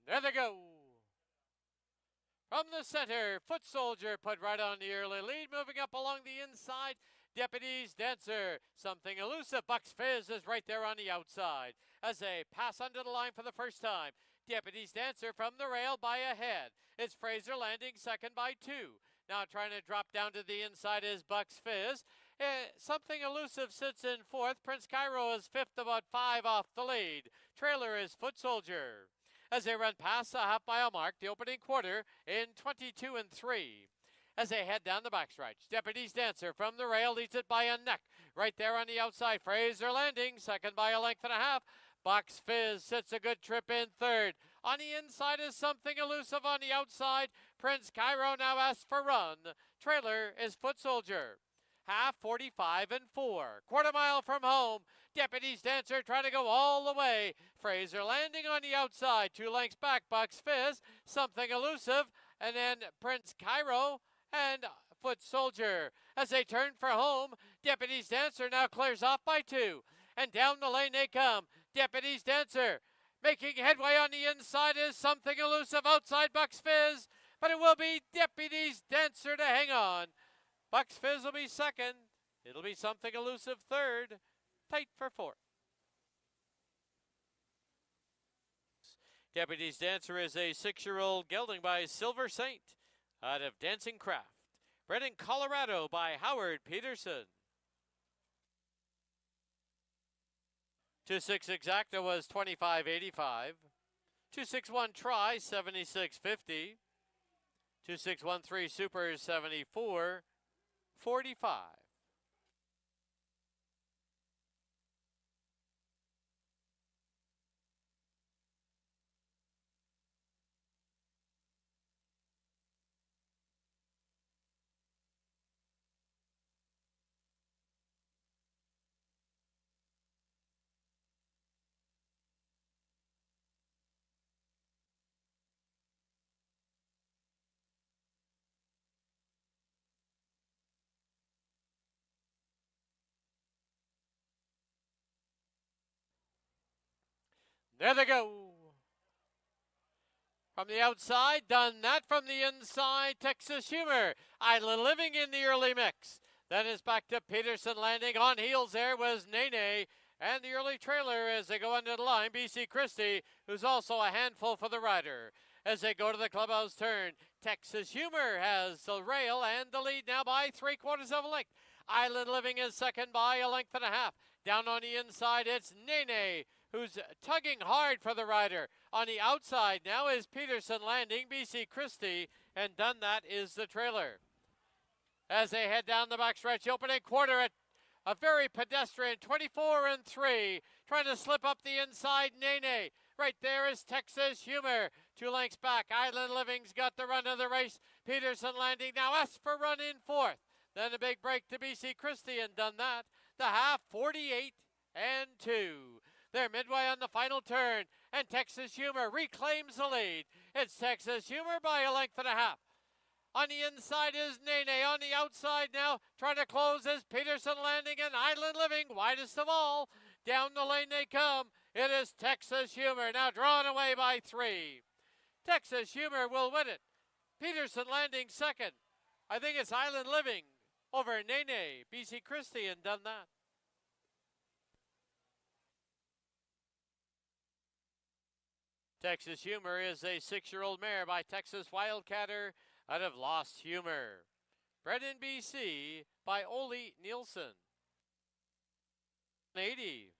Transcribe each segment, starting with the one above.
There they go. From the center, Foot Soldier put right on the early lead. Moving up along the inside, Deputy's Dancer. Something Elusive. Bucks Fizz is right there on the outside. As they pass under the line for the first time, Deputy's Dancer from the rail by a head. It's Fraser Landing second by 2. Now trying to drop down to the inside is Bucks Fizz. Something Elusive sits in fourth. Prince Cairo is fifth, about 5 off the lead. Trailer is Foot Soldier. As they run past the half-mile mark, the opening quarter in 22 and 3. As they head down the backstretch, Deputy's Dancer from the rail leads it by a neck. Right there on the outside, Fraser Landing, second by a length and a half. Bucks Fizz sits a good trip in third. On the inside is Something Elusive on the outside. Prince Cairo now asks for run. Trailer is Foot Soldier. Half 45 and 4. Quarter mile from home. Deputy's Dancer trying to go all the way. Fraser Landing on the outside. 2 lengths back, Bucks Fizz. Something Elusive. And then Prince Cairo and Foot Soldier. As they turn for home, Deputy's Dancer now clears off by 2. And down the lane they come. Deputy's Dancer making headway on the inside is Something Elusive outside Bucks Fizz. But it will be Deputy's Dancer to hang on. Bucks Fizz will be second. It'll be Something Elusive third. Tight for fourth. Deputy's Dancer is a 6-year-old gelding by Silver Saint out of Dancing Craft. Bred in Colorado by Howard Peterson. 2-6 exacta was $25.85. 2-6-1 try, $76.50. 2-6-1-3 super is $74.45. There they go. From the outside, done that. From the inside, Texas Humor. Island Living in the early mix. Then it's back to Peterson Landing. On heels there was Nene. And the early trailer as they go under the line, BC Christie, who's also a handful for the rider. As they go to the clubhouse turn, Texas Humor has the rail and the lead now by 3/4 of a length. Island Living is second by a length and a half. Down on the inside, it's Nene, who's tugging hard for the rider. On the outside now is Peterson Landing, BC Christie, and done that is the trailer. As they head down the backstretch, opening quarter at a very pedestrian 24 and 3. Trying to slip up the inside, Nene. Right there is Texas Humor. 2 lengths back, Island Living's got the run of the race. Peterson Landing now asks for run in fourth. Then a big break to BC Christie and done that. The half 48 and 2. They're midway on the final turn, and Texas Humor reclaims the lead. It's Texas Humor by a length and a half. On the inside is Nene. On the outside now, trying to close is Peterson Landing and Island Living, widest of all. Down the lane they come. It is Texas Humor, now drawn away by 3. Texas Humor will win it. Peterson Landing second. I think it's Island Living over Nene, BC Christie, and done that. Texas Humor is a 6-year-old mare by Texas Wildcatter out of Lost Humor. Bred in BC by Ole Nielsen. 80.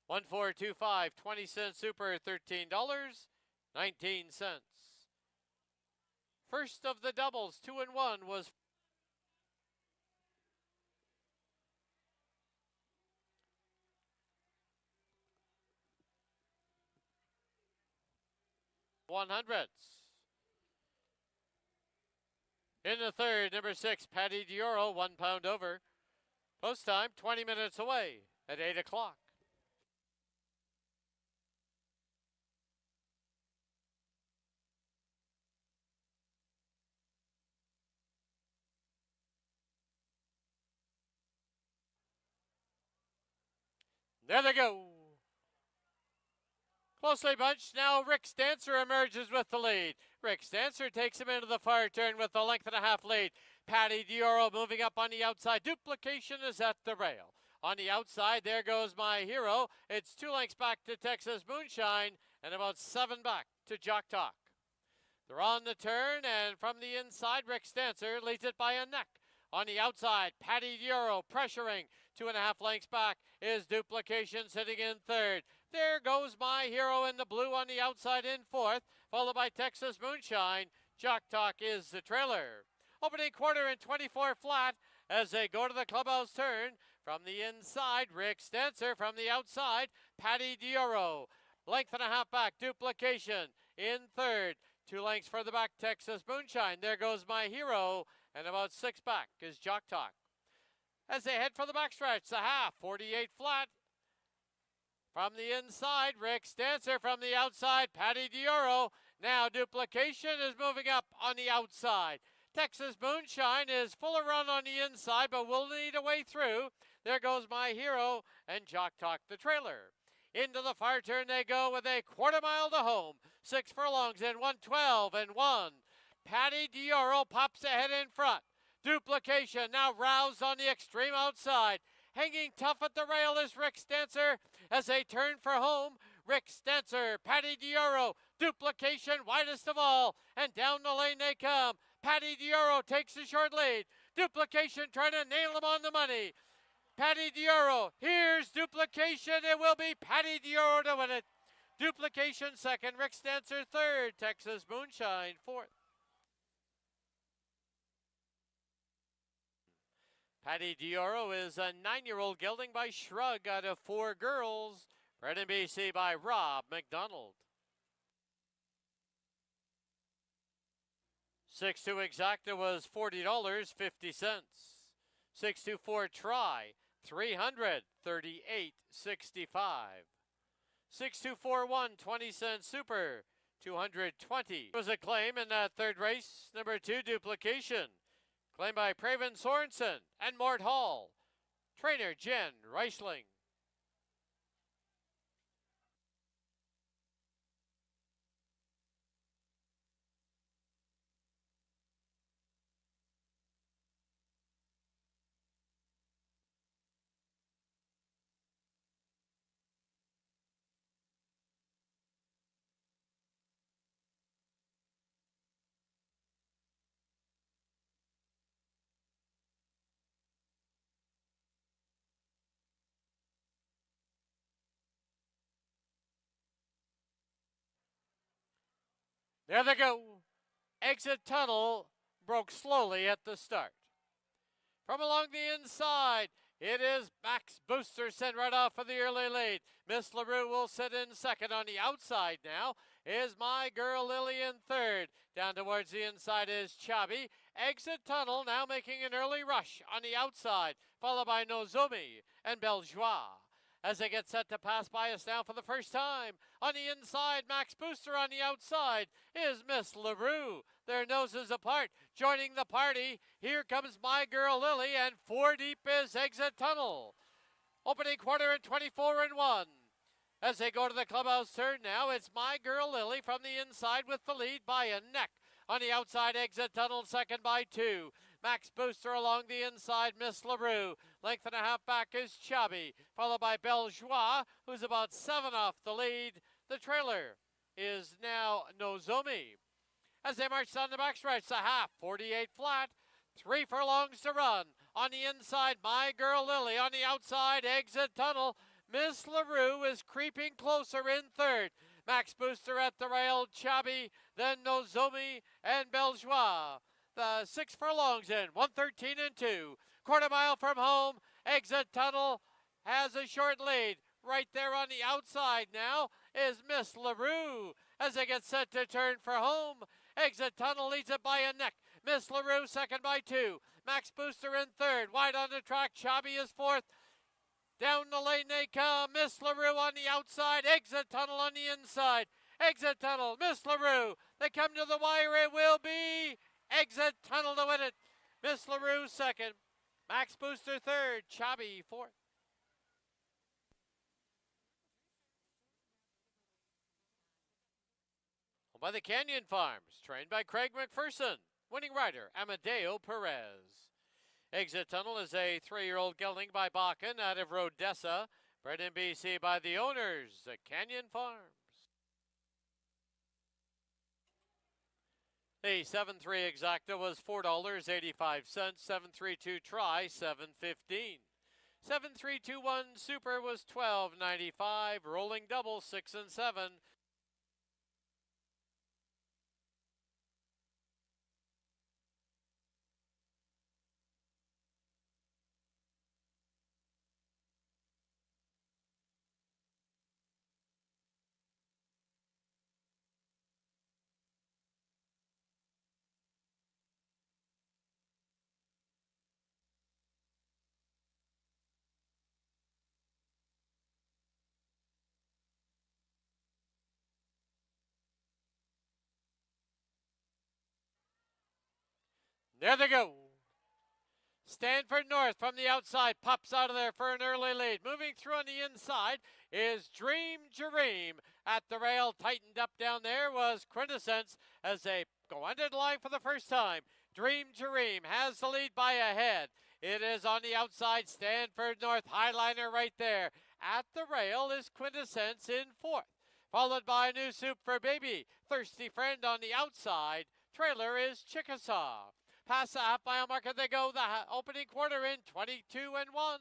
1425, 20 cents super, $13.19. First of the doubles, 2 and 1 was $100. In the third, number 6, Patty Dioro, 1 pound over. Post time, 20 minutes away at 8 o'clock. There they go. Closely bunched, now Rick Stancer emerges with the lead. Rick Stancer takes him into the far turn with a length and a half lead. Patty Dioro moving up on the outside. Duplication is at the rail. On the outside, there goes My Hero. It's 2 lengths back to Texas Moonshine and about 7 back to Jock Talk. They're on the turn, and from the inside, Rick Stancer leads it by a neck. On the outside, Patty Dioro pressuring. 2.5 lengths back is Duplication sitting in third. There goes My Hero in the blue on the outside in fourth, followed by Texas Moonshine. Jock Talk is the trailer. Opening quarter in 24 flat as they go to the clubhouse turn. From the inside, Rick Stancer. From the outside, Patty Dioro. Length and a half back, Duplication in third. 2 lengths further back, Texas Moonshine. There goes My Hero, and about 6 back is Jock Talk. As they head for the backstretch, the half, 48 flat. From the inside, Rick Stancer. From the outside, Patty Dioro. Now Duplication is moving up on the outside. Texas Moonshine is full of run on the inside, but will need a way through. There goes My Hero and Jock Talk the trailer. Into the far turn they go with a quarter mile to home. 6 furlongs in 1:12 and 1. Patty Dioro pops ahead in front. Duplication now roused on the extreme outside. Hanging tough at the rail is Rick Stancer as they turn for home. Rick Stancer, Patty Dioro, Duplication widest of all, and down the lane they come. Patty Dioro takes the short lead. Duplication trying to nail him on the money. Patty Dioro, here's Duplication. It will be Patty Dioro to win it. Duplication second, Rick Stancer third, Texas Moonshine fourth. Patty Dioro is a 9-year-old gelding by Shrug out of 4 girls. Bred in BC by Rob McDonald. 6-2 exacta was $40.50. 6-2-4 try, $338.65. 6-2-4-1 20-cent super, $220. Was a claim in that third race. Number 2, Duplication. Claimed by Praven Sorensen and Mort Hall. Trainer Jen Reisling. There they go. Exit tunnel broke slowly at the start. From along the inside, it is Max Booster sent right off for the early lead. Miss LaRue will sit in second. On the outside now is My Girl Lily in third. Down towards the inside is Chabi. Exit tunnel now making an early rush on the outside, followed by Nozomi and Beljois. As they get set to pass by us now for the first time. On the inside, Max Booster. On the outside is Miss LaRue. Their noses apart, joining the party. Here comes My Girl Lily, and 4 deep is Exit Tunnel. Opening quarter in 24 and 1. As they go to the clubhouse turn now, it's My Girl Lily from the inside with the lead by a neck. On the outside, Exit Tunnel second by 2. Max Booster along the inside, Miss LaRue. Length and a half back is Chabi, followed by Beljois, who's about 7 off the lead. The trailer is now Nozomi. As they march down the backstretch, the half, 48 flat, 3 furlongs to run. On the inside, My Girl Lily. On the outside, Exit Tunnel. Miss LaRue is creeping closer in third. Max Booster at the rail, Chabi, then Nozomi and Beljois. The 6 furlongs in, 113 and 2. Quarter mile from home, Exit Tunnel has a short lead. Right there on the outside now is Miss LaRue. As they get set to turn for home, Exit Tunnel leads it by a neck. Miss LaRue second by 2. Max Booster in third. Wide on the track, Chabi is fourth. Down the lane they come. Miss LaRue on the outside. Exit Tunnel on the inside. Exit Tunnel, Miss LaRue. They come to the wire. It will be Exit Tunnel to win it. Miss LaRue second. Max Booster third. Chabi fourth. by the Canyon Farms, trained by Craig McPherson. Winning rider, Amadeo Perez. Exit Tunnel is a 3-year-old gelding by Bakken out of Rodessa, bred in BC by the owners, the Canyon Farms. The 7-3 exacta was $4.85. 7-3-2 try, $7.15. 7-3-2-1 super was $12.95. Rolling double, 6 and 7. There they go. Stanford North from the outside pops out of there for an early lead. Moving through on the inside is Dream Jareem. At the rail, tightened up down there was Quintessence as they go under the line for the first time. Dream Jareem has the lead by a head. It is on the outside, Stanford North, Highliner right there. At the rail is Quintessence in fourth, followed by New Soup for Baby. Thirsty Friend on the outside. Trailer is Chickasaw. Past the half-mile marker they go, the opening quarter in 22 and 1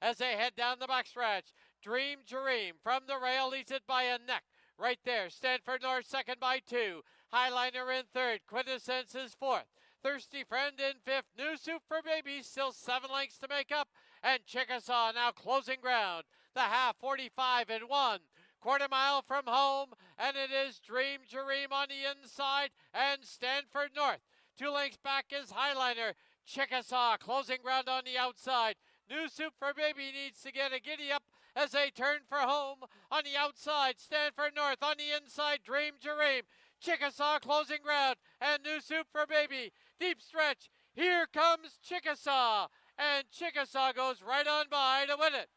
as they head down the backstretch. Dream Jareem from the rail leads it by a neck. Right there, Stanford North second by 2. Highliner in third, Quintessence is fourth. Thirsty Friend in fifth, New Soup for Baby, still 7 lengths to make up. And Chickasaw now closing ground. The half, 45 and 1. Quarter mile from home, and it is Dream Jareem on the inside and Stanford North. 2 lengths back is Highliner. Chickasaw closing ground on the outside. New Soup for Baby needs to get a giddy up as they turn for home. On the outside, Stanford North. On the inside, Dream Jareem. Chickasaw closing ground. And New Soup for Baby. Deep stretch. Here comes Chickasaw. And Chickasaw goes right on by to win it.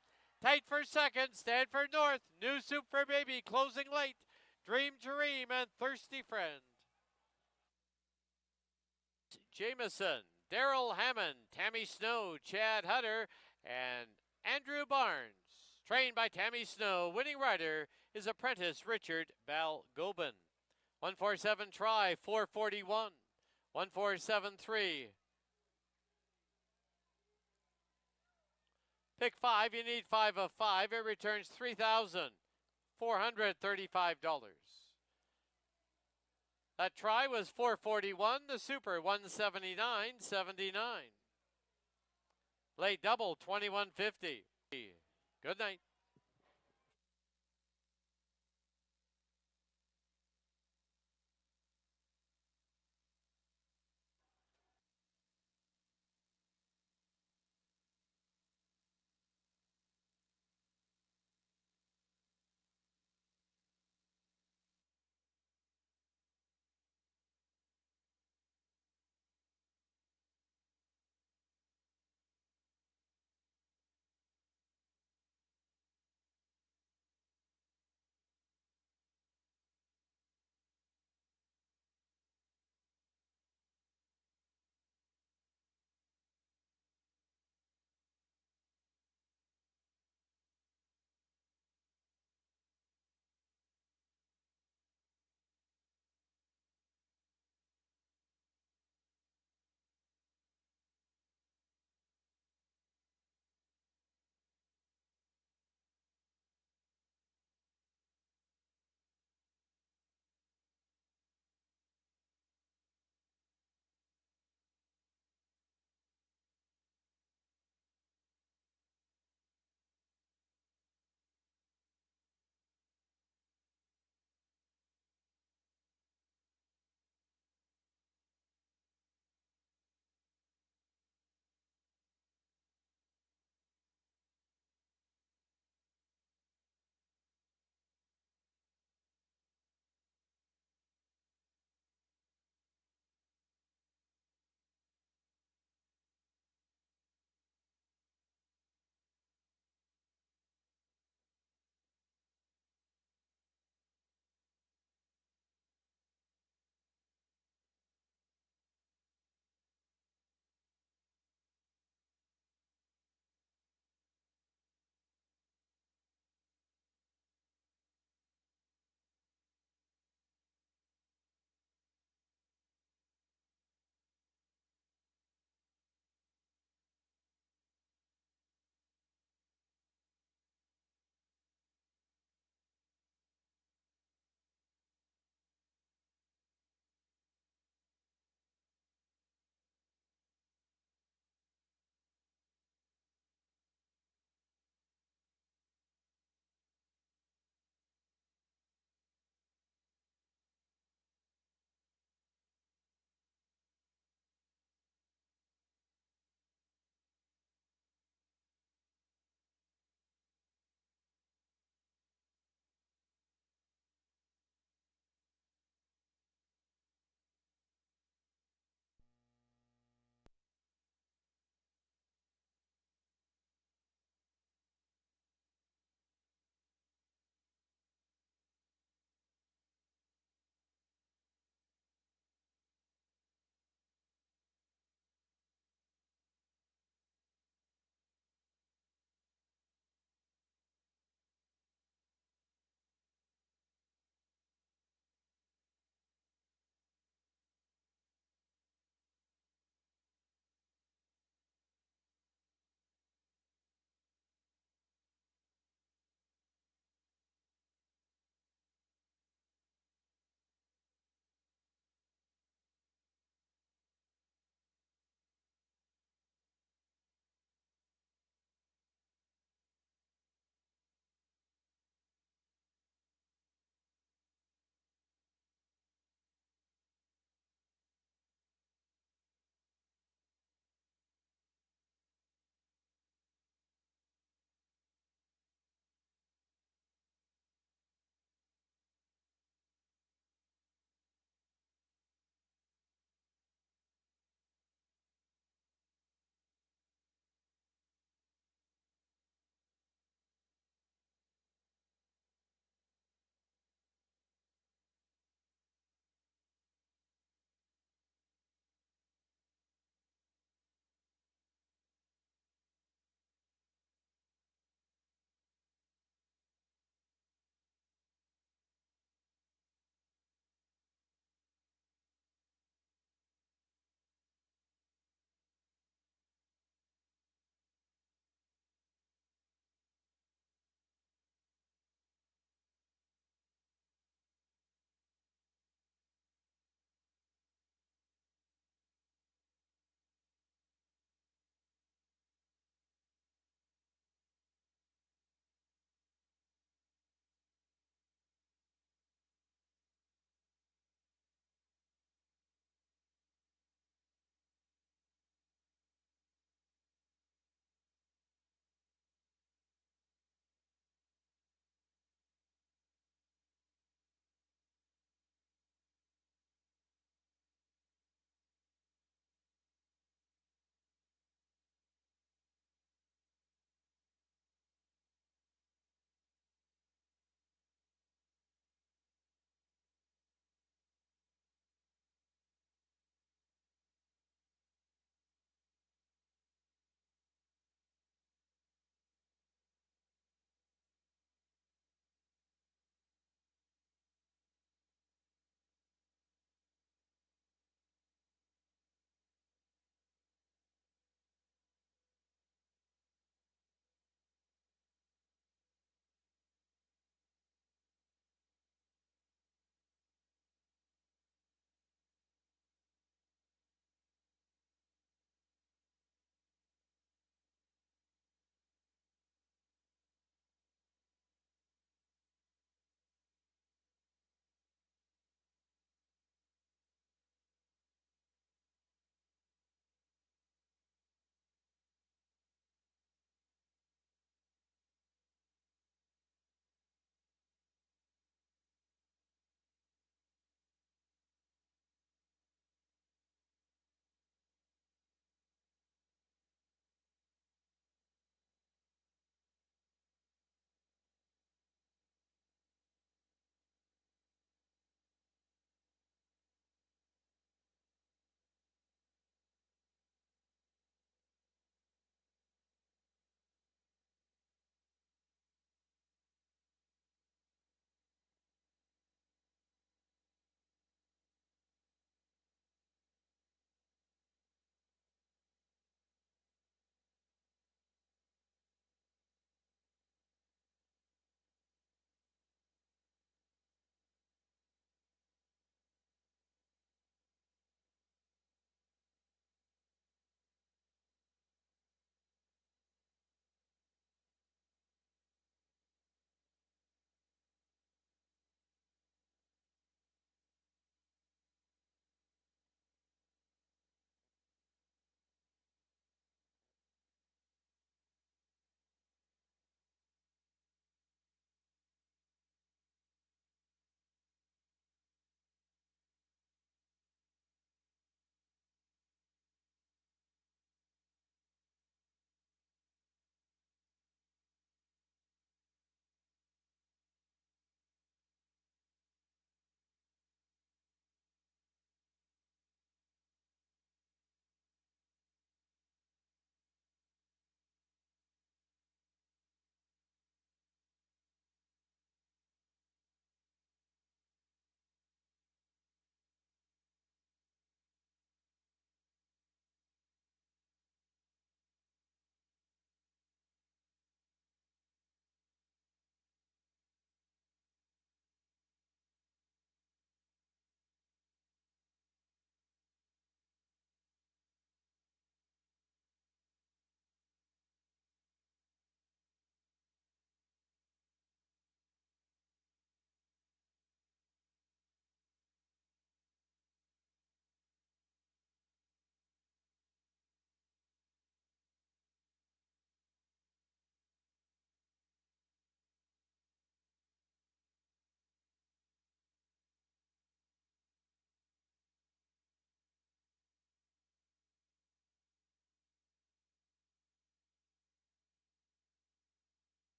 Tight for second, Stanford North. New Soup for Baby closing late. Dream Jareem and Thirsty Friend. Jameson, Daryl Hammond, Tammy Snow, Chad Hutter, and Andrew Barnes. Trained by Tammy Snow, winning rider is apprentice Richard Balgobin. 147 try, 441. 1473. Pick 5, you need 5 of 5. It returns $3,435. That try was 441, the super 179.79. Late double 21.50. Good night.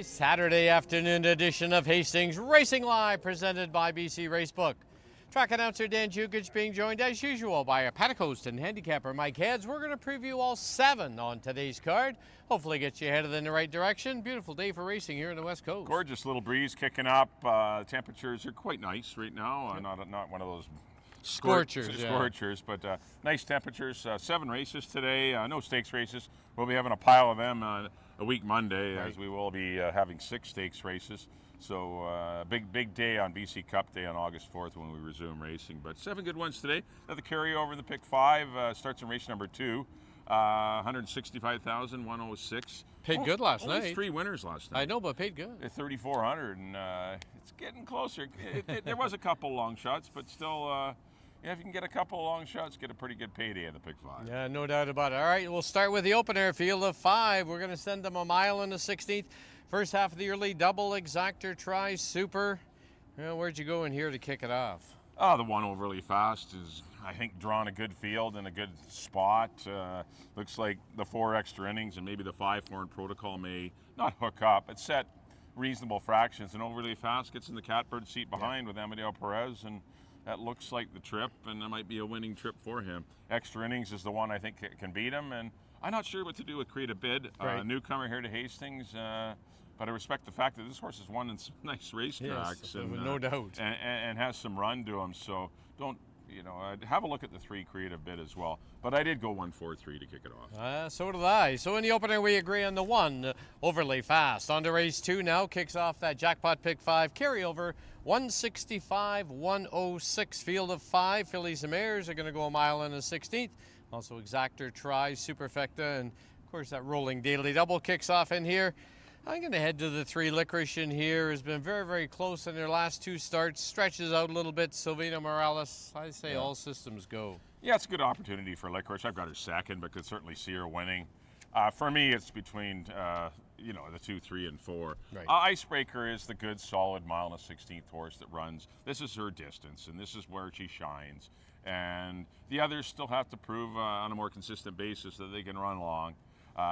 Saturday afternoon edition of Hastings Racing Live, presented by BC Racebook. Track announcer Dan Jukic being joined as usual by our paddock host and handicapper Mike Heads. We're going to preview all 7 on today's card. Hopefully get you headed in the right direction. Beautiful day for racing here in the West Coast. Gorgeous little breeze kicking up. Temperatures are quite nice right now. Not one of those Scorchers, but nice temperatures. 7 races today. No stakes races. We'll be having a pile of them a week Monday, as we will be having 6 stakes races. So big day on BC Cup Day on August 4th when we resume racing. But 7 good ones today. Another carryover in the pick 5. Starts in race number 2. 165,106. Paid good last only night. 3 winners last night. I know, but paid good. 3,400, and it's getting closer. There was a couple long shots, but still, if you can get a couple of long shots, get a pretty good payday in the pick 5. Yeah, no doubt about it. All right, we'll start with the opener, field of 5. We're going to send them a mile in the 16th. First half of the early double, exactor, try, super. Where'd you go in here to kick it off? The one overly fast is, I think, drawn a good field in a good spot. Looks like the 4 extra innings and maybe the 5 foreign protocol may not hook up. It's set reasonable fractions, and overly fast gets in the catbird seat behind with Amadeo Perez, and that looks like the trip, and it might be a winning trip for him. Extra innings is the one I think can beat him, and I'm not sure what to do with Create a Bid. Newcomer here to Hastings, but I respect the fact that this horse has won in some nice racetracks, no doubt, and has some run to him. So don't, have a look at the 3 Creative Bid as well. But I did go 1-4-3 to kick it off. So did I. So in the opener, we agree on the 1, overly fast. On to race 2 now, kicks off that jackpot pick 5 carryover. 165-106, field of 5. Fillies and mares are going to go a mile in the 16th. Also exactor, try, superfecta, and of course that rolling daily double kicks off in here. I'm going to head to the 3 Licorice in here. Has been very, very close in their last 2 starts. Stretches out a little bit. Silvina Morales, I say all systems go. Yeah, it's a good opportunity for Licorice. I've got her second, but could certainly see her winning. For me, it's between, the 2, 3, and 4. Right. Icebreaker is the good, solid mile and a 16th horse that runs. This is her distance, and this is where she shines. And the others still have to prove on a more consistent basis that they can run long.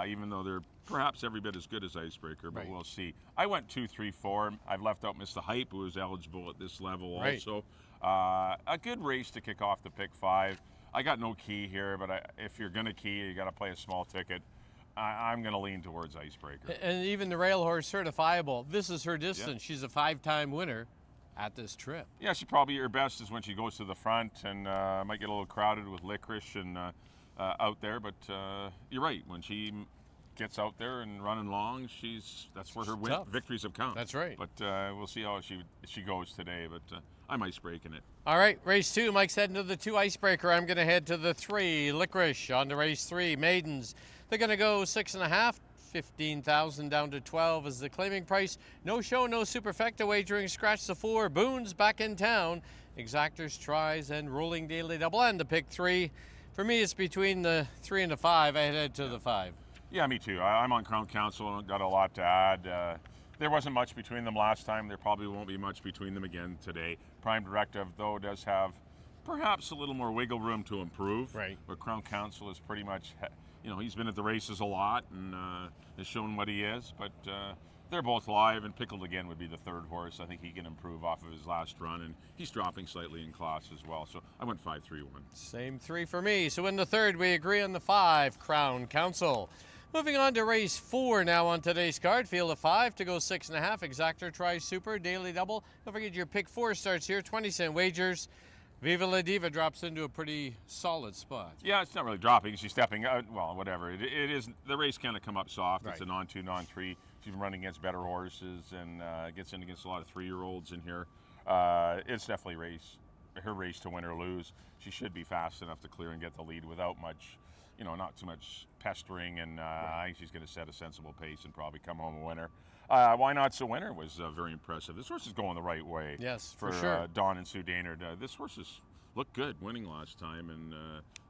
Even though they're perhaps every bit as good as Icebreaker, but we'll see. I went 2, 3, 4. I've left out Mr. Hype, who is eligible at this level also. A good race to kick off the pick 5. I got no key here, but if you're going to key, you got to play a small ticket. I'm going to lean towards Icebreaker. And even the rail horse certifiable, this is her distance. Yeah. She's a 5-time winner at this trip. Yeah, she probably, her best is when she goes to the front, and might get a little crowded with Licorice and out there, but you're right. When she gets out there and running long, that's where her victories have come. That's right. But we'll see how she goes today. But I'm icebreaking it. All right, race 2. Mike's heading to the 2 Icebreaker. I'm going to head to the 3 Licorice. On to race 3 Maidens. They're going to go 6.5. 15,000 down to 12 is the claiming price. No show, no superfecta wagering. Scratch the 4. Boone's back in town. Exactors, tries, and rolling daily double. And the pick 3. For me, it's between the 3 and the 5. I head to the 5. Yeah, me too. I'm on Crown Council. Got a lot to add. There wasn't much between them last time. There probably won't be much between them again today. Prime Directive, though, does have perhaps a little more wiggle room to improve. Right. But Crown Council is pretty much, he's been at the races a lot and has shown what he is. But they're both live, and Pickled Again would be the 3rd horse. I think he can improve off of his last run, and he's dropping slightly in class as well. So I went 5-3-1. Same 3 for me. So in the 3rd, we agree on the 5, Crown Council. Moving on to race 4 now on today's card. Field of 5 to go 6.5. Exactor, try, super, daily double. Don't forget your pick 4 starts here. 20-cent wagers. Viva La Diva drops into a pretty solid spot. Yeah, it's not really dropping. She's stepping out. Well, whatever. It is. The race kind of come up soft. Right. It's a non-2, non-3. She's been running against better horses and gets in against a lot of 3-year-olds in here. It's definitely her race to win or lose. She should be fast enough to clear and get the lead without much, not too much pestering. And I think she's going to set a sensible pace and probably come home a winner. Why Not So Winner was very impressive. This horse is going the right way. Yes, for sure. Dawn and Sue Daynard. This horse has looked good winning last time and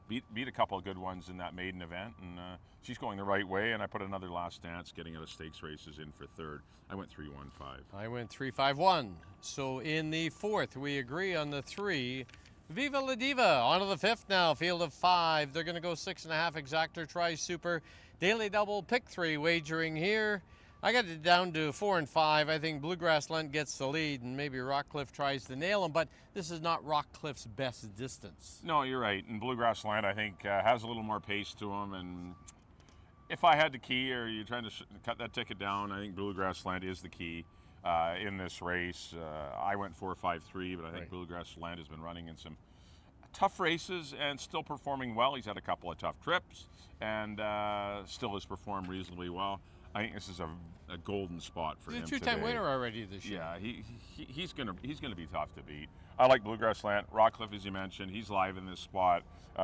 beat a couple of good ones in that maiden event. And she's going the right way. And I put another Last Dance getting out of stakes races in for 3rd. I went 3-1-5. I went 3-5-1. So in the 4th, we agree on the 3. Viva La Diva. On to the 5th now. Field of 5. They're going to go 6.5. Exactor, try, super. Daily double, pick 3 wagering here. I got it down to 4 and 5. I think Bluegrass Lent gets the lead, and maybe Rockcliffe tries to nail him, but this is not Rockcliffe's best distance. No, you're right. And Bluegrass Land, I think, has a little more pace to him. And if I had the key, or you're trying to cut that ticket down, I think Bluegrass Land is the key in this race. I went 4-5-3, but I think Bluegrass Land has been running in some tough races and still performing well. He's had a couple of tough trips and still has performed reasonably well. I think this is a golden spot for him. He's a two-time today. winner already this year. Yeah, he's gonna be tough to beat. I like Bluegrass Land. Rockcliffe, as you mentioned, he's live in this spot,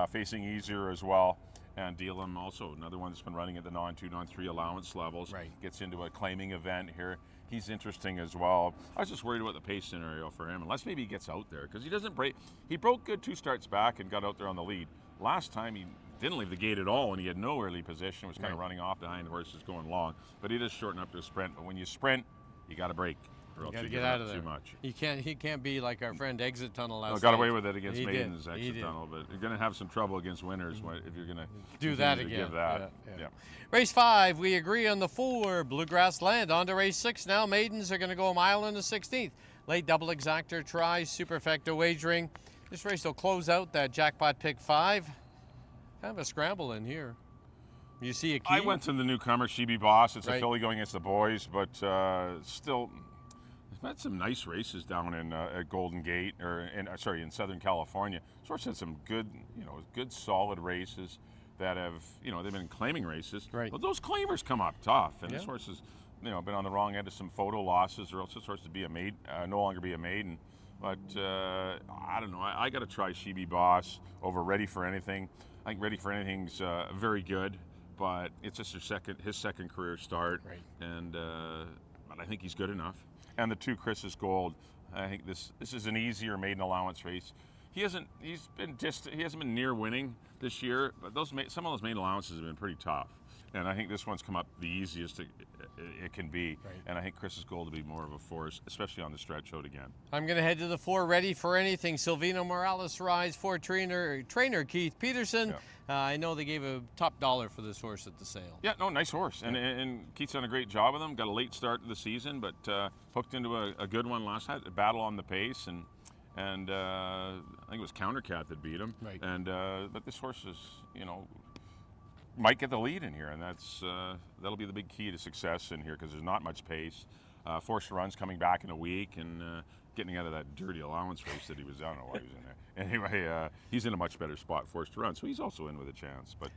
facing easier as well. And Dealham also another one that's been running at the non-2, non-3 allowance levels. Right. Gets into a claiming event here. He's interesting as well. I was just worried about the pace scenario for him, unless maybe he gets out there, because he doesn't break. He broke good 2 starts back and got out there on the lead. Last time he didn't leave the gate at all, and he had no early position. Was kind of running off behind horses going long, but he does shorten up to a sprint. But when you sprint, you got to break, or else you get out of there too much. He can't be like our friend Exit Tunnel last No, got night. away with it against He Maiden's did. Exit Tunnel, but you're going to have some trouble against winners if you're going to Do that again. Give that. Yeah. Race 5, we agree on the 4, Bluegrass Land. On to race 6 now. Maidens are going to go a mile in the 16th. Late double exactor tries, superfecta wagering. This race will close out that jackpot pick 5. Kind of a scramble in here. You see a key? I went to the newcomer, She Be Boss. It's a Right. filly going against the boys, but still, they've had some nice races down in at Golden Gate, or in Southern California. Horse had some good, good solid races that have, they've been claiming races. Right. But those claimers come up tough, and Yeah. this horse has, been on the wrong end of some photo losses, or else this horse would be no longer be a maiden. But I don't know. I got to try She Be Boss over Ready for Anything. I think Ready for Anything's very good, but it's just his second career start, Right. and but I think he's good enough. And the 2 Chris's Gold. I think this is an easier maiden allowance race. He hasn't been near winning this year, but some of those maiden allowances have been pretty tough. And I think this one's come up the easiest it can be. Right. And I think Chris's Gold will be more of a force, especially on the stretch out again. I'm going to head to the 4, Ready for Anything. Silvino Morales rides for trainer Keith Peterson. Yeah. I know they gave a top dollar for this horse at the sale. Yeah, no, nice horse. And Keith's done a great job with him. Got a late start to the season, but hooked into a good one last night. A battle on the pace, and I think it was Countercat that beat him. Right. And but this horse is, might get the lead in here, and that'll be the big key to success in here, because there's not much pace. Forced runs coming back in a week, and getting out of that dirty allowance race that he was. I don't know why he was in there. Anyway, he's in a much better spot, forced to run, so he's also in with a chance. But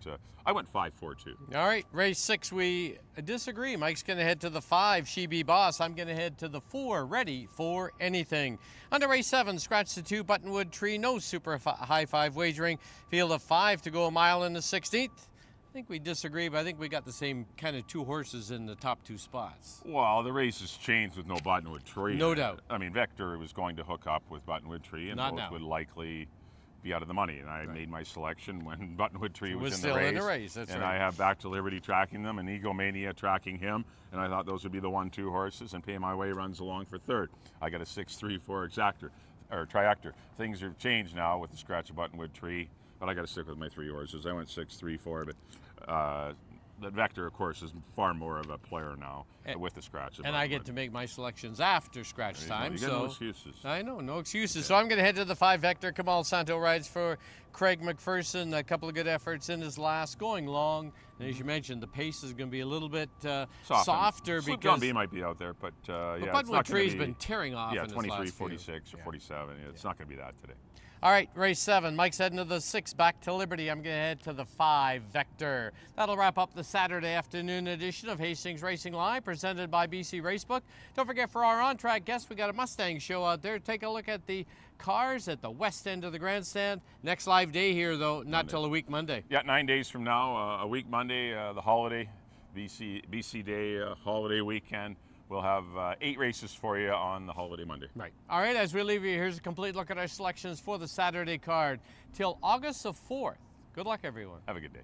I went 5-4-2. All right, race 6, we disagree. Mike's going to head to the 5, She Be Boss. I'm going to head to the 4, Ready for Anything. Under race 7, scratch the 2, Buttonwood Tree, no super high 5 wagering. Field of 5 to go a mile in the 16th. I think we disagree, but I think we got the same kind of 2 horses in the top 2 spots. Well, the race has changed with no Buttonwood Tree. No doubt. I mean, Vector was going to hook up with Buttonwood Tree, and Not both now. would likely be out of the money. And I made my selection when Buttonwood Tree Was was still in the race, that's and right. I have Back to Liberty tracking them and Egomania tracking him. And I thought those would be the 1-2 horses, and Pay My Way runs along for 3rd. I got a 6-3-4 exactor, or triactor. Things have changed now with the scratch of Buttonwood Tree, but I got to stick with my 3 horses. I went 6-3-4, but the Vector, of course, is far more of a player now with the scratch. And I get to make my selections after scratch time. You got no excuses. I know, no excuses. So I'm going to head to the 5, Vector. Kamal Santo rides for Craig McPherson. A couple of good efforts in his last, going long. And as you mentioned, the pace is going to be a little bit softer Sloop because John B might be out there, but yeah, Buttonwood Tree's been tearing off. Yeah, in his 23, last 46, few. or 47. Yeah, it's not going to be that today. All right, race 7. Mike's heading to the 6, Back to Liberty. I'm going to head to the 5, Vector. That'll wrap up the Saturday afternoon edition of Hastings Racing Live, presented by BC Racebook. Don't forget, for our on-track guests, we got a Mustang show out there. Take a look at the cars at the west end of the grandstand. Next live day here, though, not till a week Monday. Yeah, 9 days from now, a week Monday, the holiday, BC Day holiday weekend. We'll have 8 races for you on the holiday Monday. Right. All right, as we leave you, here's a complete look at our selections for the Saturday card till August the 4th. Good luck, everyone. Have a good day.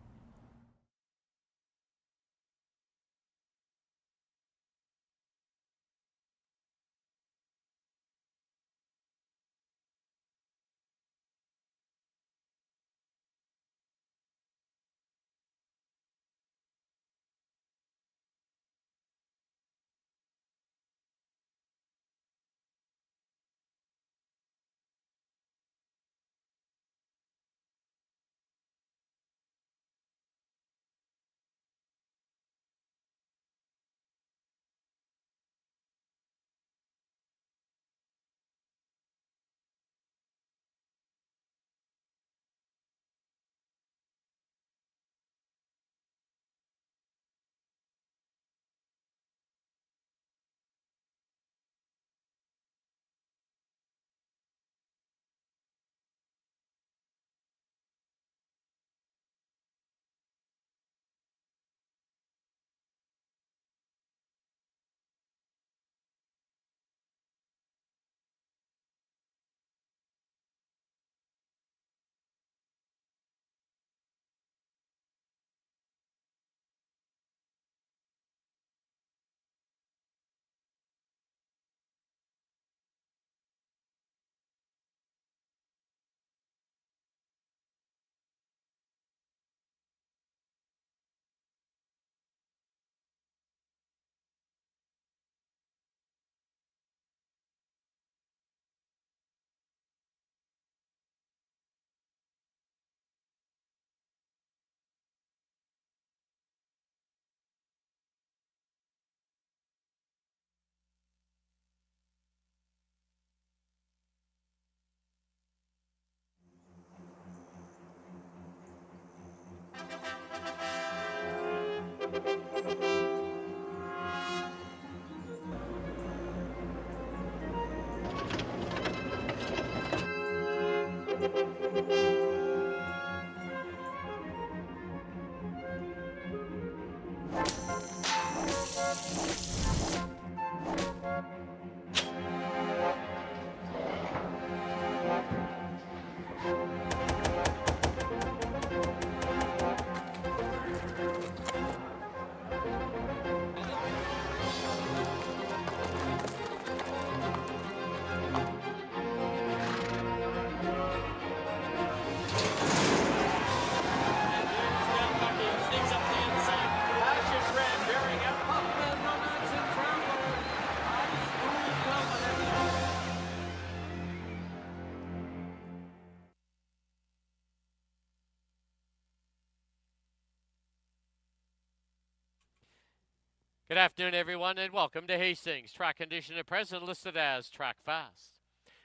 Good afternoon, everyone, and welcome to Hastings. Track condition at present listed as Track Fast.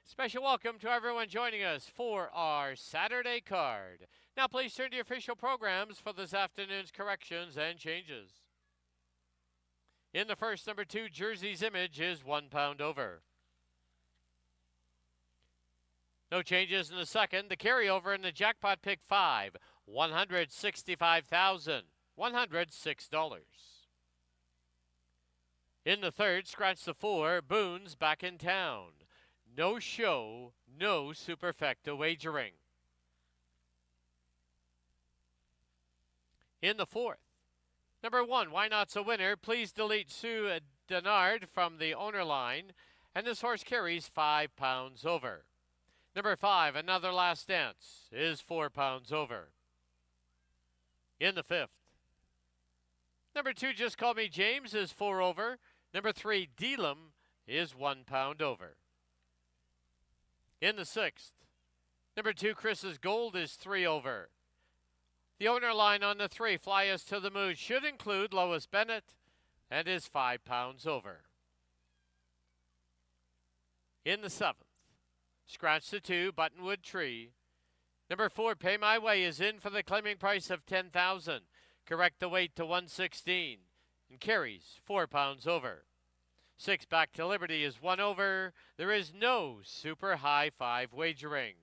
Special welcome to everyone joining us for our Saturday card. Now, please turn to your official programs for this afternoon's corrections and changes. In the first, number 2, Jersey's Image is 1 pound over. No changes in the second. The carryover in the jackpot pick 5, $165,106. In the third, scratch the 4, Boone's back in town. No show, no superfecta wagering. In the fourth, number 1, Why Not's a winner. Please delete Sue Denard from the owner line, and this horse carries 5 pounds over. Number 5, Another Last Dance, is 4 pounds over. In the fifth, number 2, Just Call Me James, is 4 over. Number 3, Delam, is 1 pound over. In the sixth, number 2, Chris's Gold, is 3 over. The owner line on the 3, Fly Us to the Moon, should include Lois Bennett and is 5 pounds over. In the seventh, scratch the 2, Buttonwood Tree. Number 4, Pay My Way, is in for the claiming price of $10,000. Correct the weight to 116 and carries 4 pounds over. 6, Back to Liberty, is 1 over. There is no super high 5 wagering.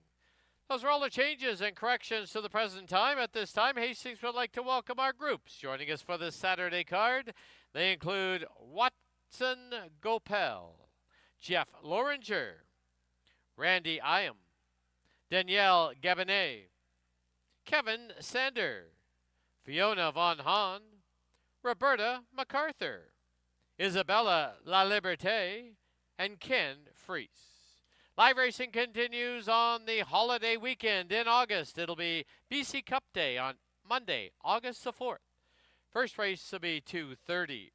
Those are all the changes and corrections to the present time. At this time, Hastings would like to welcome our groups joining us for this Saturday card. They include Watson Gopel, Jeff Loringer, Randy Iam, Danielle Gabinet, Kevin Sander, Fiona Von Hahn, Roberta MacArthur, Isabella La Liberté, and Ken Freese. Live racing continues on the holiday weekend in August. It'll be BC Cup Day on Monday, August the 4th. First race will be 2:30.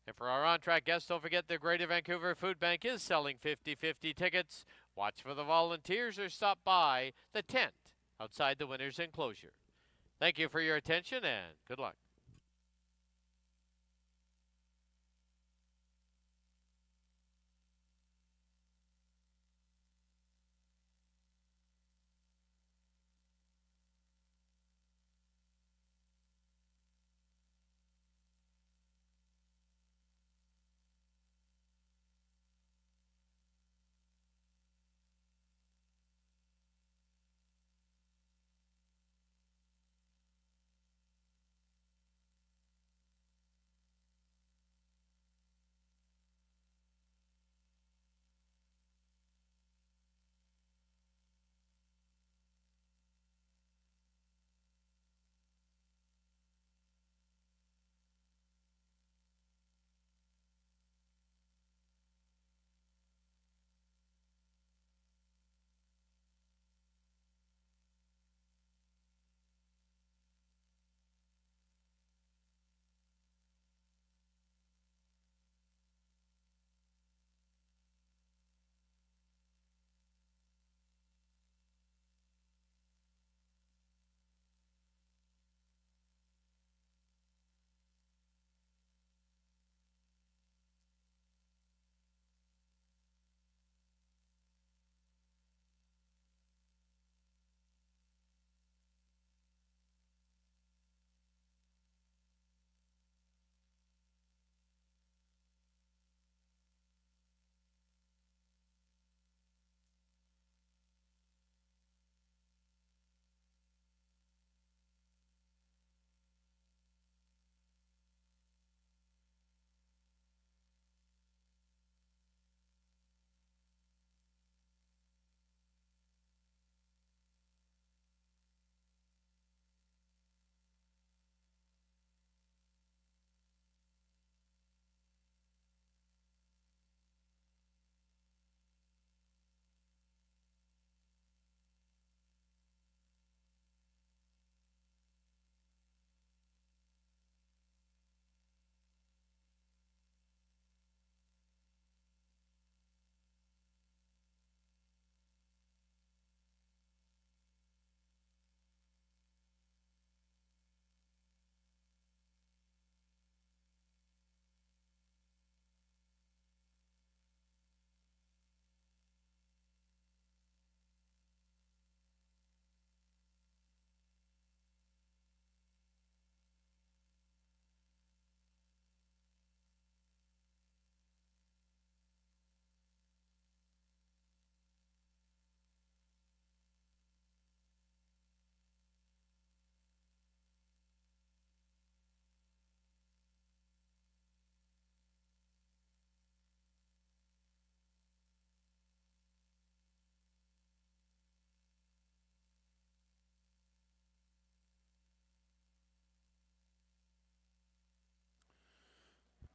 And for our on-track guests, don't forget the Greater Vancouver Food Bank is selling 50-50 tickets. Watch for the volunteers or stop by the tent outside the winner's enclosure. Thank you for your attention and good luck.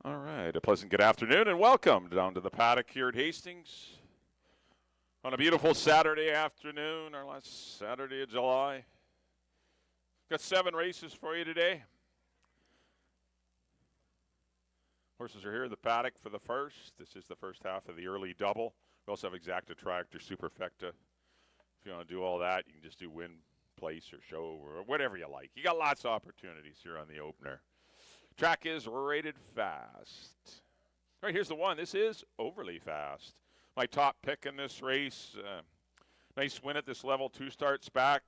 All right, a pleasant good afternoon and welcome down to the paddock here at Hastings on a beautiful Saturday afternoon, our last Saturday of July. Got 7 races for you today. Horses are here in the paddock for the first. This is the first half of the early double. We also have Exacta, Tractor, Superfecta. If you want to do all that, you can just do win, place, or show, or whatever you like. You got lots of opportunities here on the opener. Track is rated fast. All right, here's the one. This is overly fast. My top pick in this race. Nice win at this level, 2 starts back.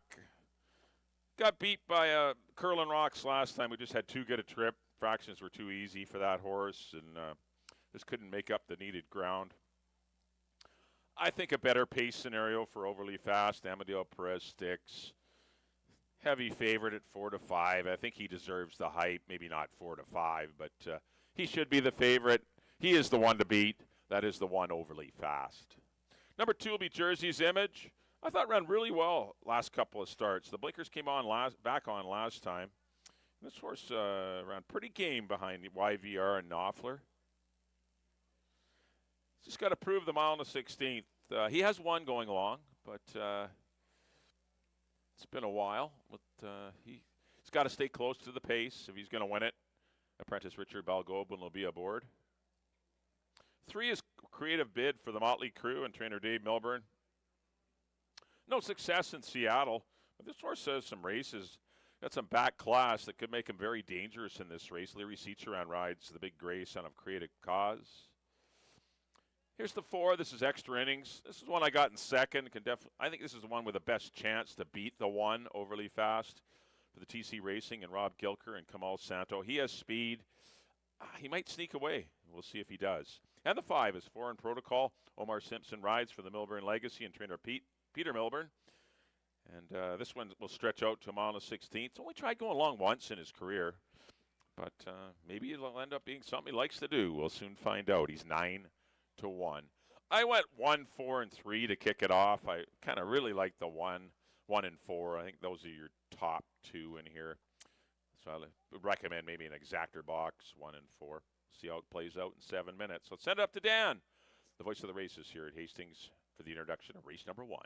Got beat by Curlin Rocks last time. We just had too good a trip. Fractions were too easy for that horse, and just couldn't make up the needed ground. I think a better pace scenario for overly fast. Amadeo Perez sticks. Heavy favorite at 4 to 5. I think he deserves the hype. Maybe not 4 to 5, but he should be the favorite. He is the one to beat. That is the one overly fast. Number 2 will be Jersey's Image. I thought ran really well last couple of starts. The blinkers came on back on last time. This horse ran pretty game behind YVR and Knopfler. Just got to prove the mile and the 16th. He has one going along, but it's been a while. But he's got to stay close to the pace if he's going to win it. Apprentice Richard Balgobin will be aboard. 3 is Creative Bid for the Motley Crew and trainer Dave Milburn. No success in Seattle, but this horse has some races. Got some back class that could make him very dangerous in this race. Leary Seacharan rides the big gray son of Creative Cause. Here's the 4. This is Extra Innings. This is one I got in second. I think this is the one with the best chance to beat the 1 overly fast for the TC Racing and Rob Gilker and Kamal Santo. He has speed. He might sneak away. We'll see if he does. And the 5 is Foreign Protocol. Omar Simpson rides for the Milburn Legacy and trainer Peter Milburn. And this one will stretch out to a mile and 16th. He's only tried going long once in his career. But maybe it'll end up being something he likes to do. We'll soon find out. He's 9 to 1. I went 1, 4, and 3 to kick it off. I kind of really like the 1, 1, and 4. I think those are your top 2 in here. So I would recommend maybe an exactor box, 1 and 4. See how it plays out in 7 minutes. Let's send it up to Dan, the voice of the races here at Hastings, for the introduction of race number 1.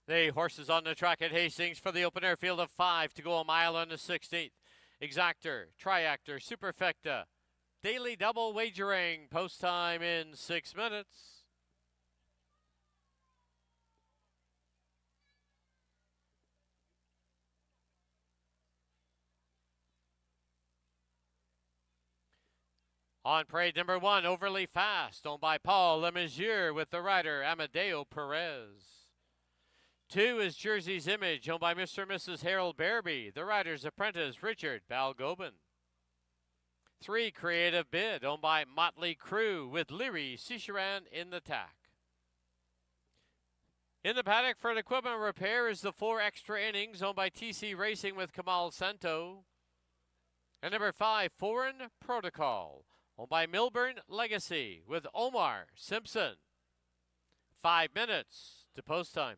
The horses on the track at Hastings for the open-air field of 5 to go a mile on the 16th. Exactor, Triactor, Superfecta. Daily double wagering. Post time in 6 minutes. On parade number 1, Overly Fast, owned by Paul Lemesurier with the rider Amadeo Perez. 2 is Jersey's Image, owned by Mr. and Mrs. Harold Bearby, the rider's apprentice Richard Balgobin. 3, Creative Bid, owned by Motley Crew with Leary Seacharan in the tack. In the paddock for an equipment repair is the 4 Extra Innings, owned by TC Racing with Kamal Santo. And number 5, Foreign Protocol, owned by Milburn Legacy with Omar Simpson. 5 minutes to post time.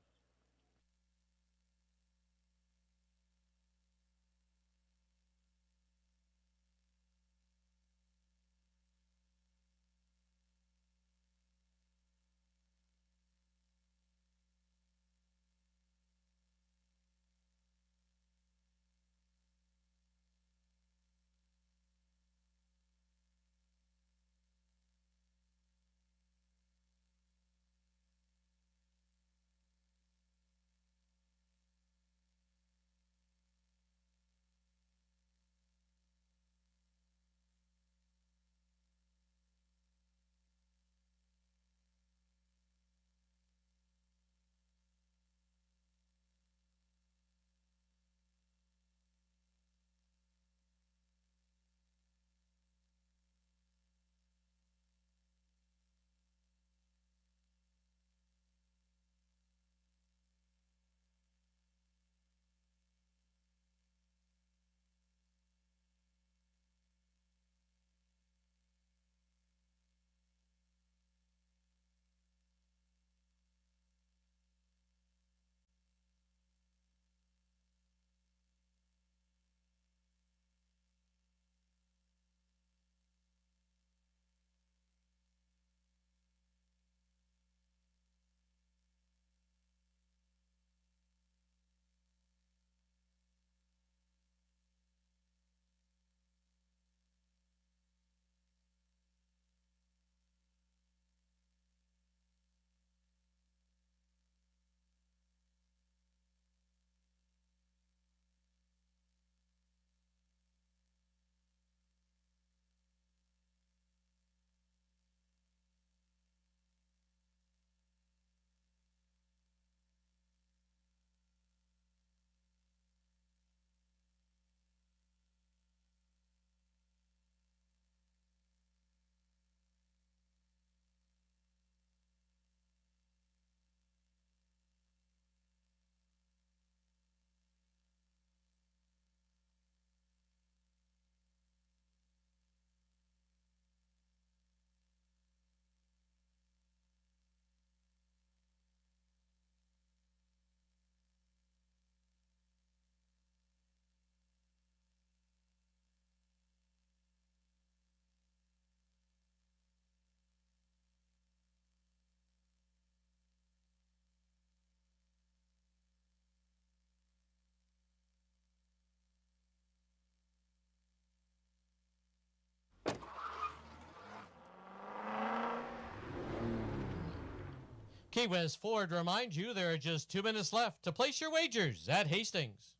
Key West Ford reminds you there are just 2 minutes left to place your wagers at Hastings.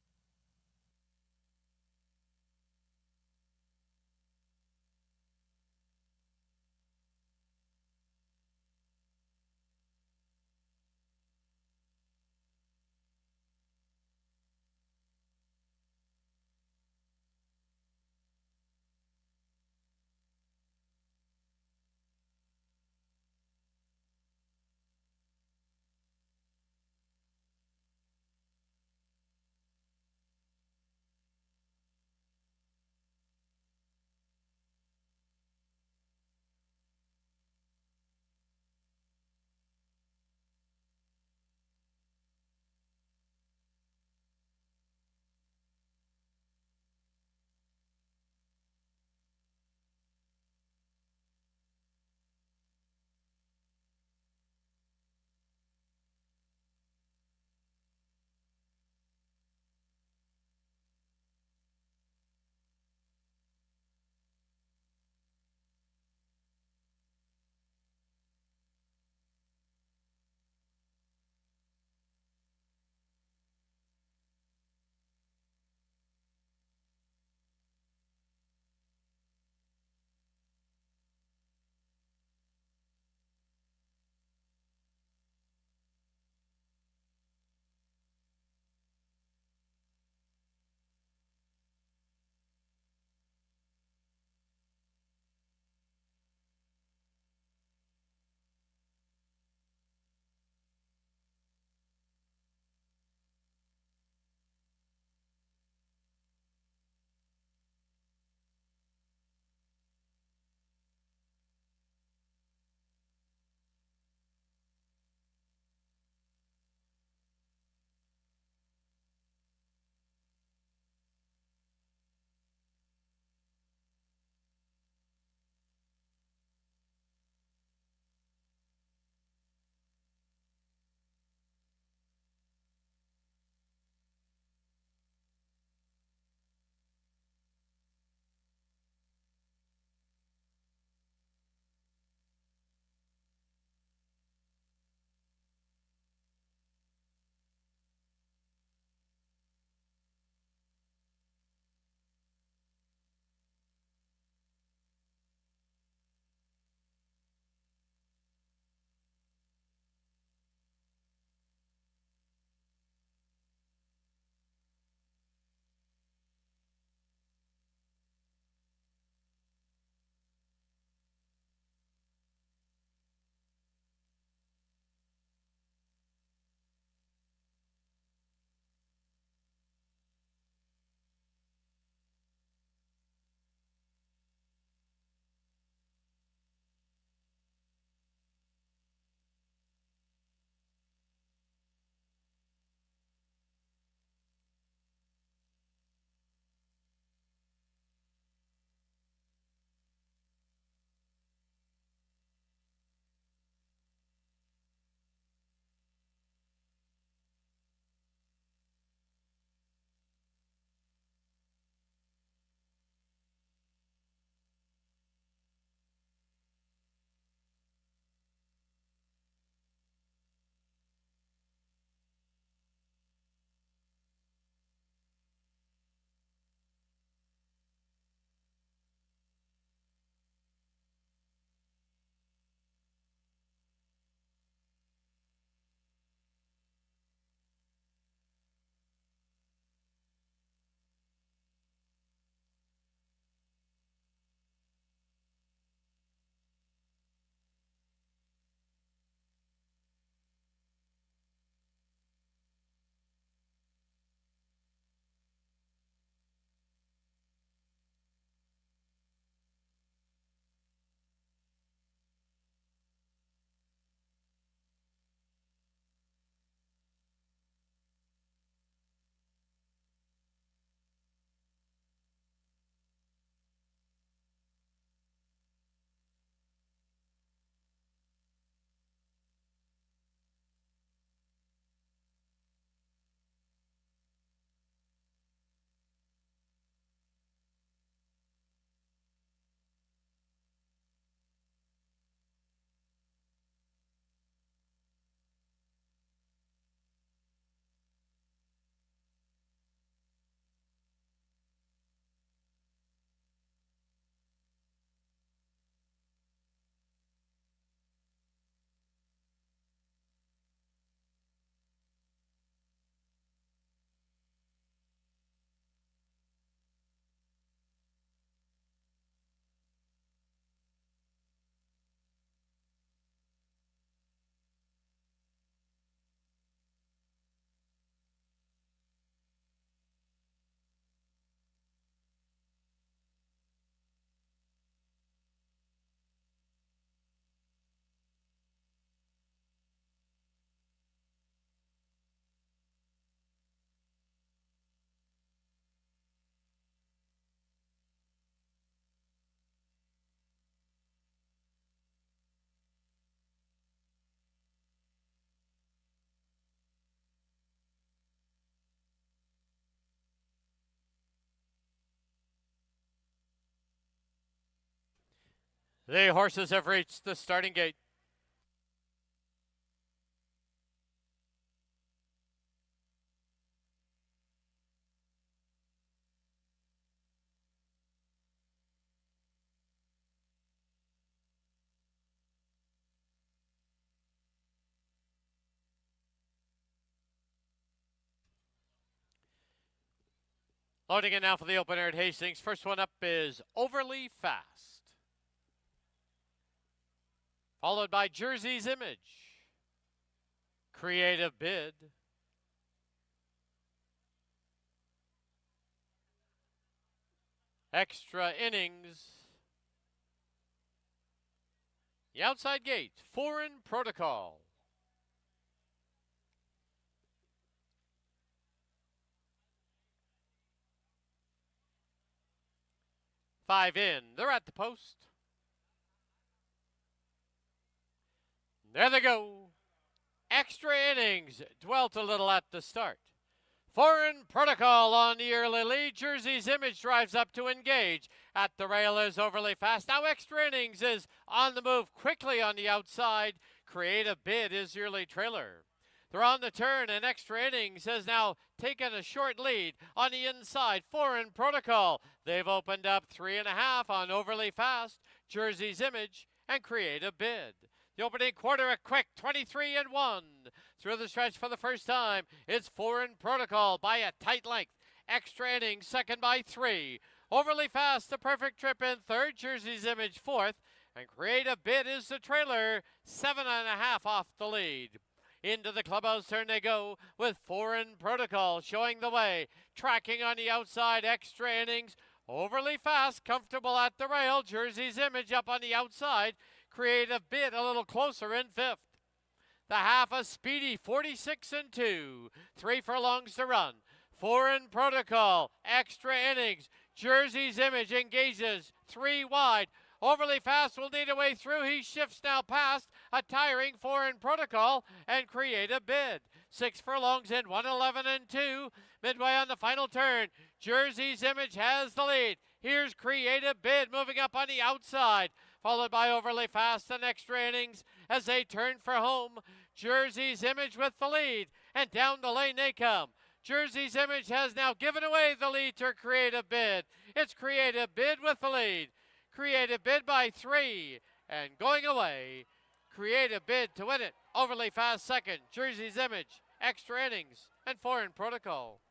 The horses have reached the starting gate. Loading in now for the opener at Hastings. First one up is Overly Fast, followed by Jersey's Image, Creative Bid, Extra Innings, the outside gate, Foreign Protocol. Five in, they're at the post. There they go. Extra Innings dwelt a little at the start. Foreign Protocol on the early lead. Jersey's Image drives up to engage. At the rail is Overly Fast. Now Extra Innings is on the move quickly on the outside. Creative Bid is the early trailer. They're on the turn, and Extra Innings has now taken a short lead on the inside. Foreign Protocol. They've opened up 3.5 on Overly Fast, Jersey's Image, and Creative Bid. The opening quarter, a quick 23-1. Through the stretch for the first time, it's Foreign Protocol by a tight length. Extra Innings second by 3. Overly Fast, the perfect trip in third. Jersey's Image fourth. And Creative Bid is the trailer, 7.5 off the lead. Into the clubhouse turn they go with Foreign Protocol showing the way. Tracking on the outside, Extra Innings. Overly Fast, comfortable at the rail. Jersey's Image up on the outside. Creative Bid a little closer in fifth. The half a speedy 46-2. 3 furlongs to run. Foreign Protocol, Extra Innings. Jersey's Image engages 3 wide. Overly Fast will need a way through. He shifts now past a tiring Foreign Protocol and Creative Bid. 6 furlongs in, 111-2. Midway on the final turn, Jersey's Image has the lead. Here's Creative Bid moving up on the outside, followed by Overly Fast and Extra Innings as they turn for home. Jersey's Image with the lead, and down the lane they come. Jersey's Image has now given away the lead to Creative Bid. It's Creative Bid with the lead. Creative Bid by 3, and going away, Creative Bid to win it. Overly Fast second, Jersey's Image, Extra Innings, and Foreign Protocol.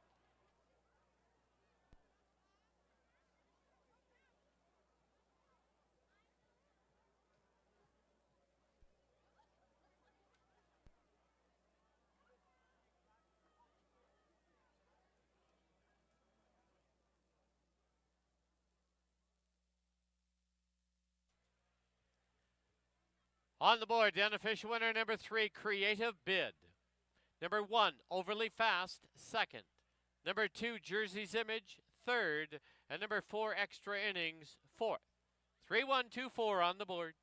On the board, the unofficial winner, number 3, Creative Bid. Number 1, Overly Fast, second. Number 2, Jersey's Image, third. And number 4, Extra Innings, fourth. 3-1-2-4 on the board.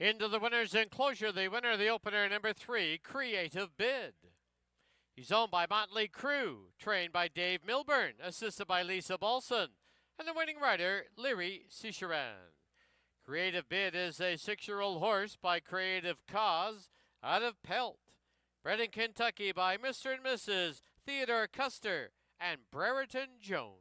Into the winner's enclosure, the winner of the opener, number 3, Creative Bid. He's owned by Motley Crew, trained by Dave Milburn, assisted by Lisa Balson, and the winning rider, Leary Cicheran. Creative Bid is a 6-year-old horse by Creative Cause out of Pelt. Bred in Kentucky by Mr. and Mrs. Theodore Custer and Brereton Jones.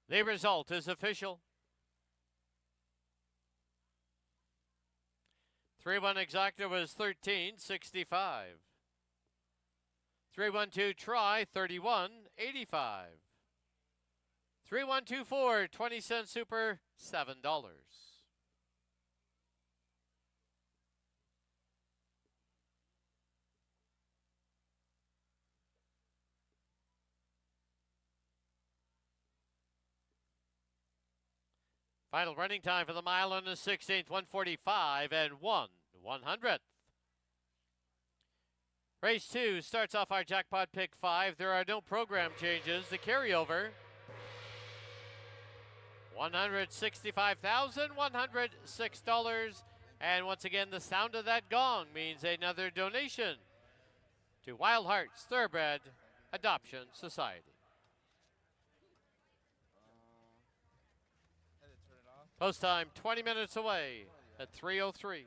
The result is official. 3-1 exacta was 13.65. 3-1-2 try 31.85. 3-1-2-4 20-cent super $7. Final running time for the mile on the 16th, 1:45 and 1/100th. Race 2 starts off our jackpot pick 5. There are no program changes. The carryover, $165,106. And once again, the sound of that gong means another donation to Wild Hearts Thoroughbred Adoption Society. Post time 20 minutes away at 3:03.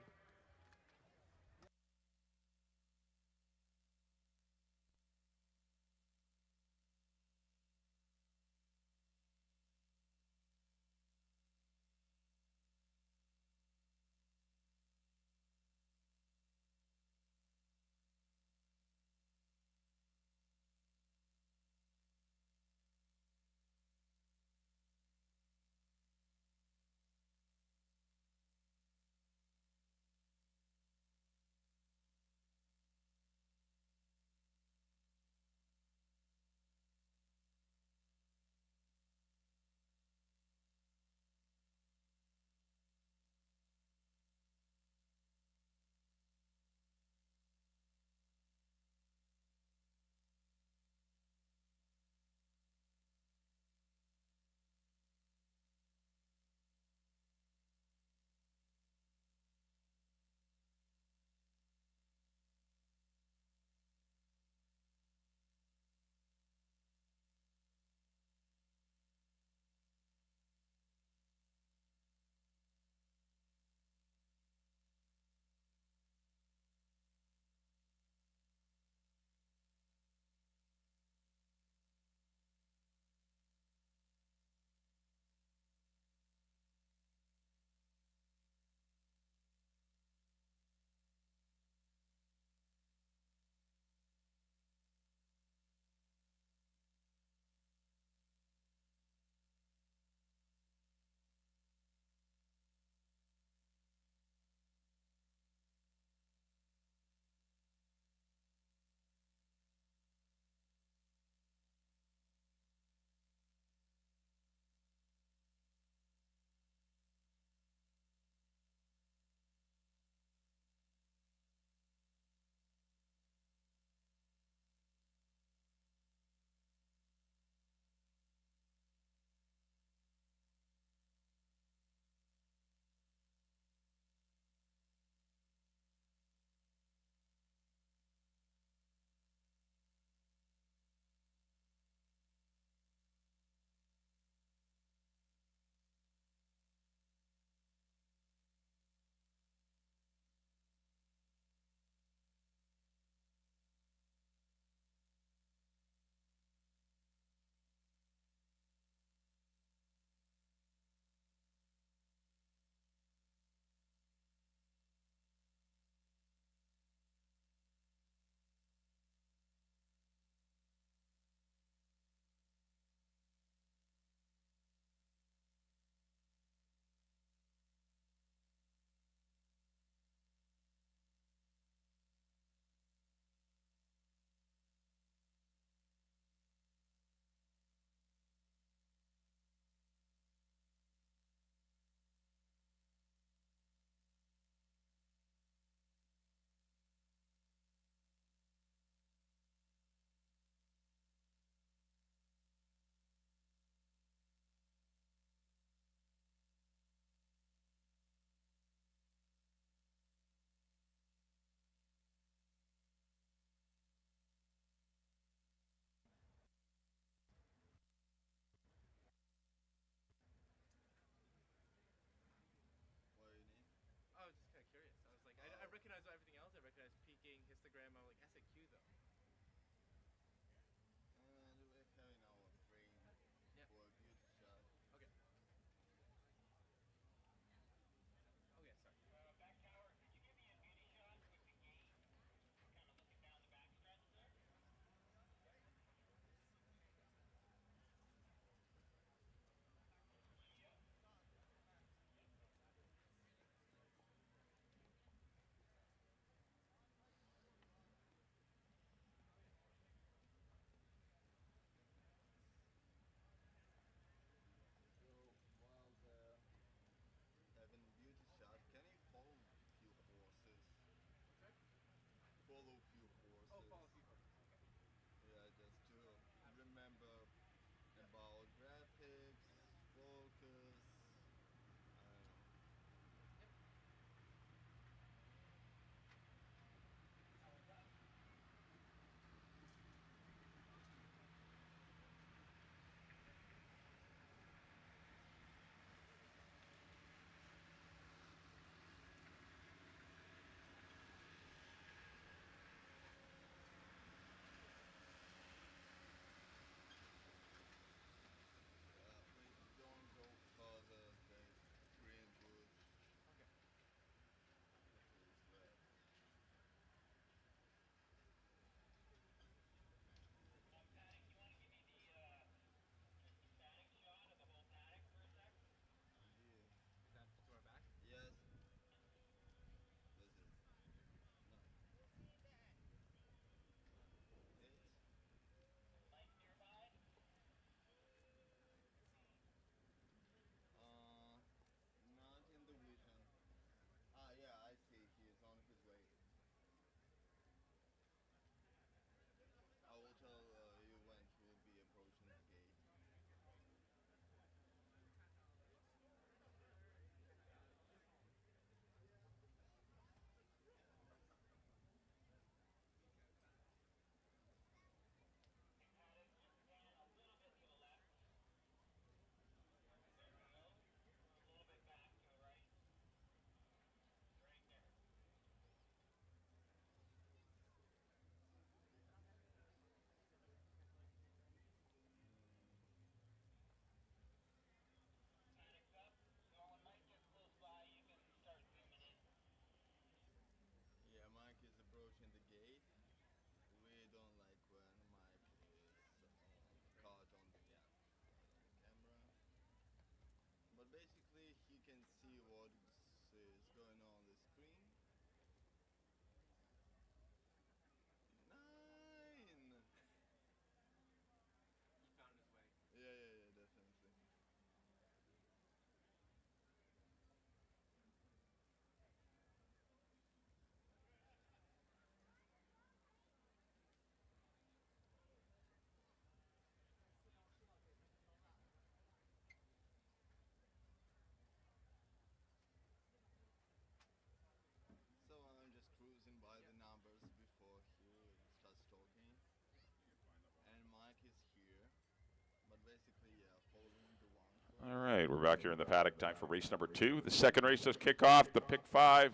right, we're back here in the paddock. Time for race number 2. The second race does kick off. The pick 5.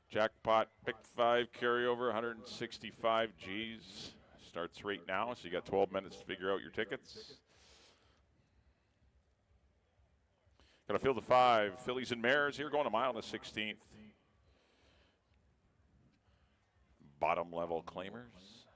Jackpot pick 5 carryover, 165 G's. Starts right now, so you got 12 minutes to figure out your tickets. Got a field of 5 fillies and mares here, going a mile and a 16th. Bottom level claimers.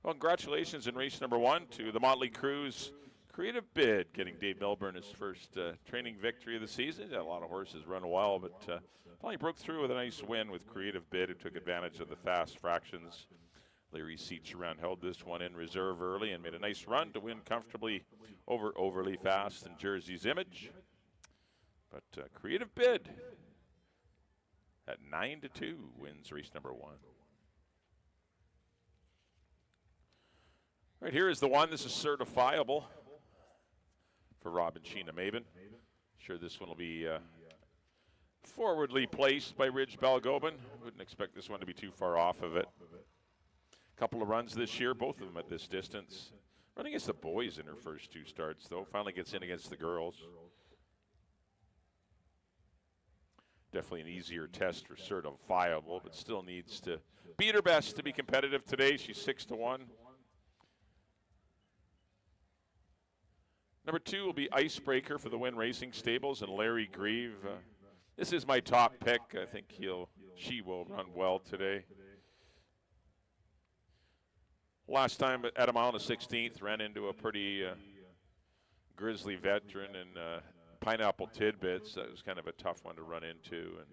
Well, congratulations in race number 1 to the Motley Crew's Creative Bid, getting Dave Milburn his first training victory of the season. He's had a lot of horses run well, but finally broke through with a nice win with Creative Bid, who took advantage of the fast fractions. Larry Seacharound held this one in reserve early and made a nice run to win comfortably over Overly Fast and Jersey's Image. But Creative Bid at 9-2 wins race number 1. Right here is the one. This is certifiable for Rob and Sheena Maben. Sure, this one will be forwardly placed by Ridge Balgobin. Wouldn't expect this one to be too far off of it. Couple of runs this year, both of them at this distance. Running against the boys in her first 2 starts, though. Finally gets in against the girls. Definitely an easier test for certifiable, but still needs to beat her best to be competitive today. She's 6-1. Number 2 will be Icebreaker for the Win Racing Stables and Larry Grieve. This is my top pick. I think she will run well today. Last time at a mile and a 16th, ran into a pretty grizzly veteran and Pineapple Tidbits. That was kind of a tough one to run into. And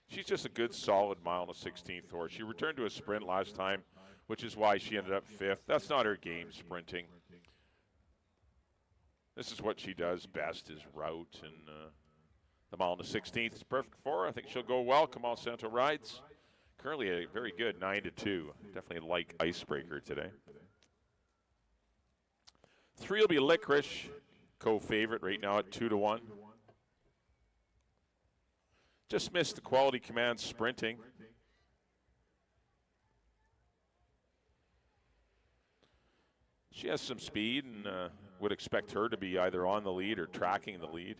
she's just a good, solid mile and a 16th horse. She returned to a sprint last time, which is why she ended up 5th. That's not her game, sprinting. This is what she does best, is route, and the mile and the 16th is perfect for her. I think she'll go well. Kamal Santo rides. Currently a very good 9-2. Definitely like Icebreaker today. 3 will be Licorice, co-favorite right now at 2-1. Just missed the Quality Command sprinting. She has some speed, and would expect her to be either on the lead or tracking the lead.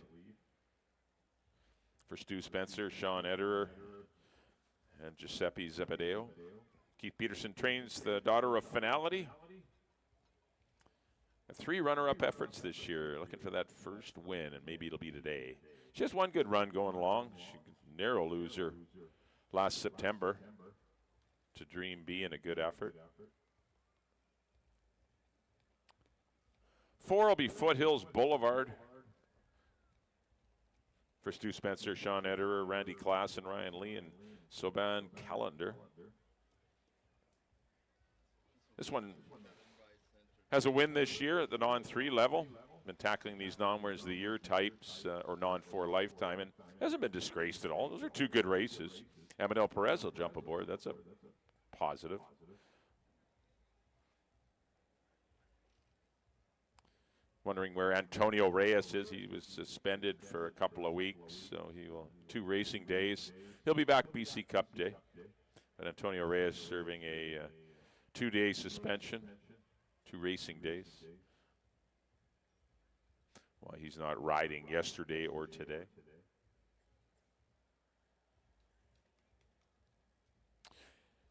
For Stu Spencer, Sean Ederer, and Giuseppe Zebedeo. Keith Peterson trains the daughter of Finality. 3 runner-up efforts this year, looking for that first win, and maybe it'll be today. She has one good run going along. She narrow loser last September to Dream B in a good effort. 4 will be Foothills Boulevard for Stu Spencer, Sean Ederer, Randy Klassen, Ryan Lee, and Soban Callender. This one has a win this year at the non-3 level. Been tackling these non-winners of the year types or non-4 lifetime, and hasn't been disgraced at all. Those are 2 good races. Amadel Perez will jump aboard. That's a positive. Wondering where Antonio Reyes is. He was suspended for a couple of weeks, so he will 2 racing days. He'll be back BC Cup Day. But Antonio Reyes serving a 2-day suspension, 2 racing days. Well, he's not riding yesterday or today.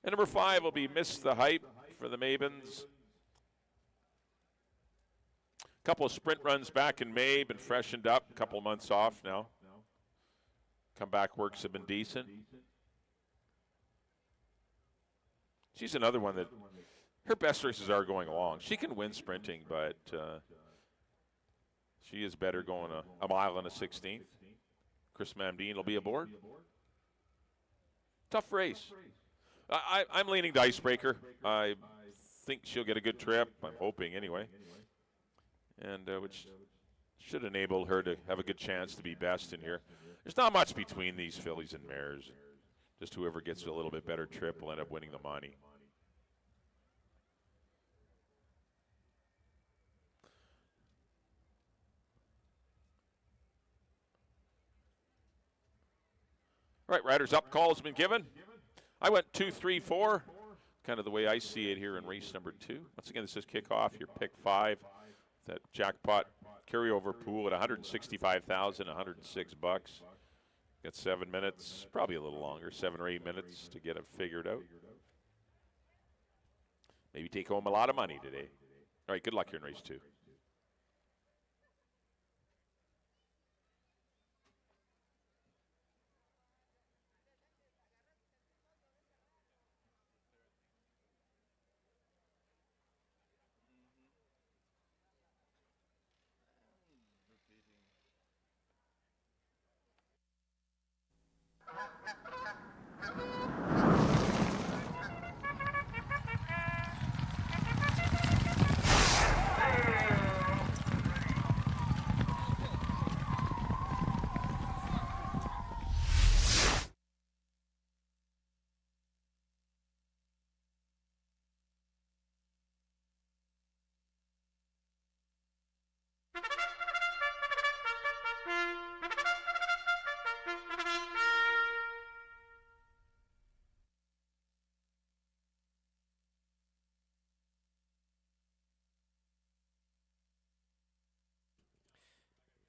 And number 5 will be Miss the Hype for the Mabens. Couple of sprint runs back in May, been freshened up, a couple of months off now. Comeback works have been decent. She's another one that her best races are going along. She can win sprinting, but she is better going a mile and a 16th. Chris Mamdine will be aboard. Tough race. I'm leaning to Icebreaker. I think she'll get a good trip. I'm hoping anyway. And which should enable her to have a good chance to be best in here. There's not much between these fillies and mares. Just whoever gets a little bit better trip will end up winning the money. All right, riders up call has been given. I went 2, 3, 4. Kind of the way I see it here in race number 2. Once again, this is kickoff, your pick 5. That jackpot carryover pool at 165,000, 106 bucks. Got 7 minutes, probably a little longer, 7 or 8 minutes to get it figured out. Maybe take home a lot of money today. All right, good luck here in race 2.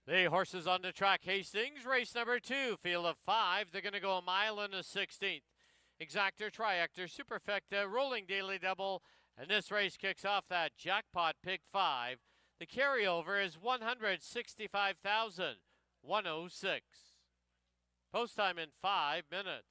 The horses on the track, Hastings, race number 2, field of 5. They're going to go a mile and a 16th. Exactor, Triactor, Superfecta, Rolling Daily Double, and this race kicks off that jackpot pick 5. The carryover is 165,106. Post time in 5 minutes.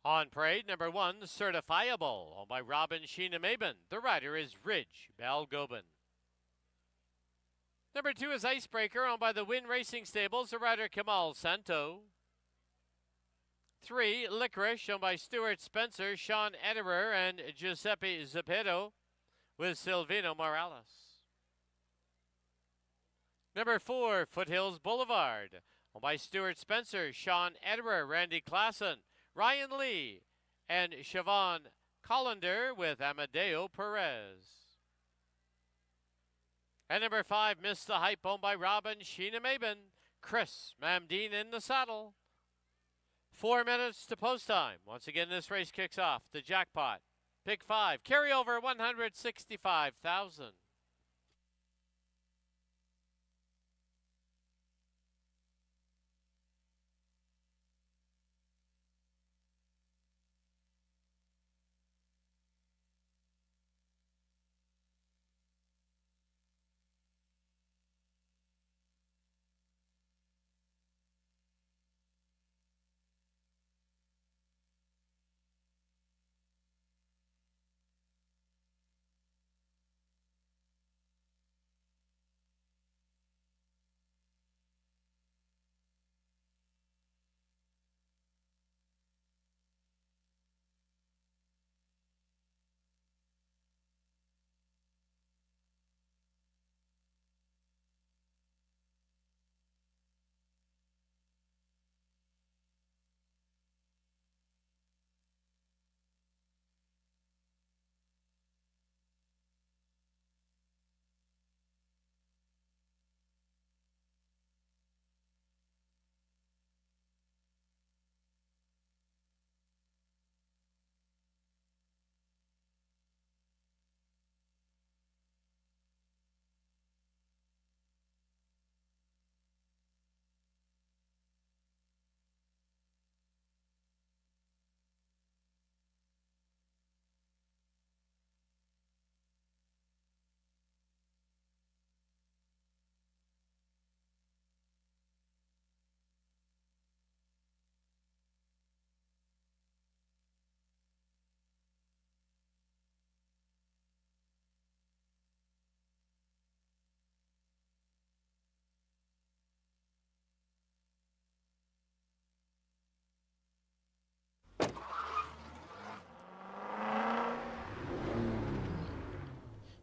On parade, number 1, Certifiable, owned by Robin Sheena Maben. The rider is Ridge Balgobin. Number 2 is Icebreaker, owned by the Wynn Racing Stables. The rider Kamal Santo. 3, Licorice, owned by Stuart Spencer, Sean Ederer, and Giuseppe Zappeto, with Silvino Morales. Number 4, Foothills Boulevard, owned by Stuart Spencer, Sean Ederer, Randy Klassen, Ryan Lee, and Siobhan Collender with Amadeo Perez. And number 5, Miss the Hype, owned by Robin Sheena Maben, Chris Mamdine in the saddle. 4 minutes to post time. Once again, this race kicks off the jackpot. Pick 5, carryover 165,000.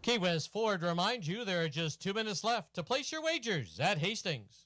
Key West Ford reminds you there are just 2 minutes left to place your wagers at Hastings.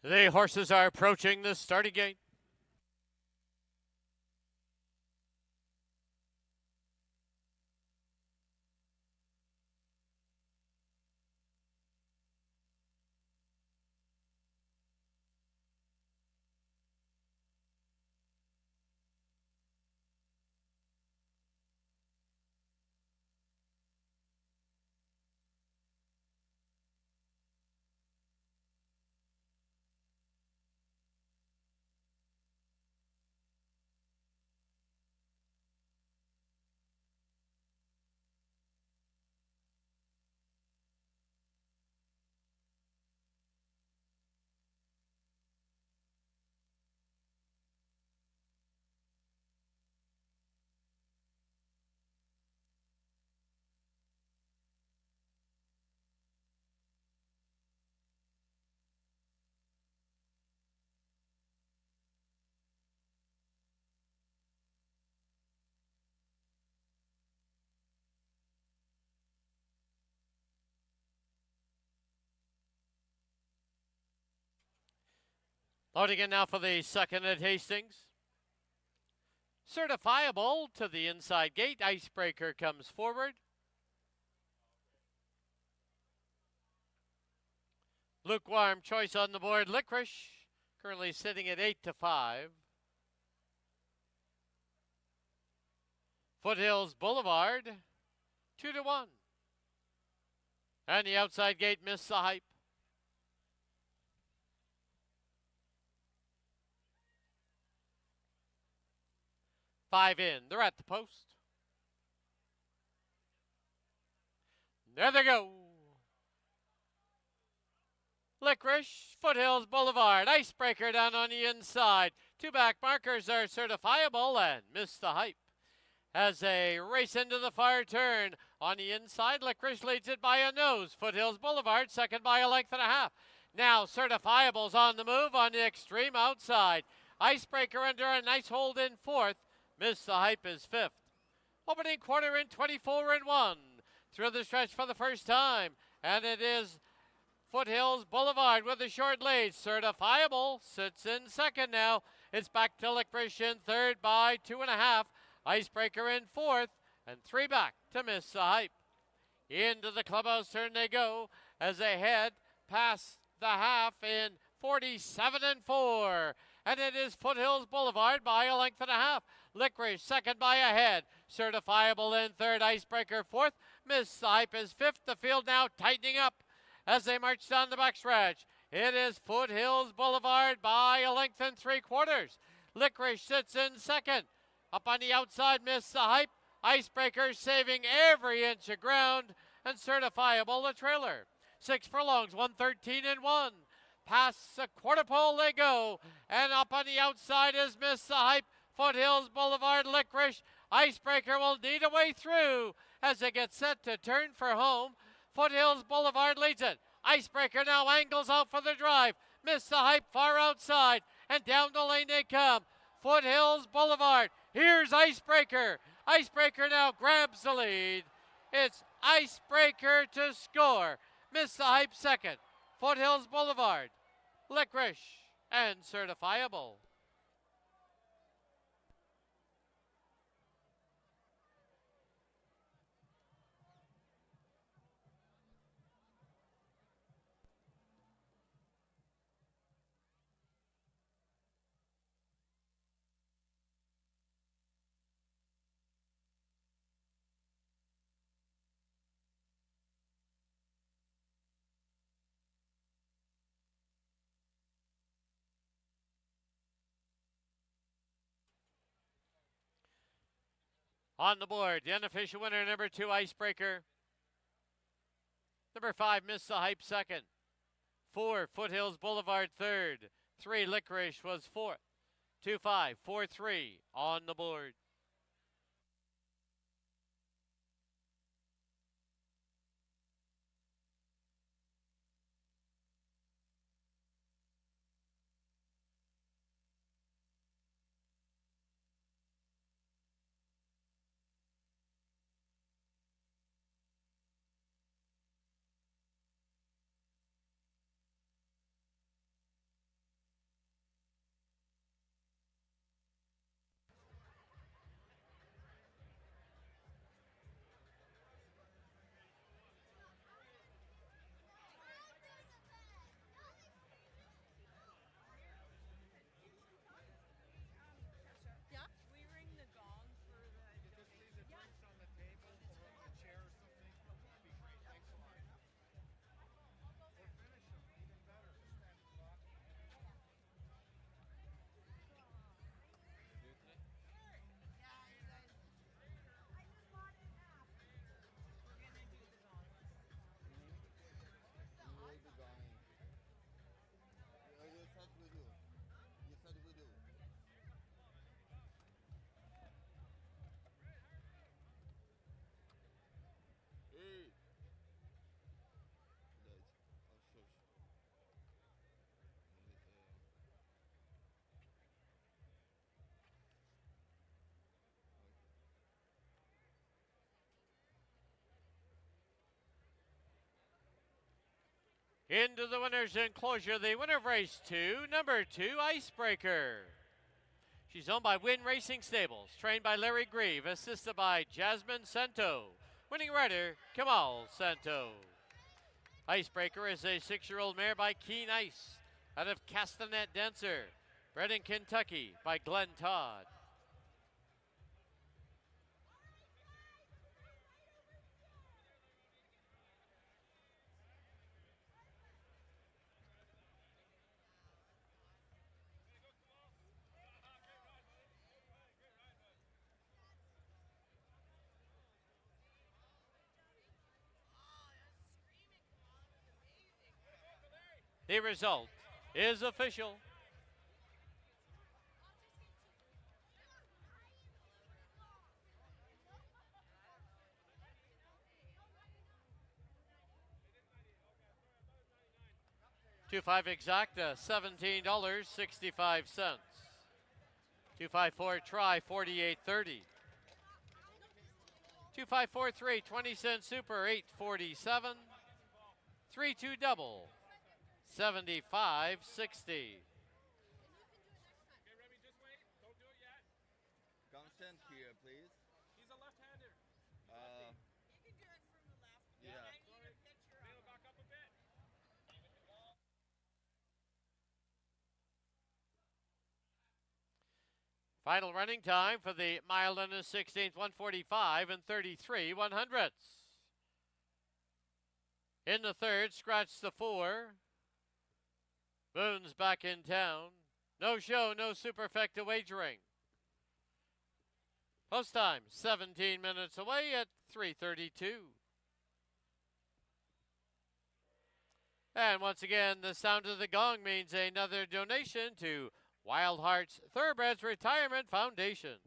The horses are approaching the starting gate. Loading in now for the second at Hastings. Certifiable to the inside gate. Icebreaker comes forward. Lukewarm choice on the board. Licorice currently sitting at 8-5. Foothills Boulevard 2-1. And the outside gate missed the hype. 5 in. They're at the post. There they go. Licorice, Foothills Boulevard, Icebreaker down on the inside. Two back markers are certifiable and miss the hype. As they race into the far turn on the inside, Licorice leads it by a nose. Foothills Boulevard second by a length and a half. Now certifiables on the move on the extreme outside. Icebreaker under a nice hold in fourth. Miss the hype is fifth. Opening quarter in 24-1. Through the stretch for the first time. And it is Foothills Boulevard with a short lead. Certifiable sits in second now. It's back to Licorice in third by 2.5. Icebreaker in fourth. And 3 back to miss the hype. Into the clubhouse turn they go as they head past the half in 47-4. And it is Foothills Boulevard by a length and a half. Licorice second by a head. Certifiable in third. Icebreaker fourth. Miss the hype is fifth. The field now tightening up as they march down the backstretch. It is Foothills Boulevard by a length and 3/4. Licorice sits in second. Up on the outside, miss the hype. Icebreaker saving every inch of ground. And certifiable the trailer. 6 furlongs, 113-1. Past the quarter pole they go. And up on the outside is miss the hype. Foothills Boulevard, Licorice. Icebreaker will need a way through as they get set to turn for home. Foothills Boulevard leads it. Icebreaker now angles out for the drive. Miss the hype far outside. And down the lane they come. Foothills Boulevard. Here's Icebreaker. Icebreaker now grabs the lead. It's Icebreaker to score. Miss the hype second. Foothills Boulevard, Licorice, and certifiable. On the board, the unofficial winner, number 2, Icebreaker. Number 5, Miss the Hype, second. 4, Foothills Boulevard, third. 3, Licorice was fourth. 2-5, 4-3 on the board. Into the winner's enclosure, the winner of race 2, number 2, Icebreaker. She's owned by Win Racing Stables, trained by Larry Grieve, assisted by Jasmine Santo. Winning rider, Kamal Santo. Icebreaker is a 6-year-old mare by Keen Ice, out of Castanet Dancer, bred in Kentucky by Glenn Todd. The result is official. $2.5 exacta, $17.65. 2.54 try, $48.30. 2.543 20-cent super, $8.47. 3-2 double, $75.60. Come stand here, please. He's a left-hander. You can do it from the left. Yeah. I need a picture of him. Back up a bit. Final running time for the mile and a 16th, 145 and 33/100ths. In the third, scratch the 4. Boone's back in town. No show, no superfecta wagering. Post time, 17 minutes away at 3:32. And once again, the sound of the gong means another donation to Wild Hearts Thoroughbreds Retirement Foundation.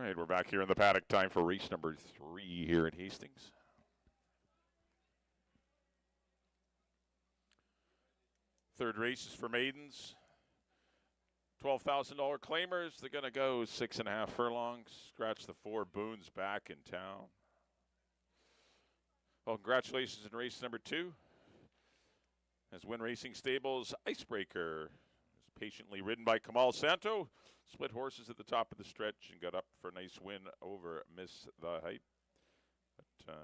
All right, we're back here in the paddock. Time for race number 3 here at Hastings. Third race is for maidens. $12,000 claimers. They're going to go 6.5 furlongs. Scratch the 4. Boone's back in town. Well, congratulations in race number 2. As Win Racing Stables Icebreaker is patiently ridden by Kamal Santo. Split horses at the top of the stretch and got up for a nice win over Miss the Hype. But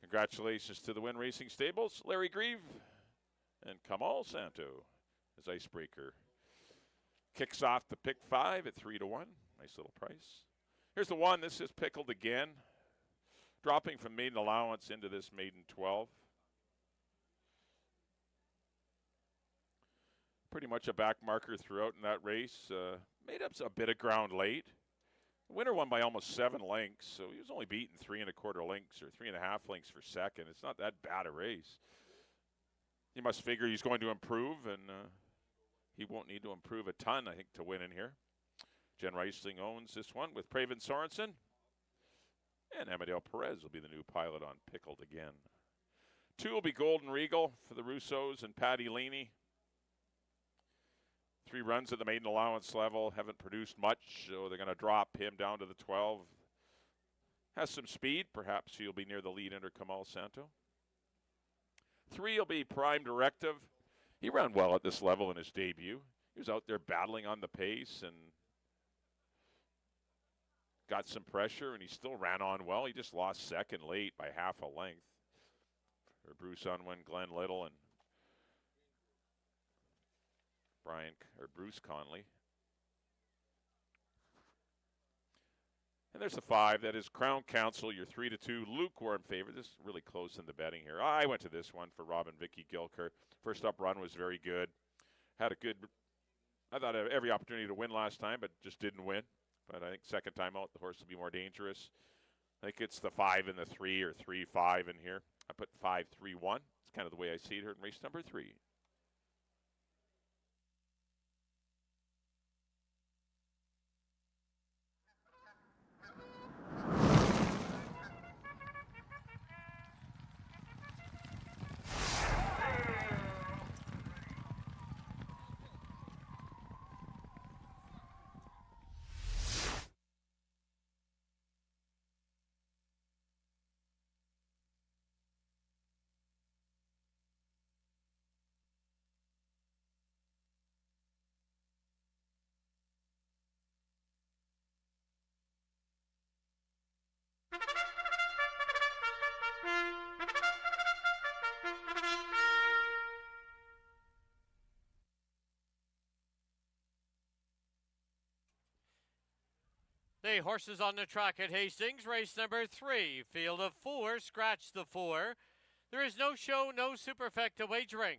congratulations to the Win Racing Stables, Larry Grieve and Kamal Santo as Icebreaker. Kicks off the pick 5 at 3-1. Nice little price. Here's the one. This is pickled again. Dropping from maiden allowance into this maiden 12. Pretty much a back marker throughout in that race. Made up a bit of ground late. The winner won by almost 7 lengths, so he was only beaten 3 1/4 lengths or 3.5 lengths for second. It's not that bad a race. You must figure he's going to improve, and he won't need to improve a ton, I think, to win in here. Jen Reisling owns this one with Praven Sorensen. And Amadeo Perez will be the new pilot on Pickled again. 2 will be Golden Regal for the Russos and Patty Laney. 3 runs at the maiden allowance level. Haven't produced much, so they're going to drop him down to the 12. Has some speed. Perhaps he'll be near the lead under Kamal Santo. 3 will be Prime Directive. He ran well at this level in his debut. He was out there battling on the pace and got some pressure, and he still ran on well. He just lost second late by half a length for Bruce Unwin, Glenn Little, and Bruce Conley. And there's the 5. That is Crown Council, your 3-2 lukewarm favorite. This is really close in the betting here. I went to this one for Rob and Vicky Gilker. First up run was very good. Had a good, I thought every opportunity to win last time, but just didn't win. But I think second time out, the horse will be more dangerous. I think it's the 5 and the 3 or 3-5 in here. I put 5-3-1. It's kind of the way I see it here in race number 3. The horses on the track at Hastings, race number 3, field of 4, scratch the 4. There is no show, no superfecta wagering.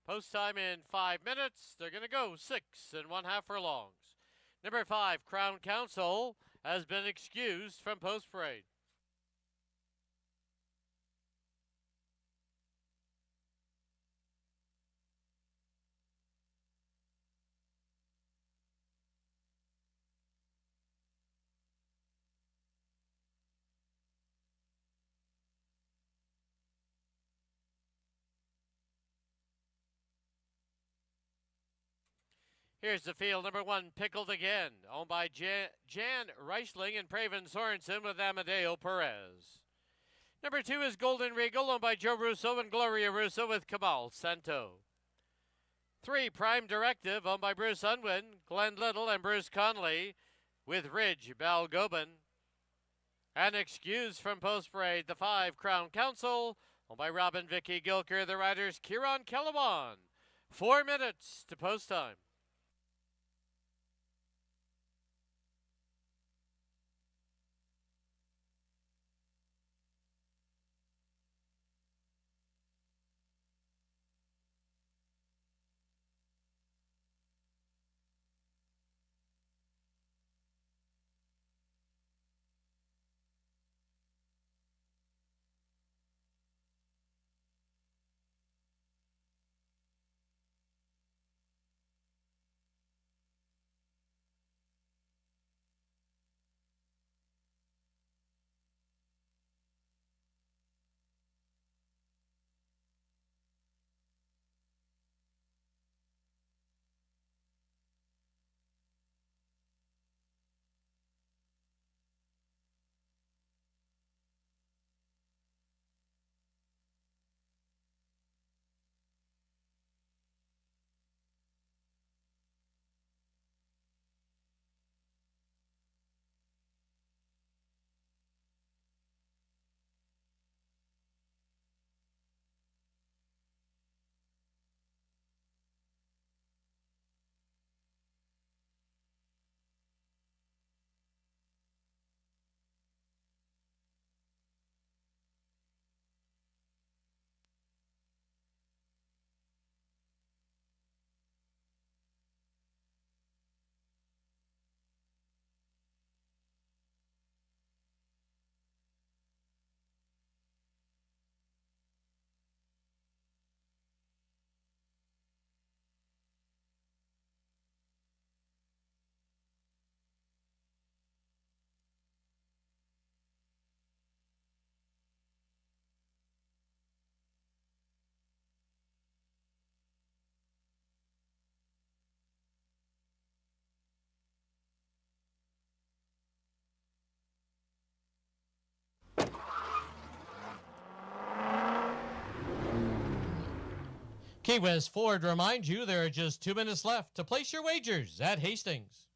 Post time in 5 minutes. They're going to go 6 1/2 furlongs. Number 5, Crown Council, has been excused from post parade. Here's the field, number 1, Pickled Again, owned by Jan Reisling and Praven Sorensen with Amadeo Perez. Number 2 is Golden Regal, owned by Joe Russo and Gloria Russo with Kamal Santo. 3, Prime Directive, owned by Bruce Unwin, Glenn Little, and Bruce Conley with Ridge Balgobin. And excused from post parade, the 5, Crown Council, owned by Robin Vicky Gilker, the riders Kieran Kellewan. 4 minutes to post time. Key West Ford reminds you there are just 2 minutes left to place your wagers at Hastings.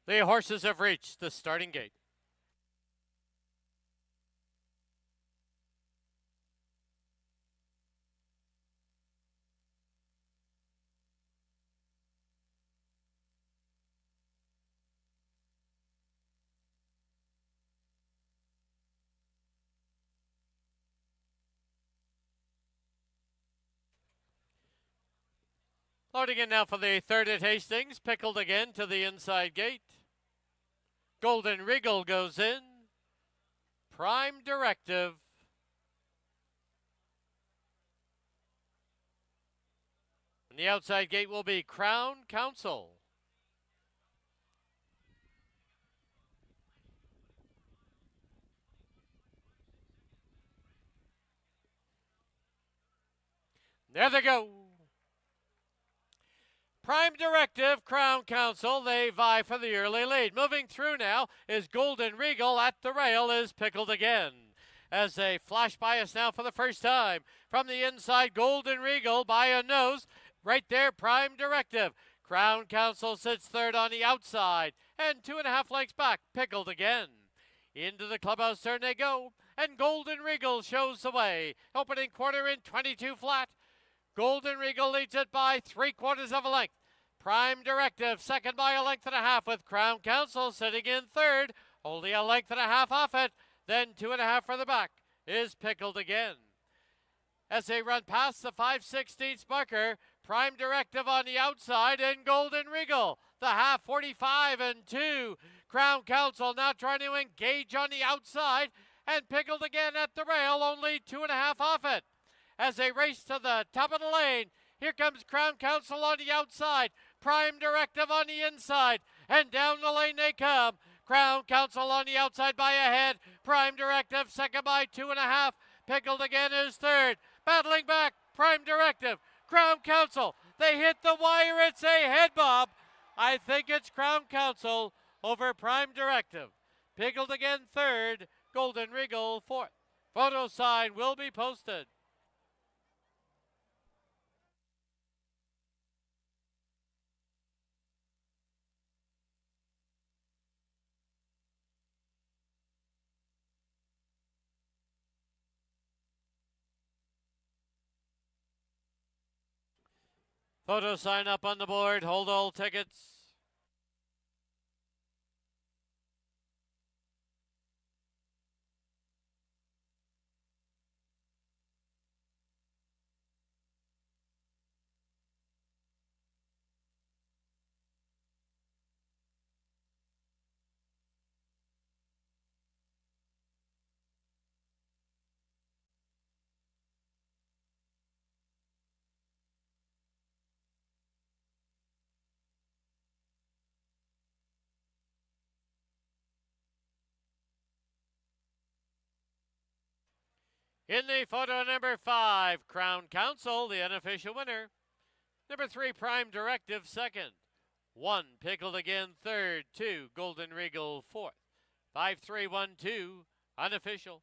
The horses have reached the starting gate. Loading in now for the third at Hastings. Pickled again to the inside gate. Golden Regal goes in. Prime Directive. And the outside gate will be Crown Council. There they go. Prime Directive, Crown Council, they vie for the early lead. Moving through now is Golden Regal. At the rail is Pickled again. As they flash by us now for the first time. From the inside, Golden Regal by a nose. Right there, Prime Directive. Crown Council sits third on the outside. And 2.5 lengths back, Pickled again. Into the clubhouse turn they go. And Golden Regal shows the way. Opening quarter in 22 flat. Golden Regal leads it by 3/4 of a length. Prime Directive second by 1.5 lengths with Crown Council sitting in third. Only 1.5 lengths off it. Then 2.5 for the back is Pickled again. As they run past the 5/16 marker, Prime Directive on the outside and Golden Regal. The half 45 and 2. Crown Council now trying to engage on the outside and Pickled again at the rail, only 2.5 off it. As they race to the top of the lane, here comes Crown Council on the outside, Prime Directive on the inside, and down the lane they come. Crown Council on the outside by a head, Prime Directive second by 2.5, Pickled again is third. Battling back, Prime Directive, Crown Council, they hit the wire, it's a head bob. I think it's Crown Council over Prime Directive. Pickled again third, Golden Regal fourth. Photo sign will be posted. Photo sign up on the board. Hold all tickets. In the photo number 5, Crown Council, the unofficial winner. Number 3, Prime Directive, second. 1, Pickled again, third. 2, Golden Regal, fourth. 5, 3, 1, 2, unofficial.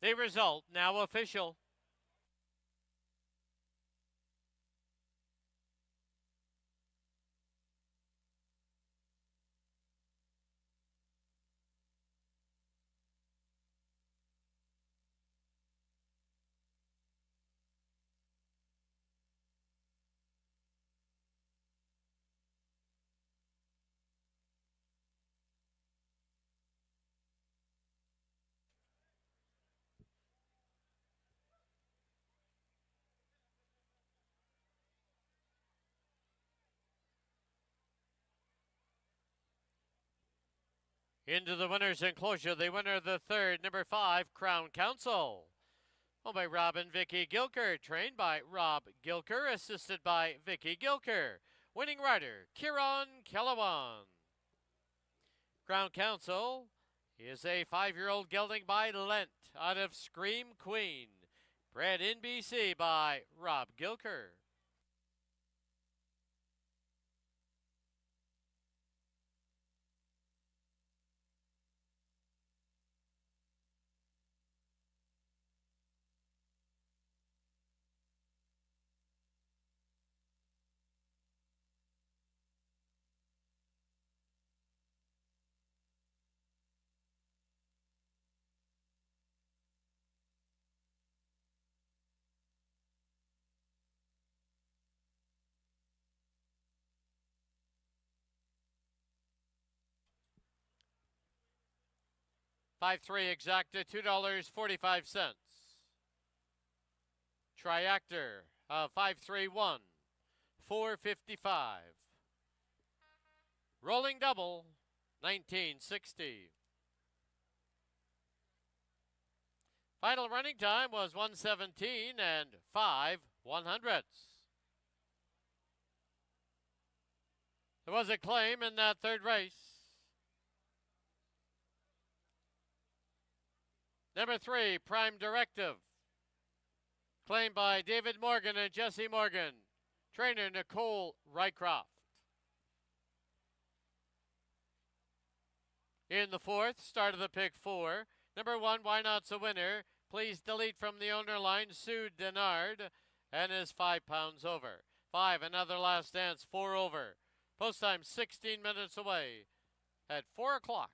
The result now official. Into the winner's enclosure, the winner of the third, number 5, Crown Council. Owned by Rob and Vicky Gilker, trained by Rob Gilker, assisted by Vicky Gilker. Winning rider, Kieran Kellawan. Crown Council is a 5-year-old gelding by Lent out of Scream Queen. Bred in BC by Rob Gilker. $5-3 exacta, $2.45. Triactor of 531, $4.55. Rolling double, 1960. Final running time was 1:17 and 5/100. There was a claim in that third race. Number 3, Prime Directive. Claimed by David Morgan and Jesse Morgan. Trainer Nicole Rycroft. In the fourth, start of the pick 4. Number 1, Why Not's a winner. Please delete from the owner line Sue Denard and is 5 pounds over. 5, Another Last Dance, 4 over. Post time 16 minutes away at 4 o'clock.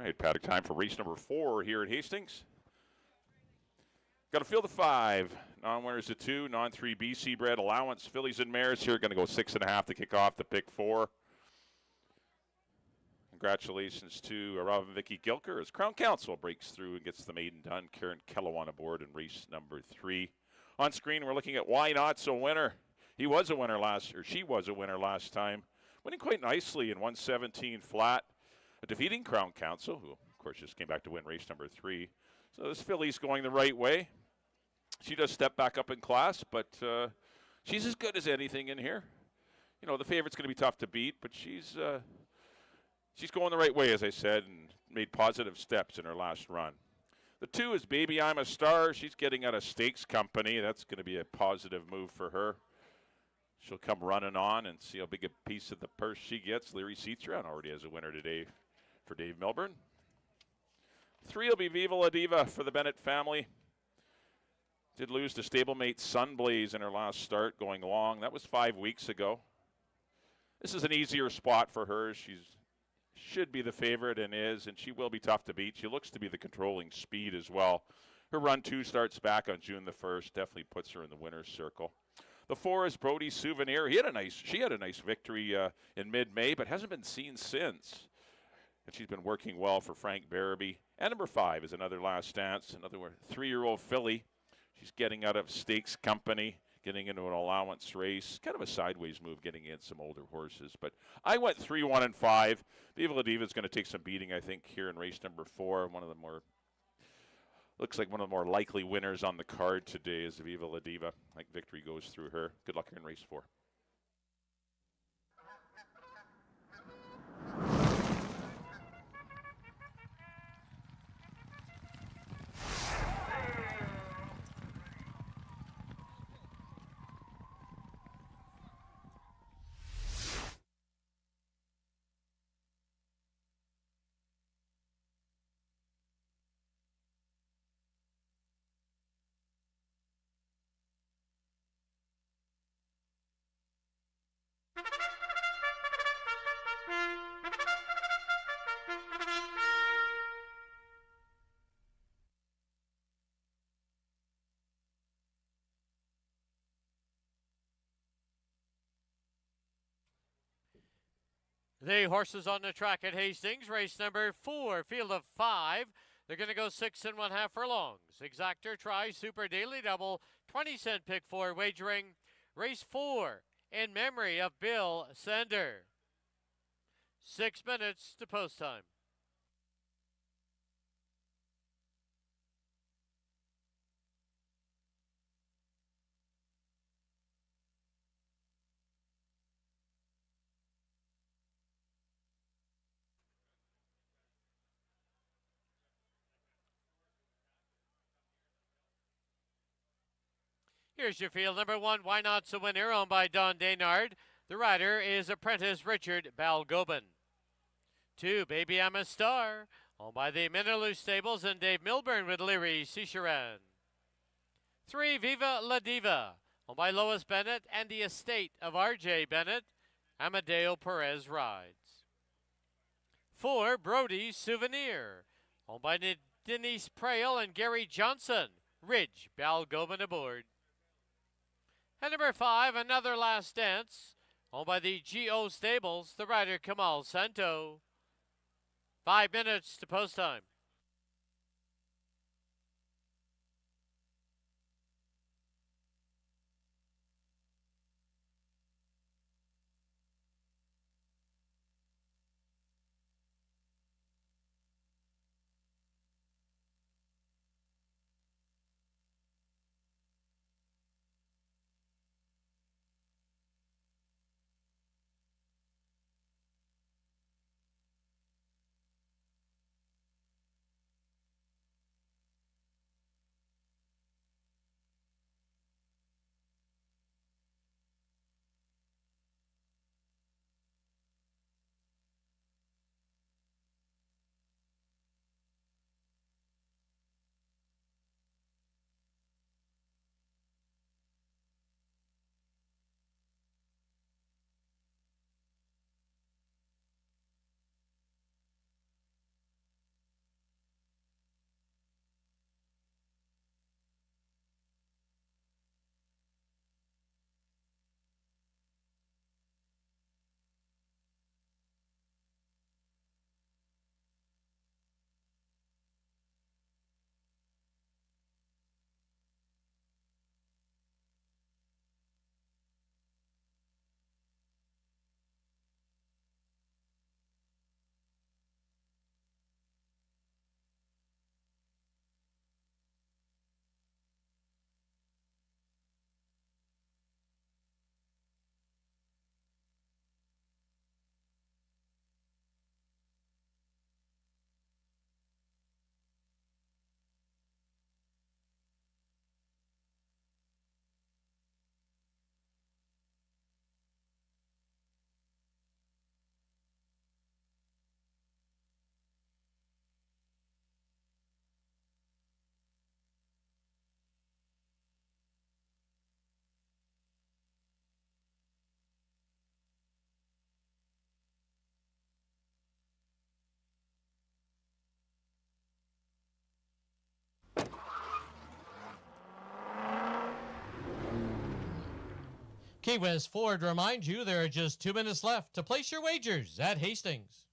All right, paddock time for race number 4 here at Hastings. Got a field of 5. Non-winners of 2, non-3 BC bred allowance. Fillies and mares here going to go 6.5 to kick off the pick 4. Congratulations to Robin Vicky Gilker as Crown Council breaks through and gets the maiden done. Karen Kellowan aboard in race number 3. On screen, we're looking at Why Not's a winner. He was a winner she was a winner last time, winning quite nicely in 117 flat, defeating Crown Council, who of course just came back to win race number 3. So this filly's going the right way. She does step back up in class, but she's as good as anything in here. You know, the favorite's going to be tough to beat, but she's going the right way, as I said, and made positive steps in her last run. The 2 is Baby I'm a Star. She's getting out of Stakes Company. That's going to be a positive move for her. She'll come running on and see how big a piece of the purse she gets. Leary Seatsround already has a winner today for Dave Milburn. 3 will be Viva La Diva for the Bennett family. Did lose to stablemate Sunblaze in her last start going long. That was 5 weeks ago. This is an easier spot for her. Should be the favorite and is, and she will be tough to beat. She looks to be the controlling speed as well. Her run 2 starts back on June the 1st. Definitely puts her in the winner's circle. The 4 is Brody's Souvenir. She had a nice victory in mid-May, but hasn't been seen since. And she's been working well for Frank Barabee. And number 5 is Another Last Dance, another 3-year-old filly. She's getting out of Stakes Company, getting into an allowance race. Kind of a sideways move, getting in some older horses. But I went 3, 1, and 5. Viva La Diva is going to take some beating, I think, here in race number 4. Looks like one of the more likely winners on the card today is Viva La Diva. I think victory goes through her. Good luck here in race 4. The horses on the track at Hastings, race number 4, field of 5. They're going to go 6 1/2 furlongs. Exactor, Try, Super Daily Double, 20-cent pick 4 wagering. Race 4, in memory of Bill Sender. 6 minutes to post time. Here's your field. Number 1, Why Not's a Winner, owned by Don Daynard. The rider is apprentice Richard Balgobin. 2, Baby I'm a Star, owned by the Minnaloos Stables and Dave Milburn with Leary Cicheran. 3, Viva La Diva, owned by Lois Bennett and the estate of R.J. Bennett. Amadeo Perez rides. 4, Brody's Souvenir, owned by Denise Prail and Gary Johnson. Ridge Balgobin aboard. And number 5, Another Last Dance, owned by the G.O. Stables, the rider Kamal Santo. 5 minutes to post time. K-West Ford reminds you there are just 2 minutes left to place your wagers at Hastings.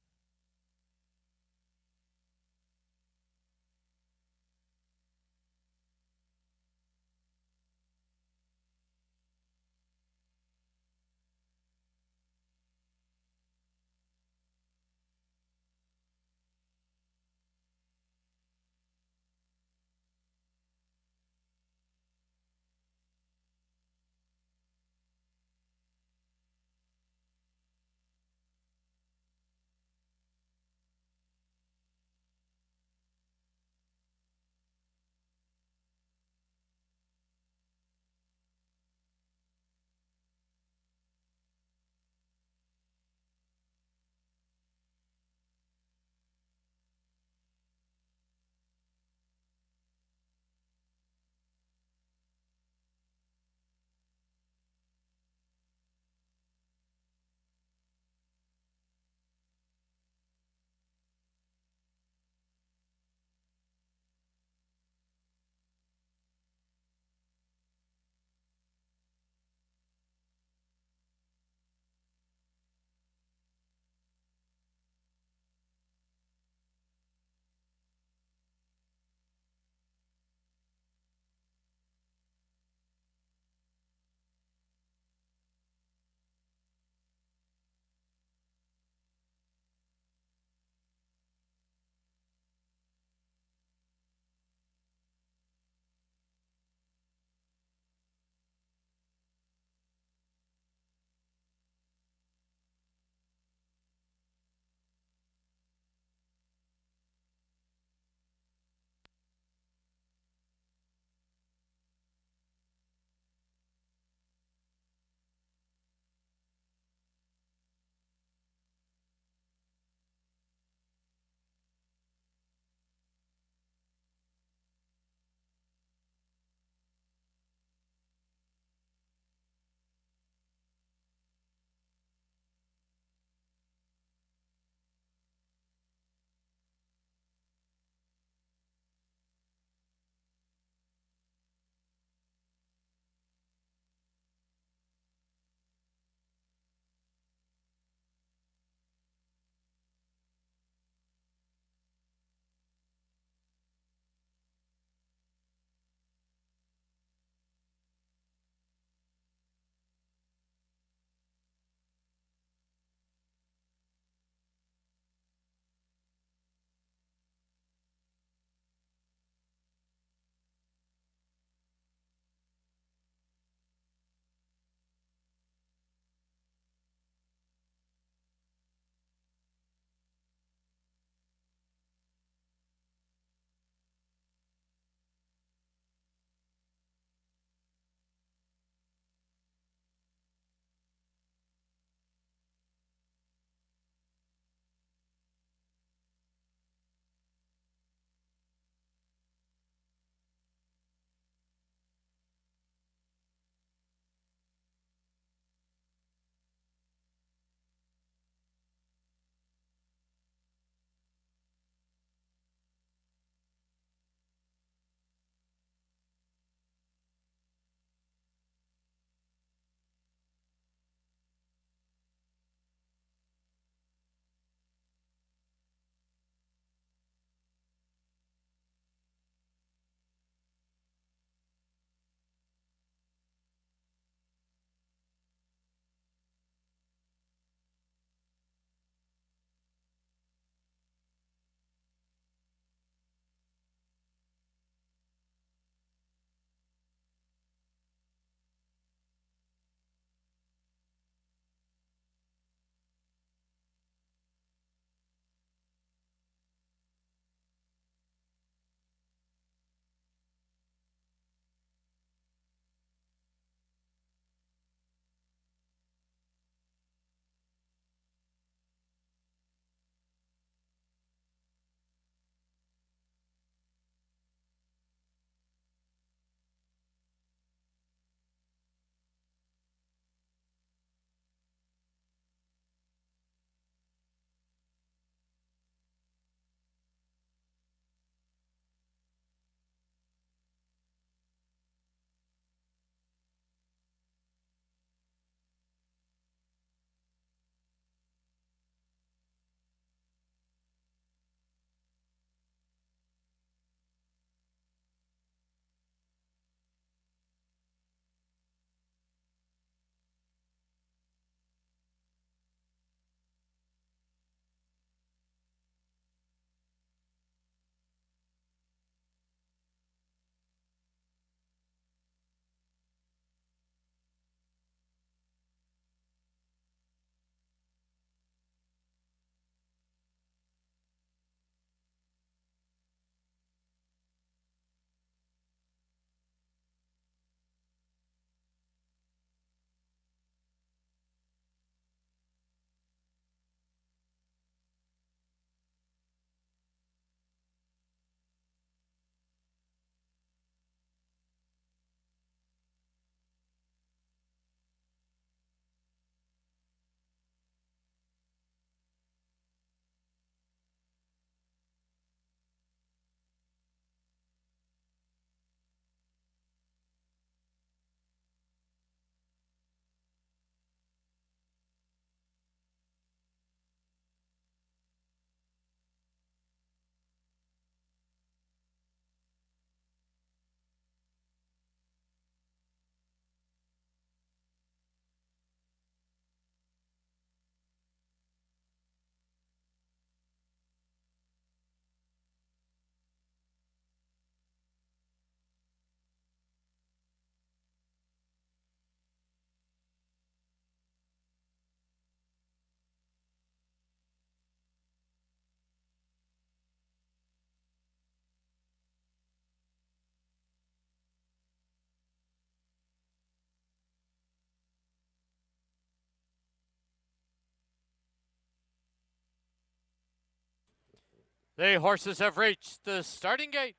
The horses have reached the starting gate.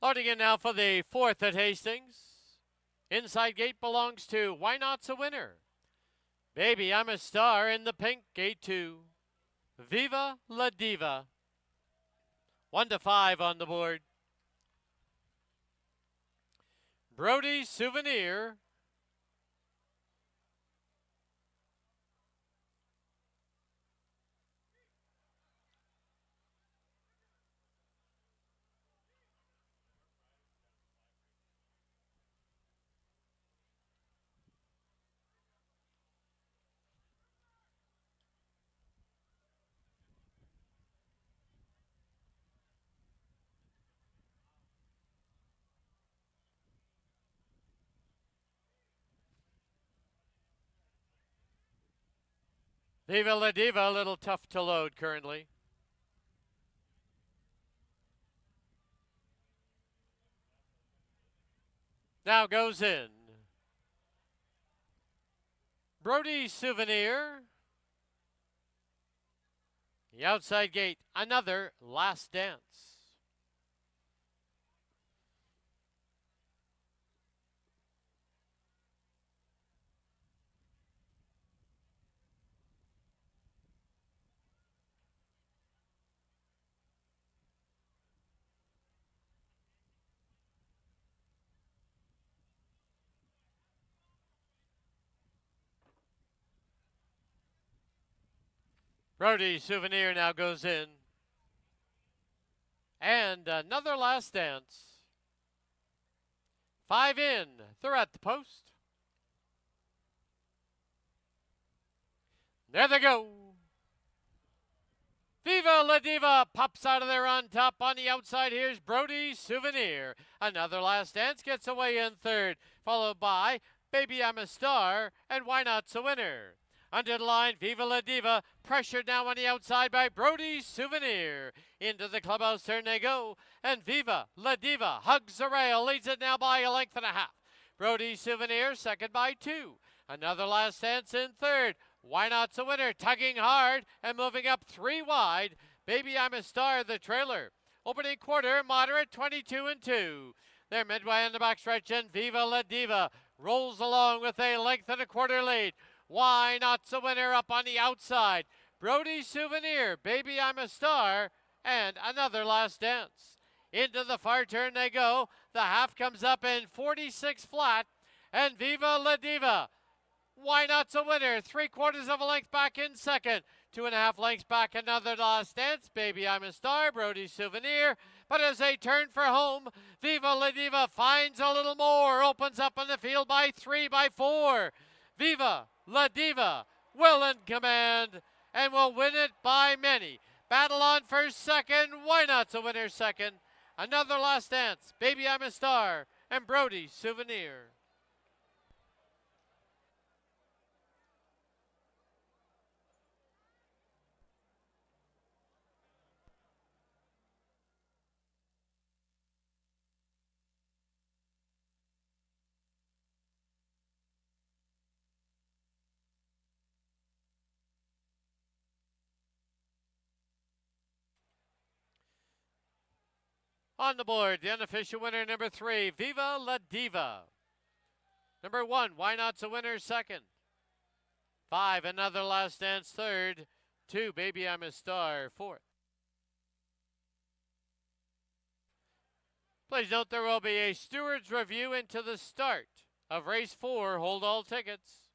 Loading in now for the 4th at Hastings. Inside gate belongs to Why Not's a Winner. Baby, I'm a Star in the pink, gate 2. Viva La Diva. 1 to 5 on the board. Brody Souvenir. Viva La Diva, a little tough to load currently. Now goes in. Brody Souvenir. The outside gate, another Last Dance. Brody Souvenir now goes in. And another Last Dance. 5 in. They're at the post. There they go. Viva La Diva pops out of there on top. On the outside, here's Brody Souvenir. Another Last Dance gets away in 3rd, followed by Baby I'm a Star and Why Not's a Winner. Under the line, Viva La Diva, pressured now on the outside by Brody Souvenir. Into the clubhouse turn they go, and Viva La Diva hugs the rail, leads it now by a length and a half. Brody Souvenir, second by 2. Another Last Dance in 3rd. Why Not's a Winner, tugging hard and moving up 3 wide. Baby I'm a Star, the trailer. Opening quarter, moderate, 22 and 2. They're midway on the backstretch, and Viva La Diva rolls along with a length and a quarter lead. Why Not's a Winner up on the outside. Brody Souvenir, Baby I'm a Star, and another Last Dance. Into the far turn they go. The half comes up in 46 flat, and Viva La Diva. Why Not's a Winner, 3/4 of a length back in 2nd. 2.5 lengths back, another Last Dance. Baby I'm a Star, Brody Souvenir. But as they turn for home, Viva La Diva finds a little more. Opens up on the field by 3, by 4. Viva La Diva will in command and will win it by many. Battle on for 2nd. Why Not's a Winner 2nd. Another Last Dance. Baby I'm a Star and Brody Souvenir. On the board, the unofficial winner, number 3, Viva La Diva. Number 1, Why Not's a Winner 2nd. 5, Another Last Dance 3rd. 2, Baby I'm a Star 4th. Please note there will be a steward's review into the start of race 4. Hold all tickets.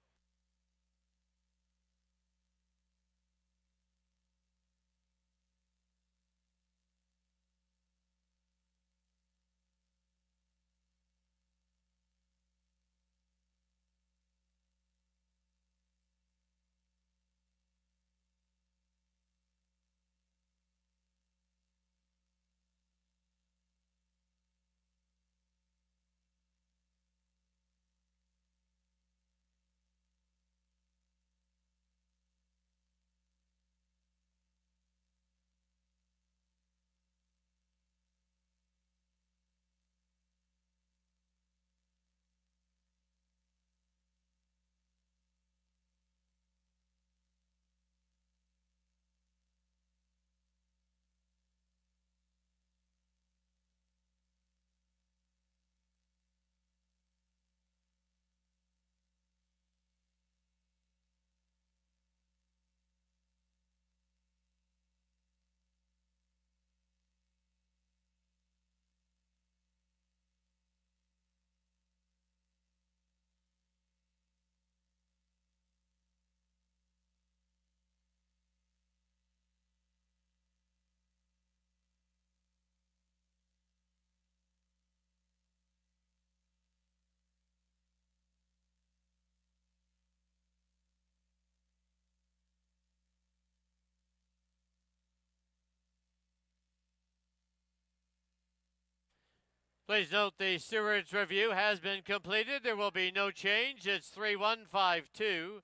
Please note the steward's review has been completed. There will be no change. It's 3-1-5-2.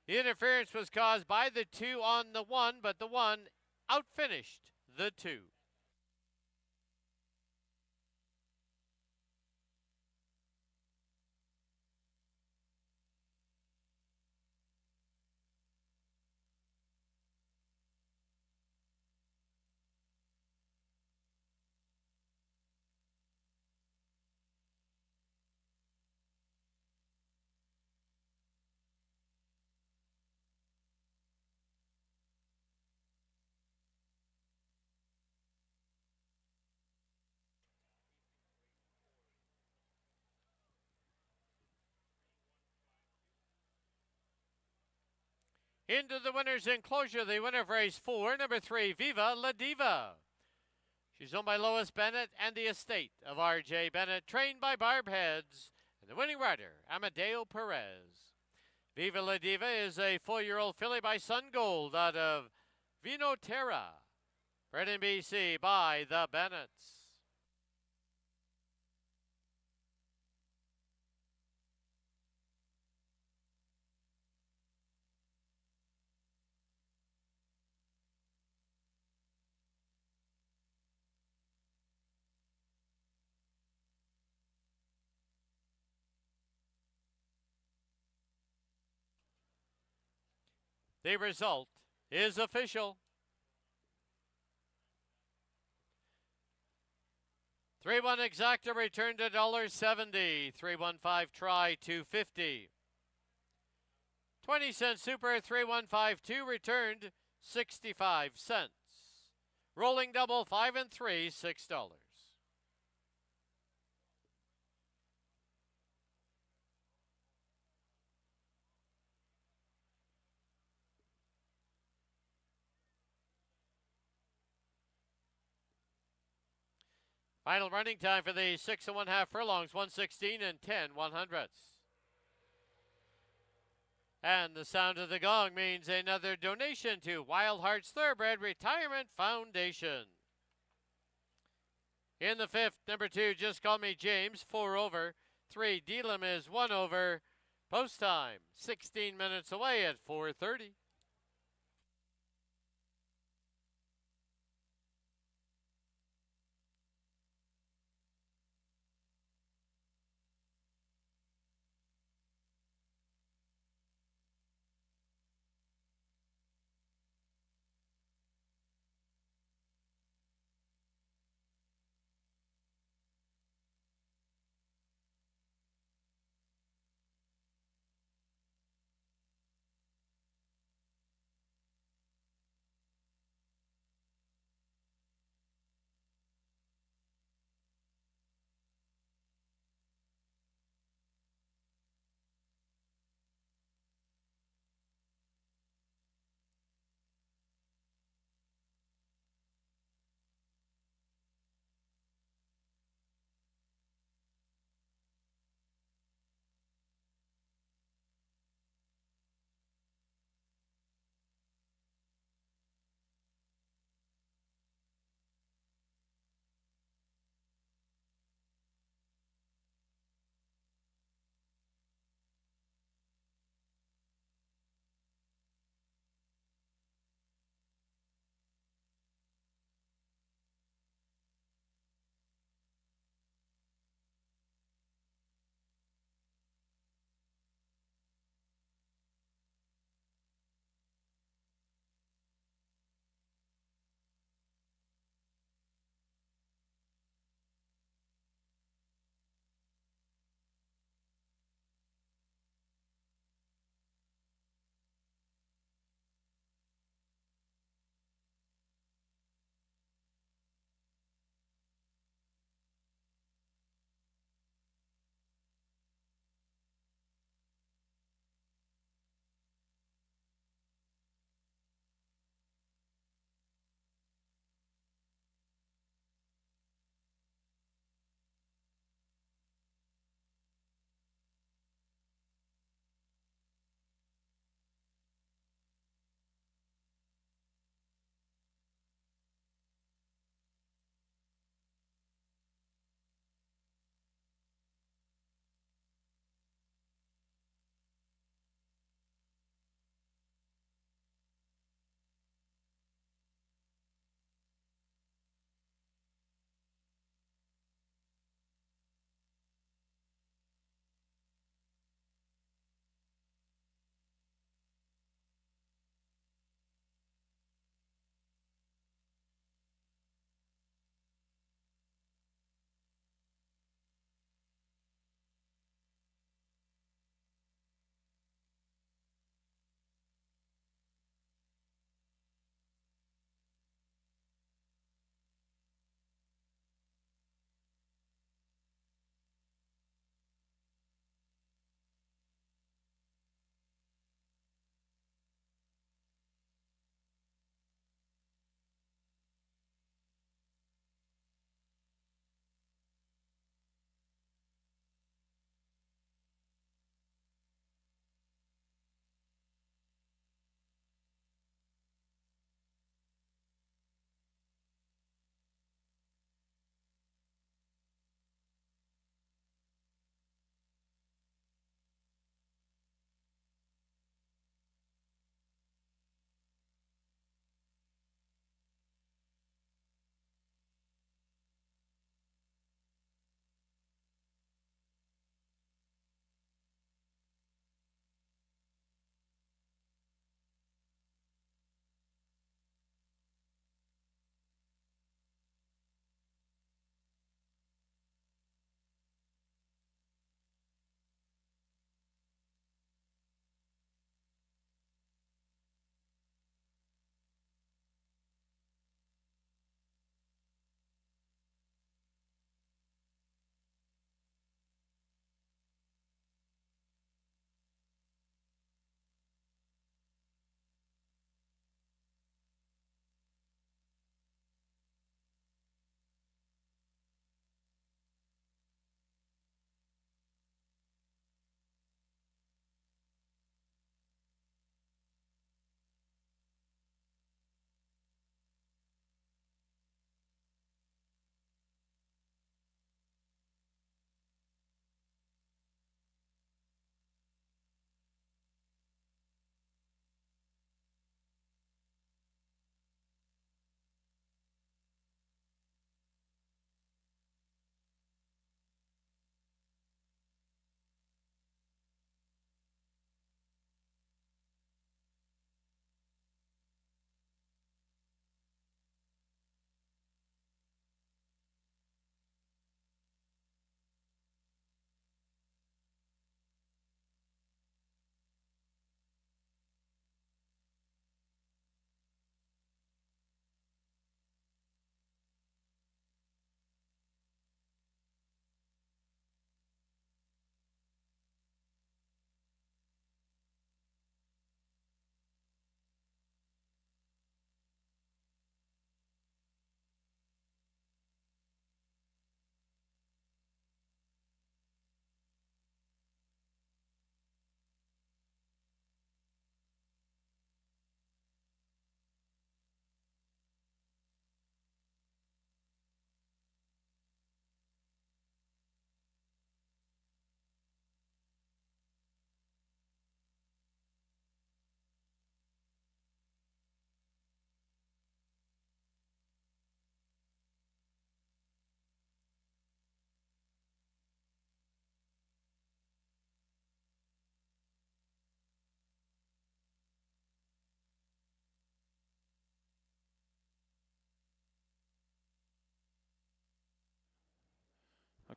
The interference was caused by the 2 on the 1, but the 1 outfinished the 2. Into the winner's enclosure, the winner of race 4, number 3, Viva La Diva. She's owned by Lois Bennett and the estate of R.J. Bennett, trained by Barb Heads, and the winning rider, Amadeo Perez. Viva La Diva is a 4-year-old filly by Sun Gold out of Vino Terra, bred in BC by the Bennetts. The result is official. 3-1 exacta returned $1.70. 3-1-5 try $2.50. 20-cent super 3-1-5-2 returned 65 cents. Rolling double 5 and 3 $6. Final running time for the 6 1/2 furlongs, 1:16 and 10/100. And the sound of the gong means another donation to Wild Hearts Thoroughbred Retirement Foundation. In the 5th, number 2, Just Call Me James, 4 over. 3, Delam is 1 over. Post time, 16 minutes away at 4:30.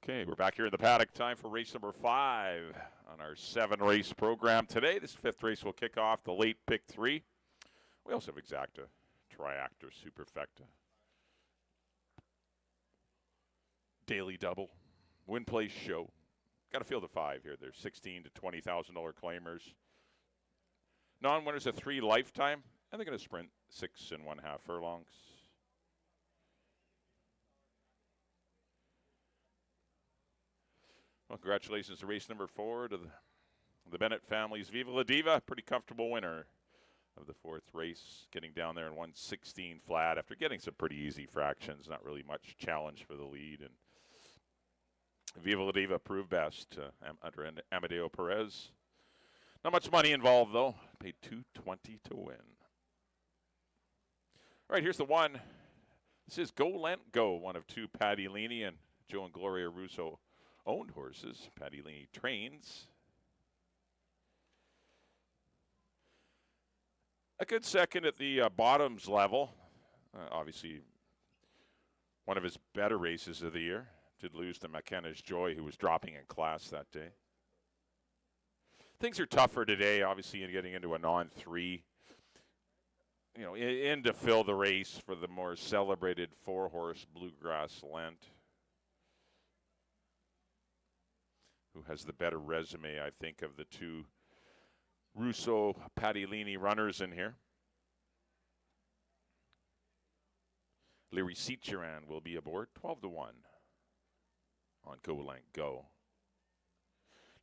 Okay, we're back here in the paddock. Time for race number 5 on our 7-race program today. This 5th race will kick off the late pick 3. We also have Exacta, Triactor, Superfecta, Daily Double, Win Place Show. Got a field of 5 here. There's $16,000 to $20,000 claimers. Non-winners of 3 lifetime, and they're going to sprint 6 1/2 furlongs. Well, congratulations to race number 4 to the Bennett family's Viva La Diva. Pretty comfortable winner of the 4th race, getting down there in 1:16 flat after getting some pretty easy fractions. Not really much challenge for the lead. And Viva La Diva proved best under Amadeo Perez. Not much money involved, though. Paid $220 to win. All right, here's the one. This is Go Lent Go, one of 2 Patty Leany and Joe and Gloria Russo owned horses. Patty Leany trains. A good second at the bottoms level. Obviously, one of his better races of the year. Did lose to McKenna's Joy, who was dropping in class that day. Things are tougher today, obviously, in getting into a non-3. You know, in to fill the race for the more celebrated 4-horse Bluegrass Lent. Who has the better resume, I think, of the 2 Russo, Patty Leany runners in here. Larry Ciceran will be aboard, 12 to 1 on Go Lent Go.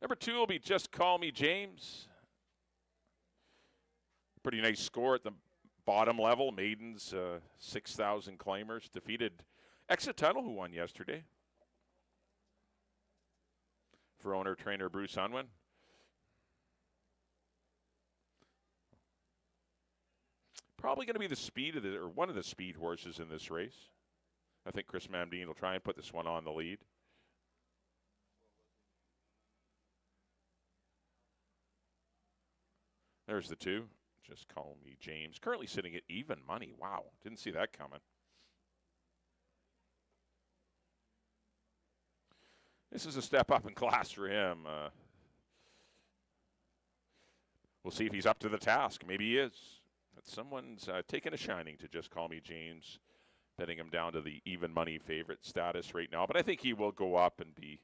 Number 2 will be Just Call Me James. Pretty nice score at the bottom level. Maidens, 6,000 claimers. Defeated Exit Tunnel, who won yesterday. For owner-trainer Bruce Unwin. Probably going to be the speed of or one of the speed horses in this race. I think Chris Mamdine will try and put this one on the lead. There's the 2. Just Call Me James. Currently sitting at even money. Wow, didn't see that coming. This is a step up in class for him. We'll see if he's up to the task. Maybe he is. But someone's taking a shining to Just Call Me James, betting him down to the even money favorite status right now. But I think he will go up and be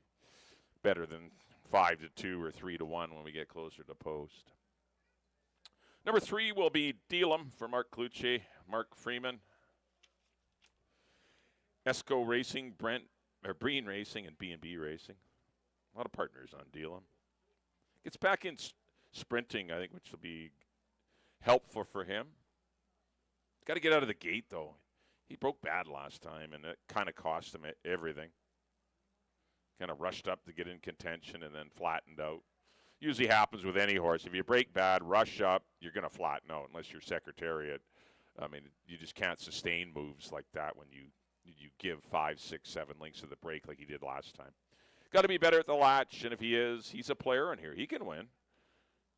better than 5 to 2 or 3 to 1 when we get closer to post. Number 3 will be Deal'em for Mark Cluche, Mark Freeman. Esco Racing, Breen Racing, and B&B Racing. A lot of partners on Deal'em. Gets back in sprinting, I think, which will be helpful for him. Got to get out of the gate, though. He broke bad last time, and it kind of cost him everything. Kind of rushed up to get in contention and then flattened out. Usually happens with any horse. If you break bad, rush up, you're going to flatten out unless you're Secretariat. I mean, you just can't sustain moves like that when you give 5, 6, 7 lengths of the break like he did last time. Got to be better at the latch, and if he is, he's a player in here. He can win.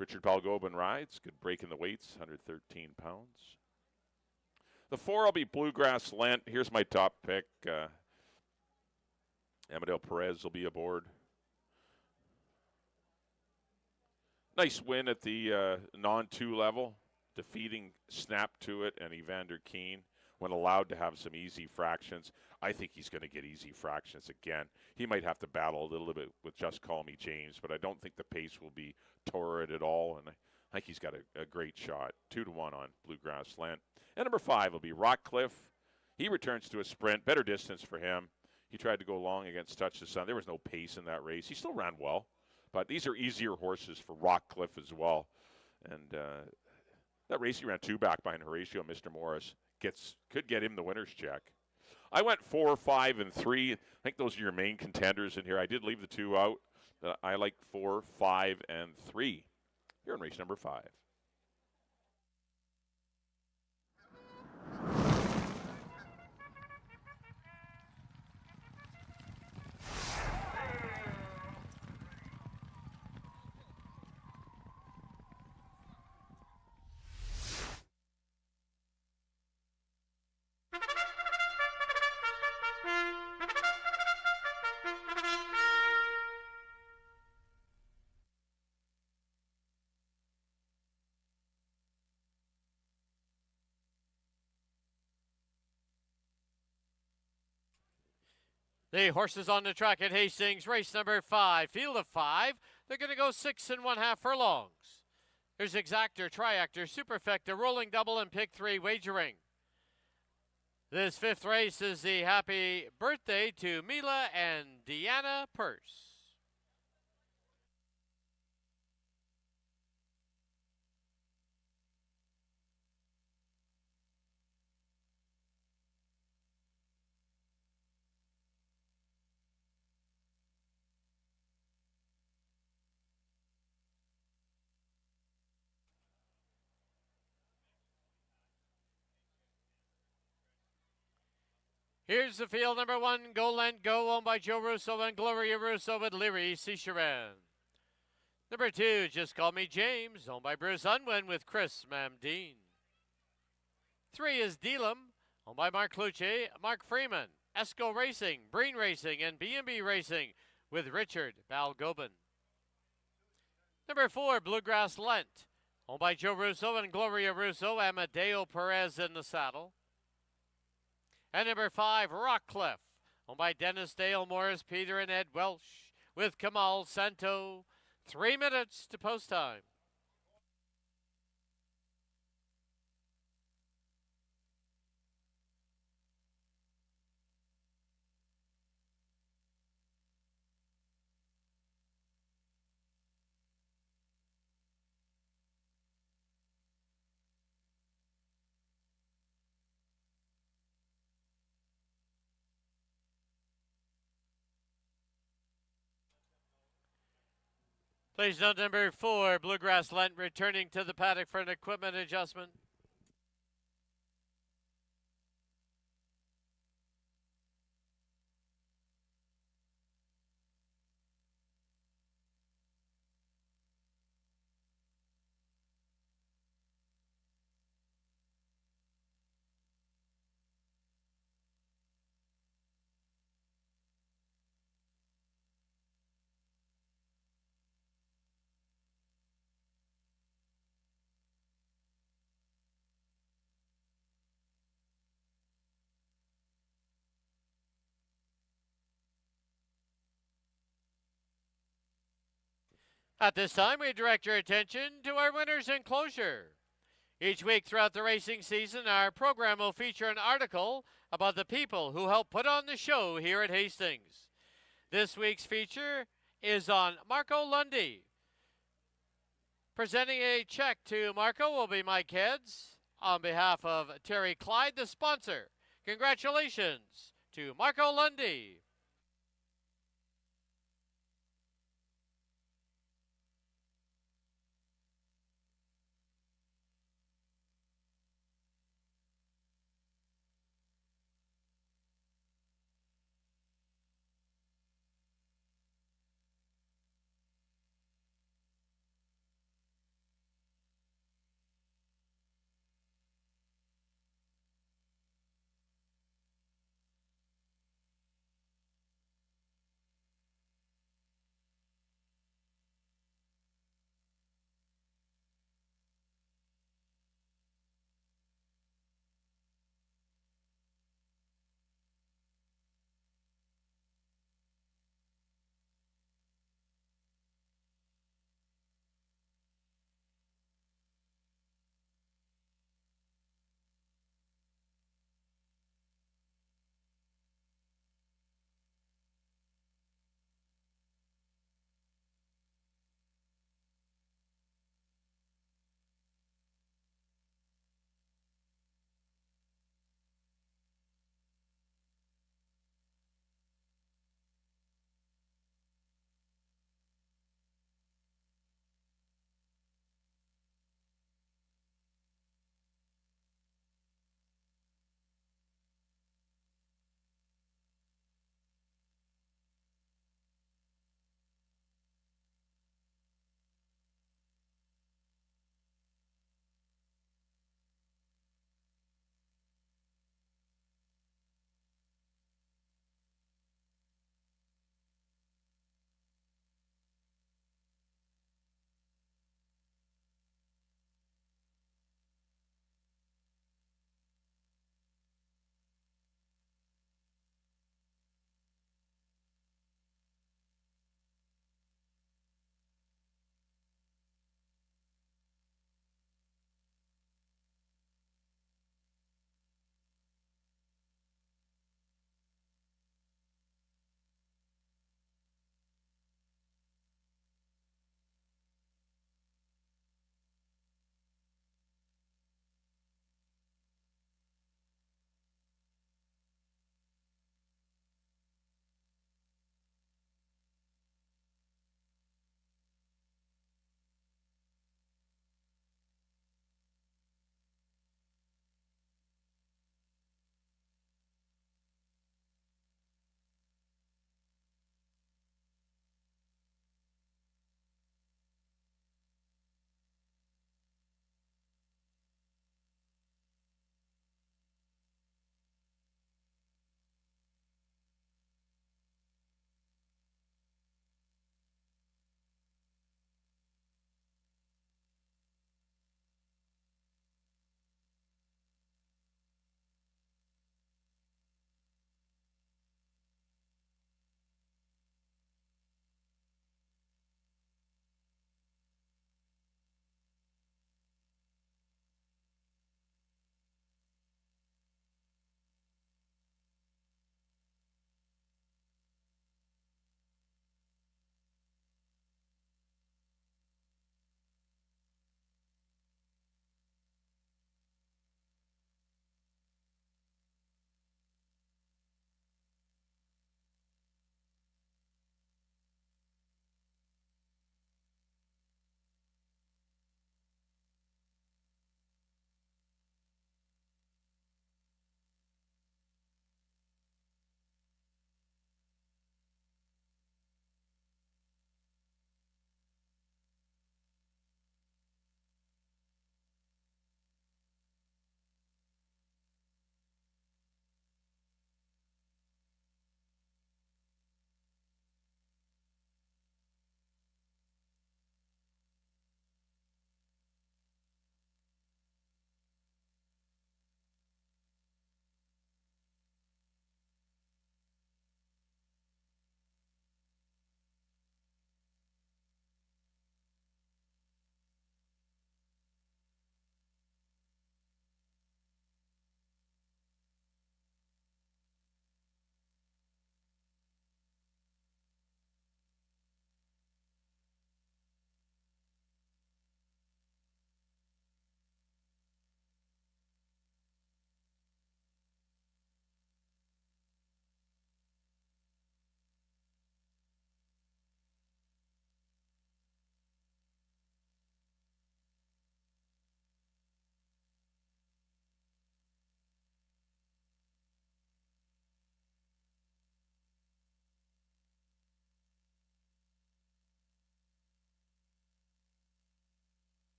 Richard Palgobin rides. Good break in the weights, 113 pounds. The 4 will be Bluegrass Lent. Here's my top pick. Amadeo Perez will be aboard. Nice win at the non-2 level, defeating Snap to It and Evander Keane when allowed to have some easy fractions. I think he's going to get easy fractions again. He might have to battle a little bit with Just Call Me James, but I don't think the pace will be torrid at all, and I think he's got a great shot. 2 to 1 on Bluegrass Lent. And number 5 will be Rockcliffe. He returns to a sprint, better distance for him. He tried to go long against Touch the Sun. There was no pace in that race. He still ran well. But these are easier horses for Rockcliffe as well. And that race he ran 2 back behind Horatio. Mr. Morris could get him the winner's check. I went 4, 5, and 3. I think those are your main contenders in here. I did leave the 2 out. I like 4, 5, and 3 here in race number 5. The horses on the track at Hastings, race number 5, field of 5. They're going to go 6 1/2 furlongs. There's Exactor, Triactor, Superfecta, Rolling Double, and Pick 3 wagering. This 5th race is the happy birthday to Mila and Deanna Purse. Here's the field, number 1, Go Lent Go, owned by Joe Russo and Gloria Russo with Leary Cicherin. Number 2, Just Call Me James, owned by Bruce Unwin with Chris Mamdine. 3 is Delam, owned by Mark Lucci, Mark Freeman, Esco Racing, Breen Racing, and B&B Racing with Richard Balgobin. Number 4, Bluegrass Lent, owned by Joe Russo and Gloria Russo, Amadeo Perez in the saddle. And number 5, Rockcliffe, owned by Dennis Dale, Morris, Peter, and Ed Welsh, with Kamal Santo. 3 minutes to post time. Please note number 4, Bluegrass Lent, returning to the paddock for an equipment adjustment. At this time, we direct your attention to our winner's enclosure. Each week throughout the racing season, our program will feature an article about the people who help put on the show here at Hastings. This week's feature is on Marco Lundy. Presenting a check to Marco will be Mike Heads on behalf of Terry Clyde, the sponsor. Congratulations to Marco Lundy.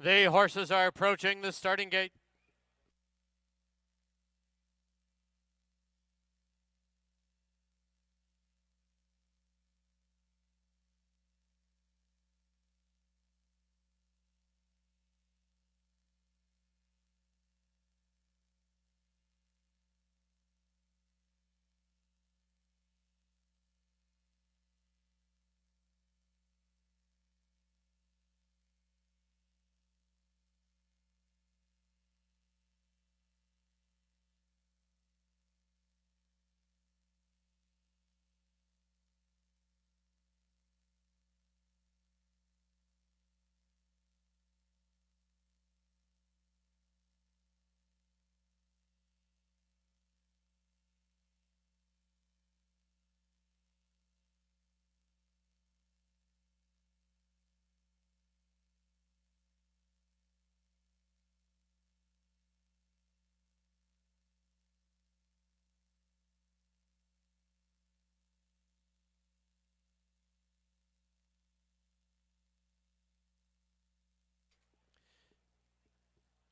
The horses are approaching the starting gate.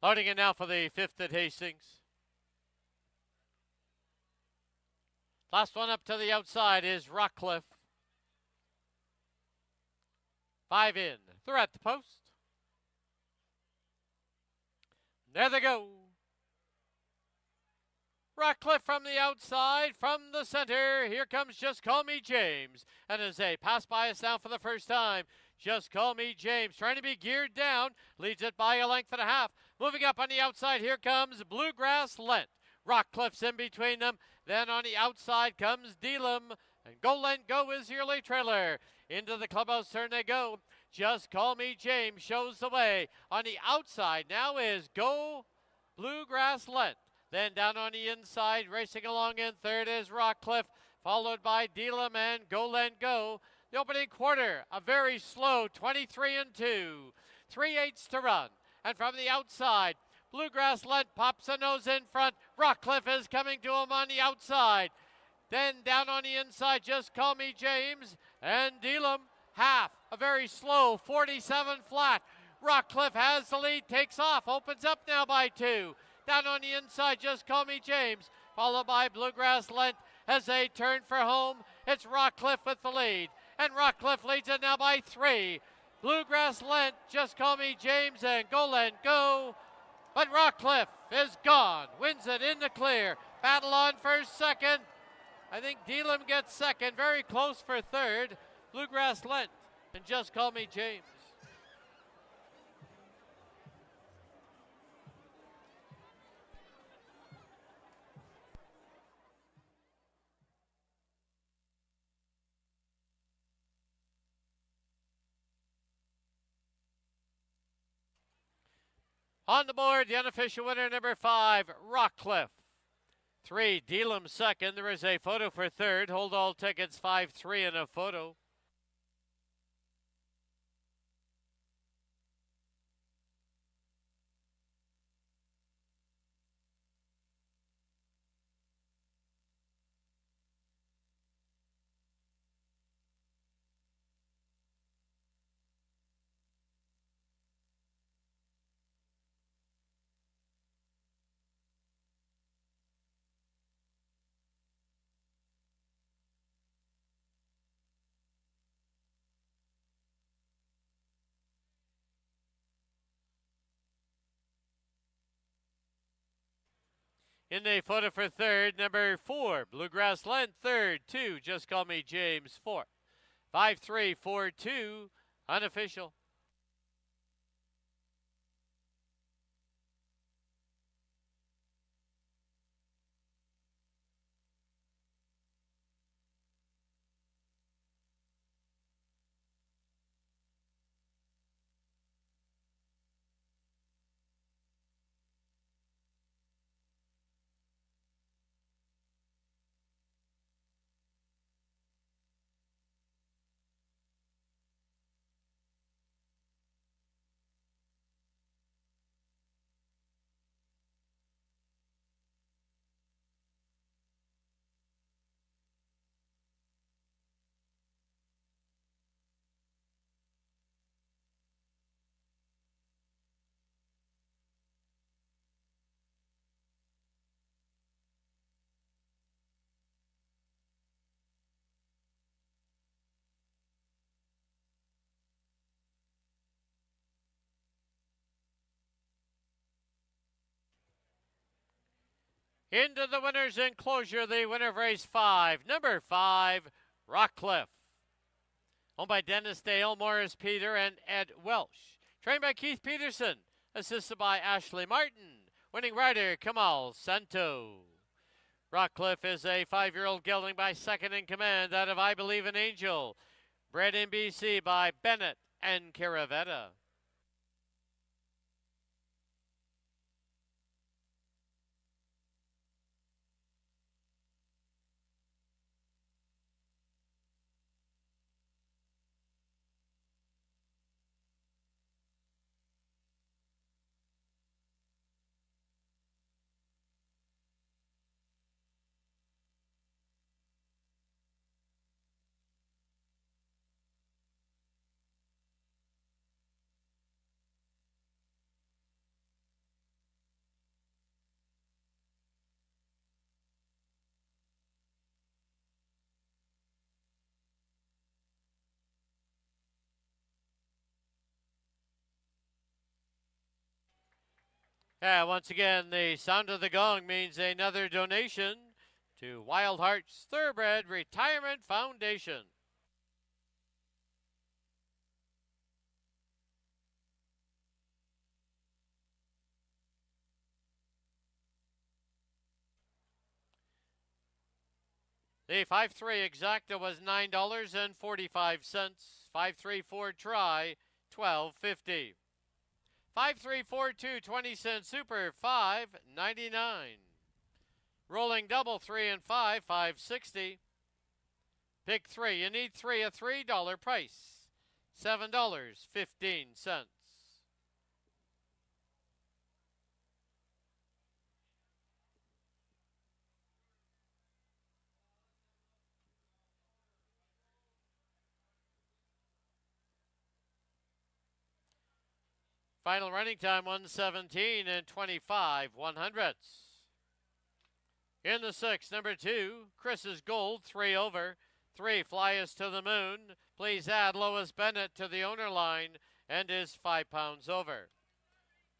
Loading in now for the 5th at Hastings. Last one up to the outside is Rockcliffe. 5 in. They're at the post. There they go. Rockcliffe from the outside, from the center. Here comes Just Call Me James. And as they pass by us now for the first time, Just Call Me James trying to be geared down. Leads it by a length and a half. Moving up on the outside, here comes Bluegrass Lent. Rockcliffe's in between them. Then on the outside comes Delam. And Go Lent Go is your late trailer. Into the clubhouse turn they go. Just Call Me James shows the way. On the outside now is Go Bluegrass Lent. Then down on the inside, racing along in third is Rockcliffe, followed by Delam and Go Lent Go. The opening quarter, a very slow 23 and 2. 3/8 to run. And from the outside, Bluegrass Lent pops a nose in front. Rockcliffe is coming to him on the outside. Then down on the inside, Just Call Me James and Delam half. A very slow 47 flat. Rockcliffe has the lead, takes off, opens up now by 2. Down on the inside, Just Call Me James, followed by Bluegrass Lent as they turn for home. It's Rockcliffe with the lead, and Rockcliffe leads it now by 3. Bluegrass Lent, Just Call Me James, and Go Lent Go. But Rockcliffe is gone, wins it in the clear. Battle on first, second. I think Delam gets second, very close for third. Bluegrass Lent and Just Call Me James. On the board, the unofficial winner, number 5, Rockcliffe. 3, Delam second. There is a photo for third. Hold all tickets, 5-3 and a photo. In the photo for third, number 4, Bluegrass Lent. Third, 2, Just Call Me James. 4. 5-3, 4-2, unofficial. Into the winner's enclosure, the winner of race 5, number 5, Rockcliffe. Owned by Dennis Dale, Morris Peter, and Ed Welsh. Trained by Keith Peterson. Assisted by Ashley Martin. Winning rider, Kamal Santo. Rockcliffe is a 5-year-old gelding by second in command out of I Believe in Angel. Bred in BC by Bennett and Caravetta. Once again, the sound of the gong means another donation to Wild Hearts Thoroughbred Retirement Foundation. The 5-3 exacta was $9.45. 5-3 Ford try, $12.50. 5-3 Ford 2 20-cent super, $5.99. Rolling double 3 and 5, $5.60. Pick 3. You need 3, a $3 price, $7.15. Final running time 1:17 and 25/100ths. In the 6th, number 2, Chris's Gold, 3 over. 3, Fly Us to the Moon. Please add Lois Bennett to the owner line and is 5 pounds over.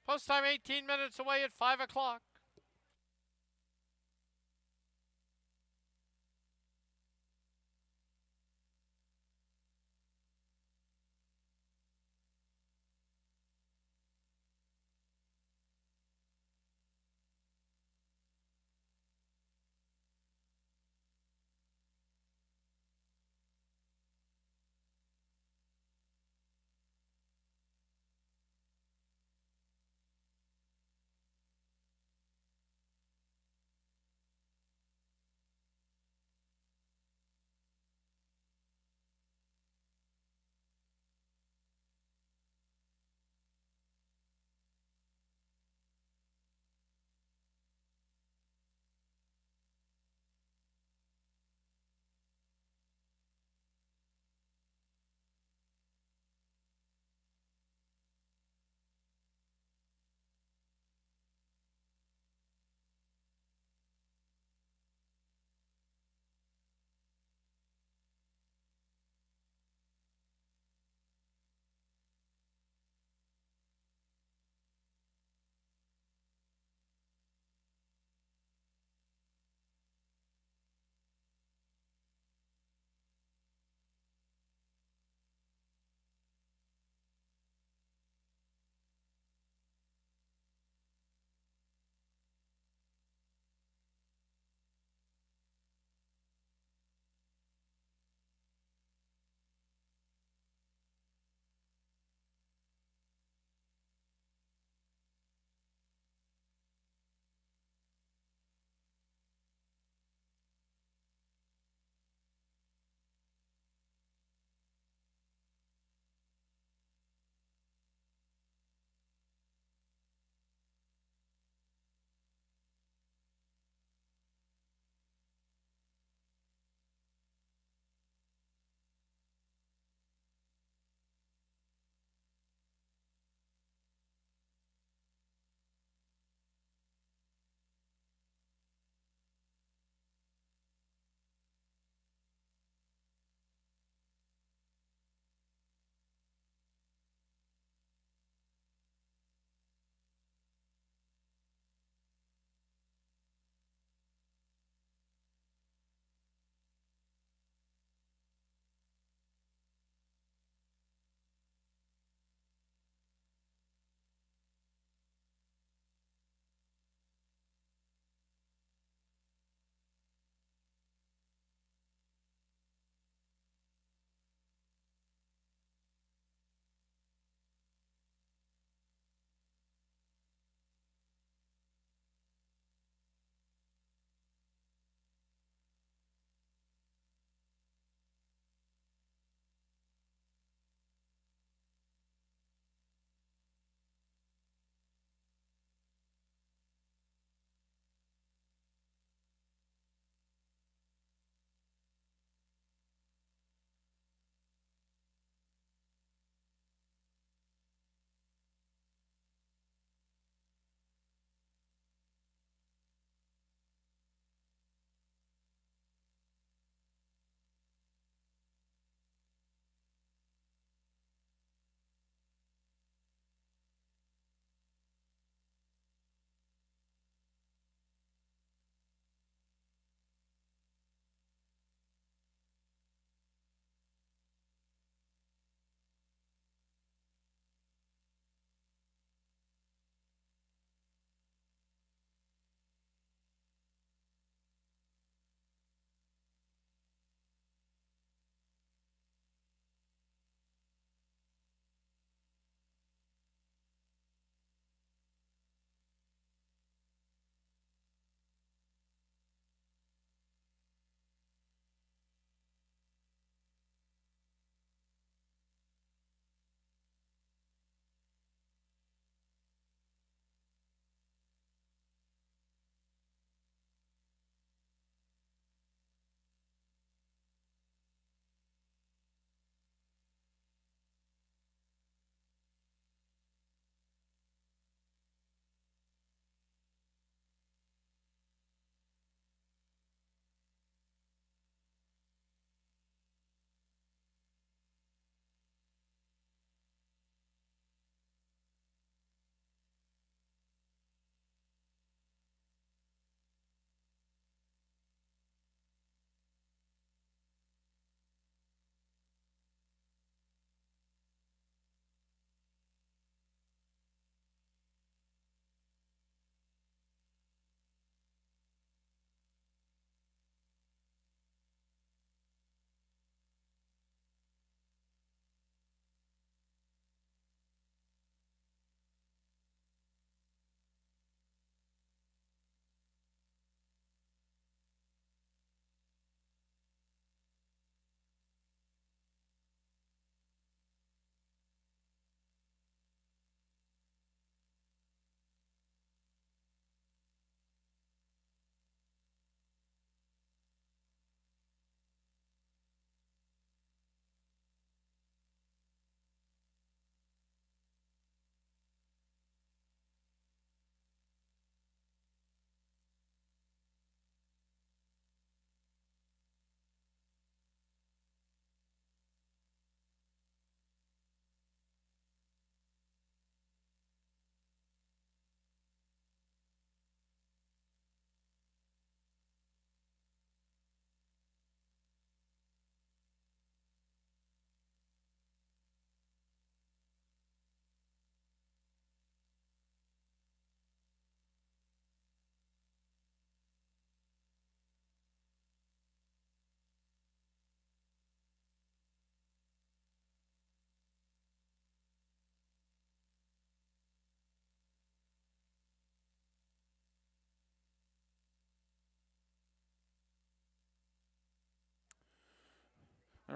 Post time 18 minutes away at 5 o'clock.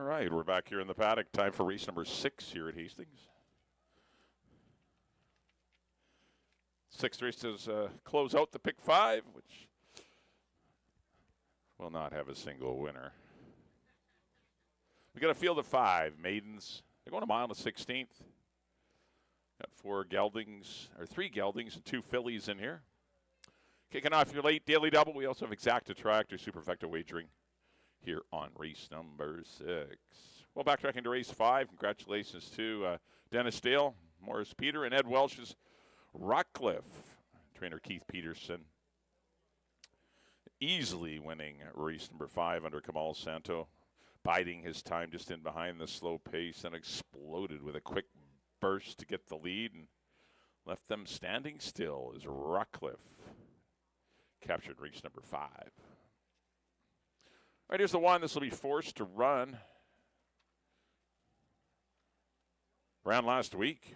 All right, we're back here in the paddock. Time for race number 6 here at Hastings. Sixth race does close out the pick 5, which will not have a single winner. We got a field of 5 maidens. They're going a mile and a 16th. Got 3 geldings and 2 fillies in here. Kicking off your late daily double. We also have Exacta Tractor Superfecta wagering here on race number 6. Well, backtracking to race 5. Congratulations to Dennis Dale, Morris Peter, and Ed Welsh's Rockcliffe. Trainer Keith Peterson easily winning race number 5 under Kamal Santo, biding his time just in behind the slow pace, and exploded with a quick burst to get the lead and left them standing still as Rockcliffe captured race number 5. All right, here's the one. This will be forced to run. Ran last week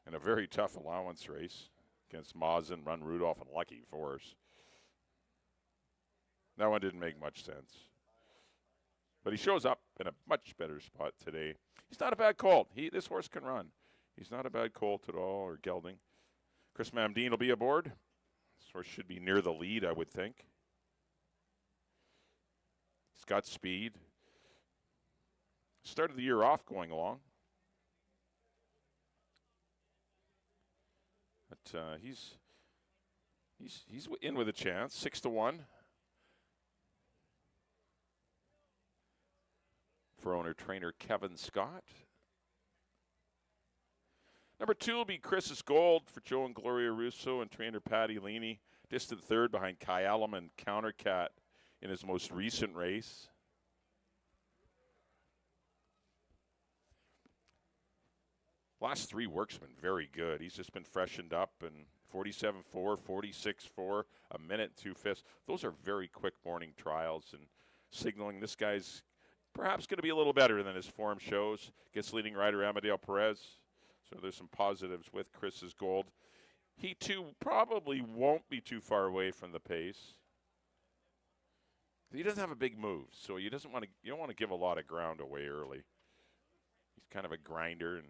in a very tough allowance race against Mazin, Run Rudolph, and Lucky Force. That one didn't make much sense. But he shows up in a much better spot today. He's not a bad colt. This horse can run. He's not a bad colt at all, or gelding. Chris Mamdine will be aboard. This horse should be near the lead, I would think. He's got speed. Started the year off going along. But he's in with a chance. 6-1 for owner-trainer Kevin Scott. Number 2 will be Chris's Gold for Joe and Gloria Russo and trainer Patty Leaney. Distant third behind Kyalum and Countercat in his most recent race. Last 3 work's been very good. He's just been freshened up, and 47.4, 46.4, a minute 2/5. Those are very quick morning trials and signaling this guy's perhaps going to be a little better than his form shows. Gets leading rider Amadeo Perez. So there's some positives with Chris's Gold. He too probably won't be too far away from the pace. He doesn't have a big move, so you don't want to give a lot of ground away early. He's kind of a grinder, and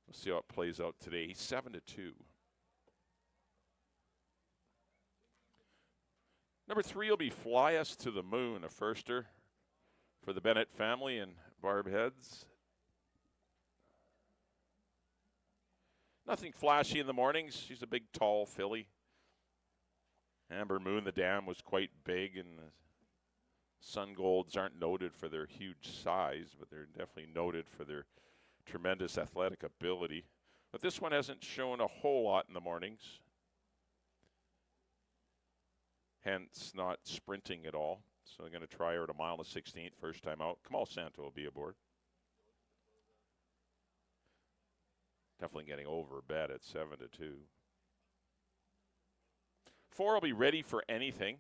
we'll see how it plays out today. He's 7-2. Number 3 will be Fly Us to the Moon, a firster for the Bennett family and Barb Heads. Nothing flashy in the mornings. She's a big, tall filly. Amber Moon, the dam, was quite big, and the Sun Golds aren't noted for their huge size, but they're definitely noted for their tremendous athletic ability. But this one hasn't shown a whole lot in the mornings, hence not sprinting at all. So I'm going to try her at a mile and a 16th, first time out. Kamal Santo will be aboard. Definitely getting over a bet at 7-2. 4 will be Ready for Anything.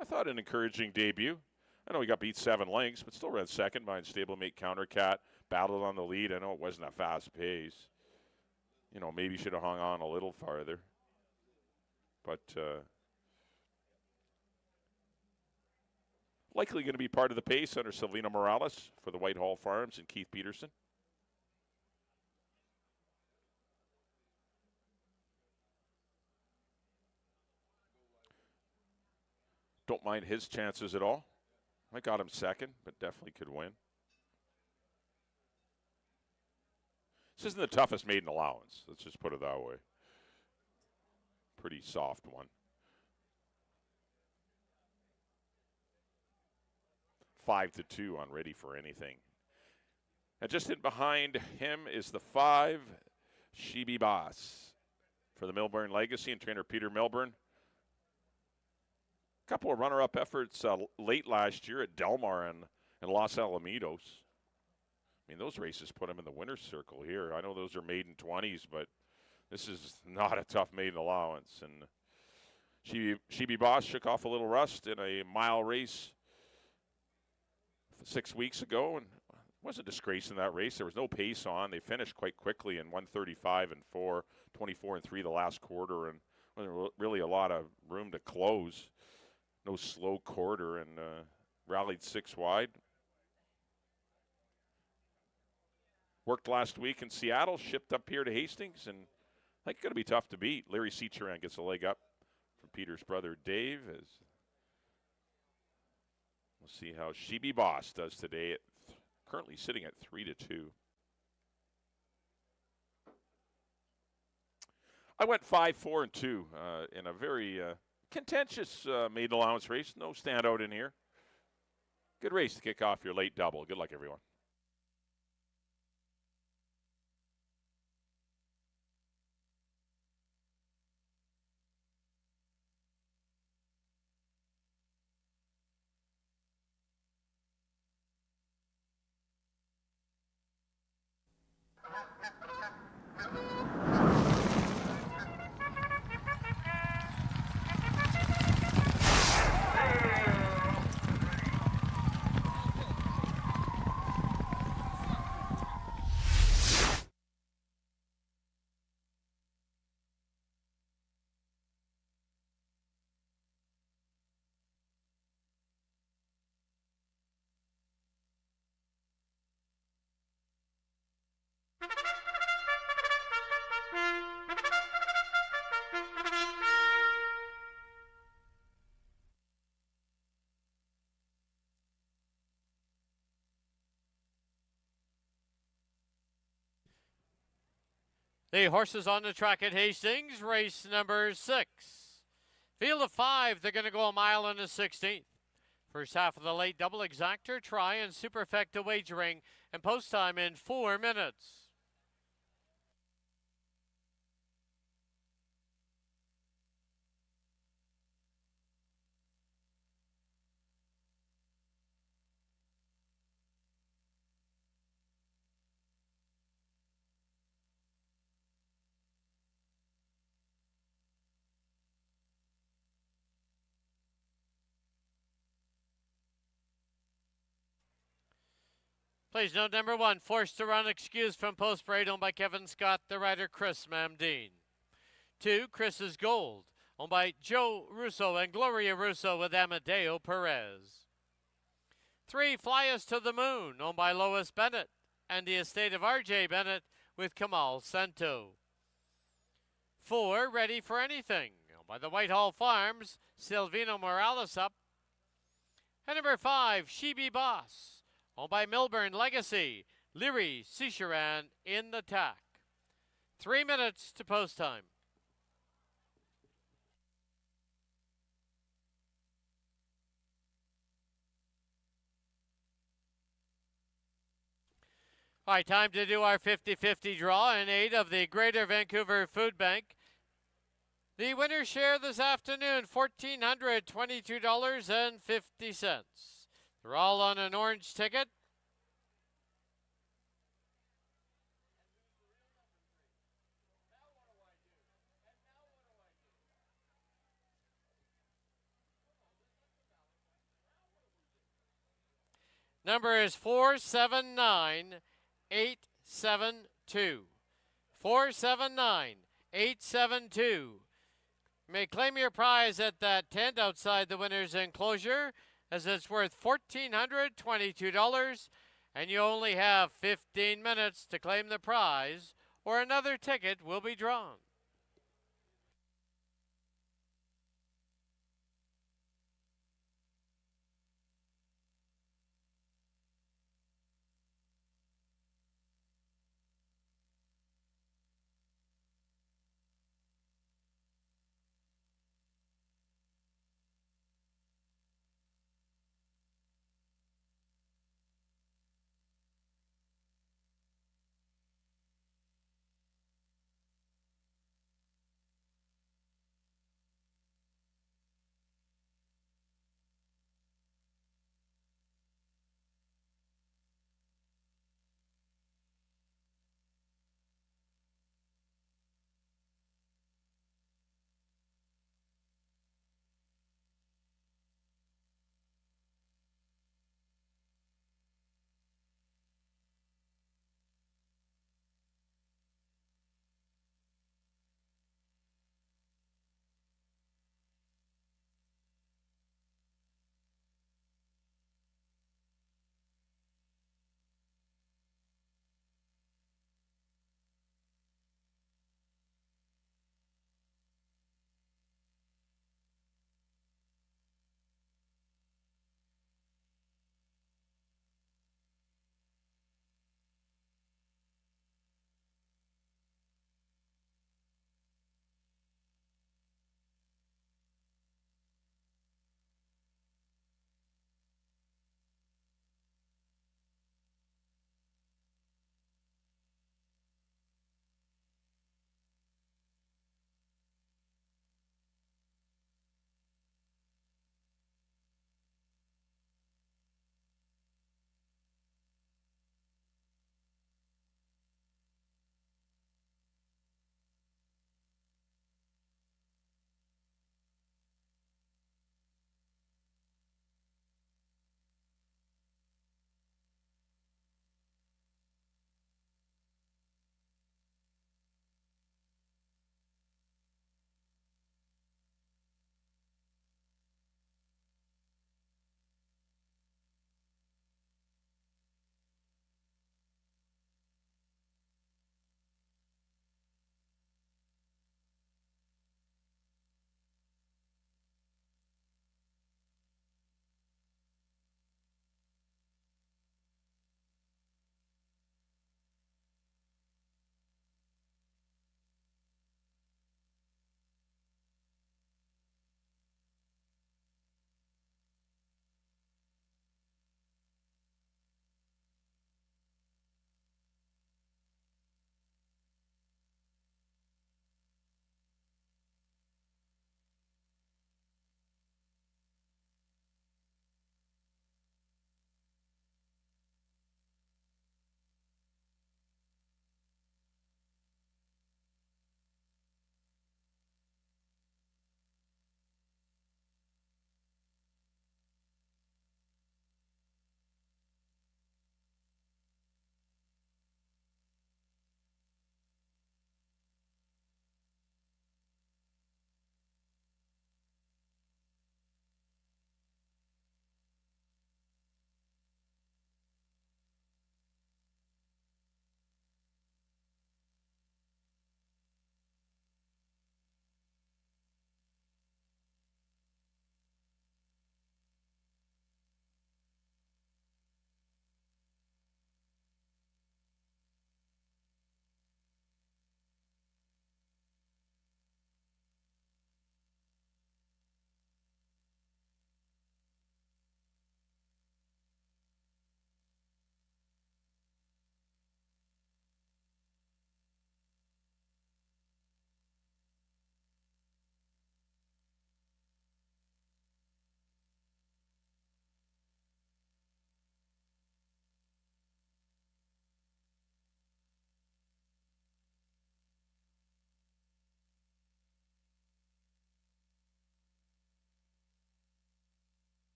I thought an encouraging debut. I know he got beat 7 lengths, but still ran second behind stablemate Countercat. Battled on the lead. I know it wasn't a fast pace. Maybe should have hung on a little farther. But likely going to be part of the pace under Silvino Morales for the Whitehall Farms and Keith Peterson. Don't mind his chances at all. I got him second, but definitely could win. This isn't the toughest maiden allowance. Let's just put it that way. Pretty soft one. 5-2 on Ready for Anything. And just in behind him is the 5, Shibi Boss for the Milburn Legacy and trainer Peter Milburn. Couple of runner-up efforts late last year at Del Mar and Los Alamitos. I mean, those races put him in the winner's circle here. I know those are maiden 20s, but this is not a tough maiden allowance. And Shibi Boss shook off a little rust in a mile race 6 weeks ago and wasn't disgraced in that race. There was no pace on. They finished quite quickly in 1:35 and 4, 24 and 3 the last quarter, and really a lot of room to close. No slow quarter, and rallied 6 wide. Worked last week in Seattle, shipped up here to Hastings, and I think going to be tough to beat. Larry Seacharan gets a leg up from Peter's brother Dave. As we'll see how She Be Boss does today. Currently sitting at 3-2. I went 5-4-2 in a very contentious maiden allowance race. No standout in here. Good race to kick off your late double. Good luck, everyone. The horses on the track at Hastings, race number 6. Field of 5, they're going to go a mile and a 16th. First half of the late double exactor, try and superfecta wagering, and post time in 4 minutes. Please note number 1, forced to run excused from post parade, owned by Kevin Scott, the rider Chris Mamdine. 2, Chris's Gold, owned by Joe Russo and Gloria Russo with Amadeo Perez. 3, Fly Us to the Moon, owned by Lois Bennett and the estate of R.J. Bennett with Kamal Santo. 4, Ready for Anything, owned by the Whitehall Farms, Silvino Morales up. And number 5, She Be Boss, owned by Milburn Legacy, Leary Seacharan in the tack. 3 minutes to post time. All right, time to do our 50-50 draw in aid of the Greater Vancouver Food Bank. The winner's share this afternoon, $1,422.50. They're all on an orange ticket. Number is 479872. 479872. You may claim your prize at that tent outside the winner's enclosure, as it's worth $1,422, and you only have 15 minutes to claim the prize, or another ticket will be drawn.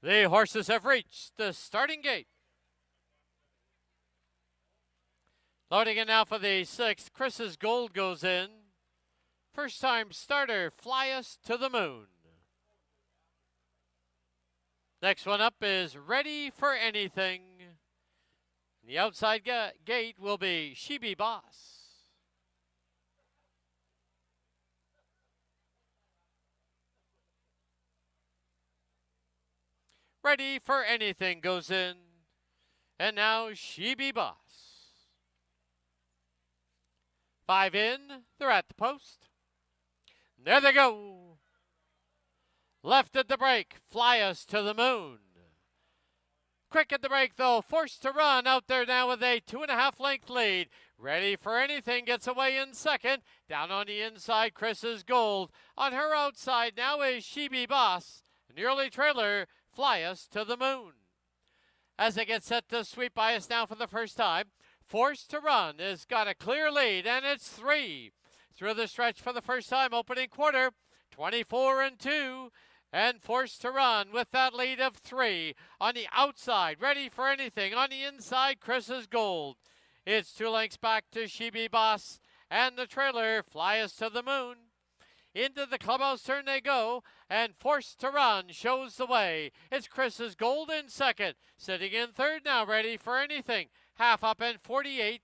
The horses have reached the starting gate. Loading in now for the 6th. Chris's Gold goes in. First time starter, Fly Us to the Moon. Next one up is Ready for Anything. The outside gate will be She Be Boss. Ready for Anything goes in. And now She Be Boss. 5 in. They're at the post. There they go. Left at the break. Fly Us to the Moon. Quick at the break, though. Forced to run out there now with a 2.5 length lead. Ready for Anything gets away in second. Down on the inside, Chris's Gold. On her outside now is She Be Boss. And the early trailer, Fly Us to the Moon. As they get set to sweep by us now for the first time, Forced to Run has got a clear lead, and it's 3. Through the stretch for the first time, opening quarter, 24-2. And Forced to Run with that lead of 3. On the outside, Ready for Anything. On the inside, Chris's Gold. It's 2 lengths back to She Be Boss. And the trailer, Fly Us to the Moon. Into the clubhouse turn they go, and Forced to Run shows the way. It's Chris's Gold in second. Sitting in third now, Ready for Anything. Half up and 48-3.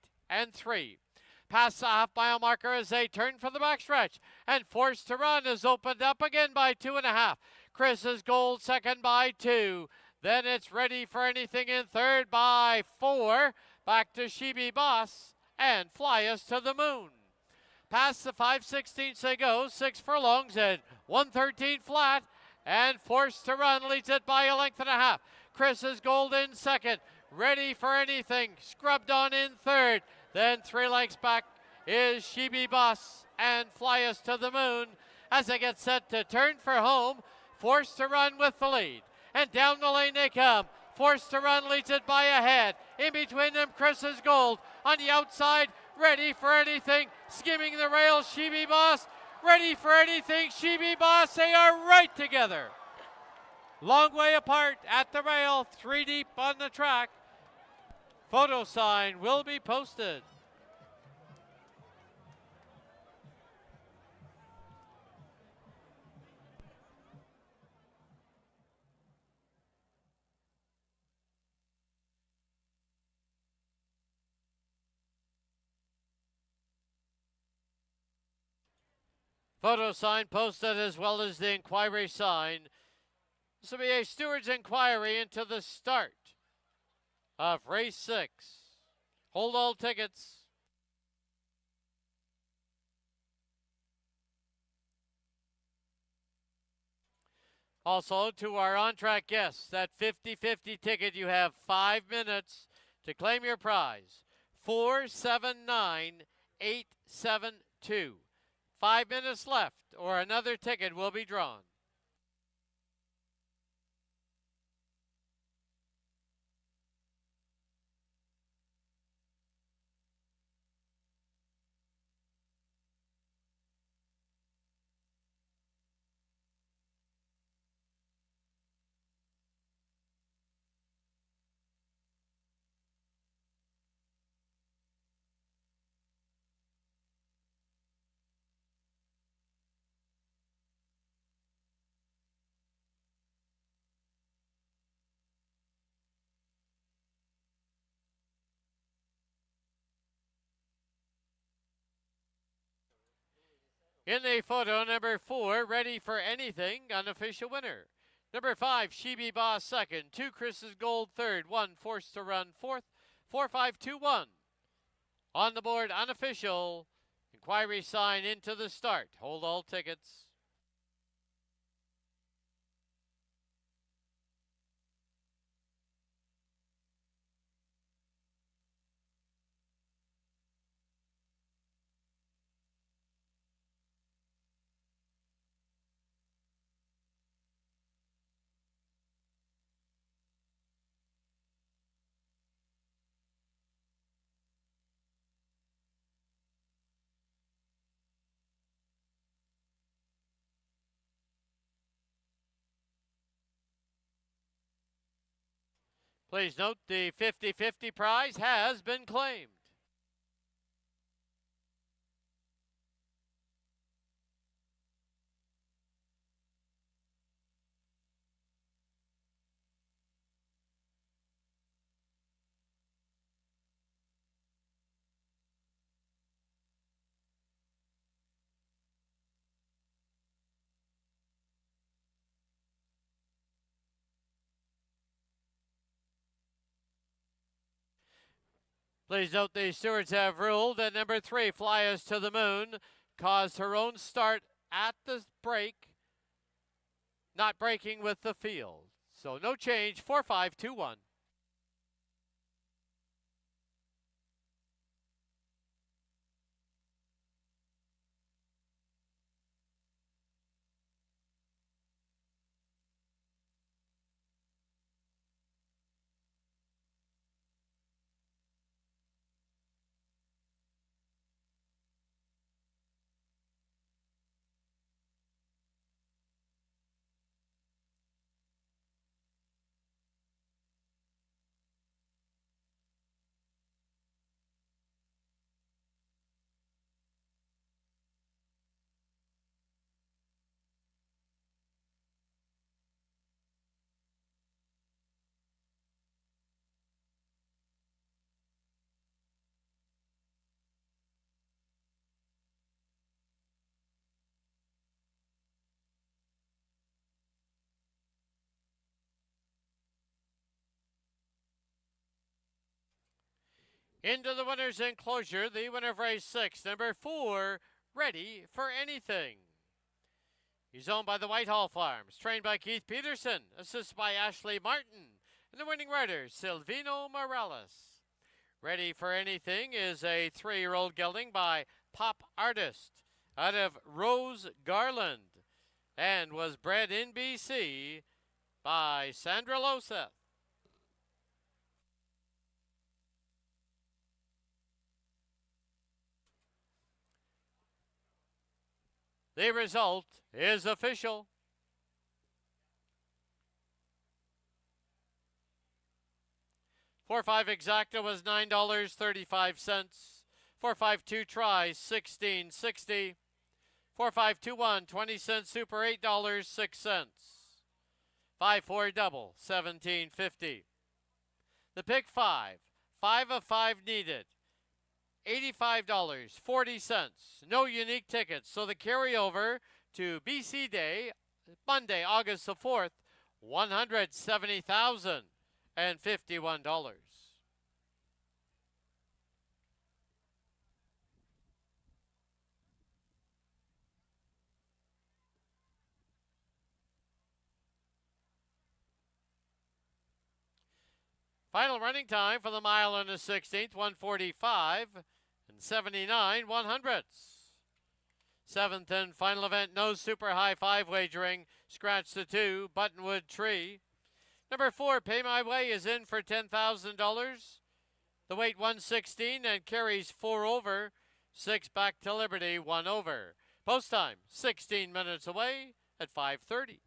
Past the half-mile marker as they turn for the backstretch. And Forced to Run is opened up again by 2.5. Chris's Gold second by 2. Then it's Ready for Anything in third by 4. Back to She Be Boss and Fly Us to the Moon. Past the 5/16 they go, 6 furlongs and 113 flat. And Forced to Run leads it by 1.5 lengths. Chris's Gold in second. Ready for Anything scrubbed on in third. Then 3 lengths back is She Be Boss and Fly Us to the Moon. As they get set to turn for home, Forced to Run with the lead. And down the lane they come. Forced to Run leads it by a head. In between them, Chris's Gold. On the outside, Ready for Anything. Skimming the rails, She Be Boss. Ready for Anything, She Be Boss. They are right together. Long way apart at the rail, 3 deep on the track. Photo sign will be posted. Photo sign posted as well as the inquiry sign. This will be a steward's inquiry into the start of race 6. Hold all tickets. Also, to our on-track guests, that 50-50 ticket, you have 5 minutes to claim your prize. 479872. 5 minutes left, or another ticket will be drawn. In the photo, number 4, Ready for Anything, unofficial winner. Number 5, She Be Boss second. 2, Chris's Gold third. 1, Forced to Run fourth. 4-5-2-1. On the board, unofficial. Inquiry sign into the start. Hold all tickets. Please note the 50-50 prize has been claimed. Please note the stewards have ruled that number 3, Fly Us to the Moon, caused her own start at the break, not breaking with the field. So no change, 4-5-2-1. Into the winner's enclosure, the winner of race 6, number 4, Ready for Anything. He's owned by the Whitehall Farms, trained by Keith Peterson, assisted by Ashley Martin, and the winning rider, Silvino Morales. Ready for Anything is a 3-year-old gelding by Pop Artist out of Rose Garland and was bred in BC by Sandra Loseth. The result is official. $4-5 exacta was $9.35. 4-5-2 tries, $16.60. 4-5-2-1, 20-cent super, $8.06. 5-4 double, $17.50. The pick 5, 5 of 5 needed, $85.40. No unique tickets, so the carryover to BC Day, Monday, August the 4th, $170,051. Final running time for the mile and the 16th, 1:45 and 79 100ths. 7th and final event, no super high 5 wagering. Scratch the 2, Buttonwood Tree. Number 4, Pay My Way, is in for $10,000. The weight 116 and carries 4 over. 6 back to Liberty, 1 over. Post time 16 minutes away at 5:30.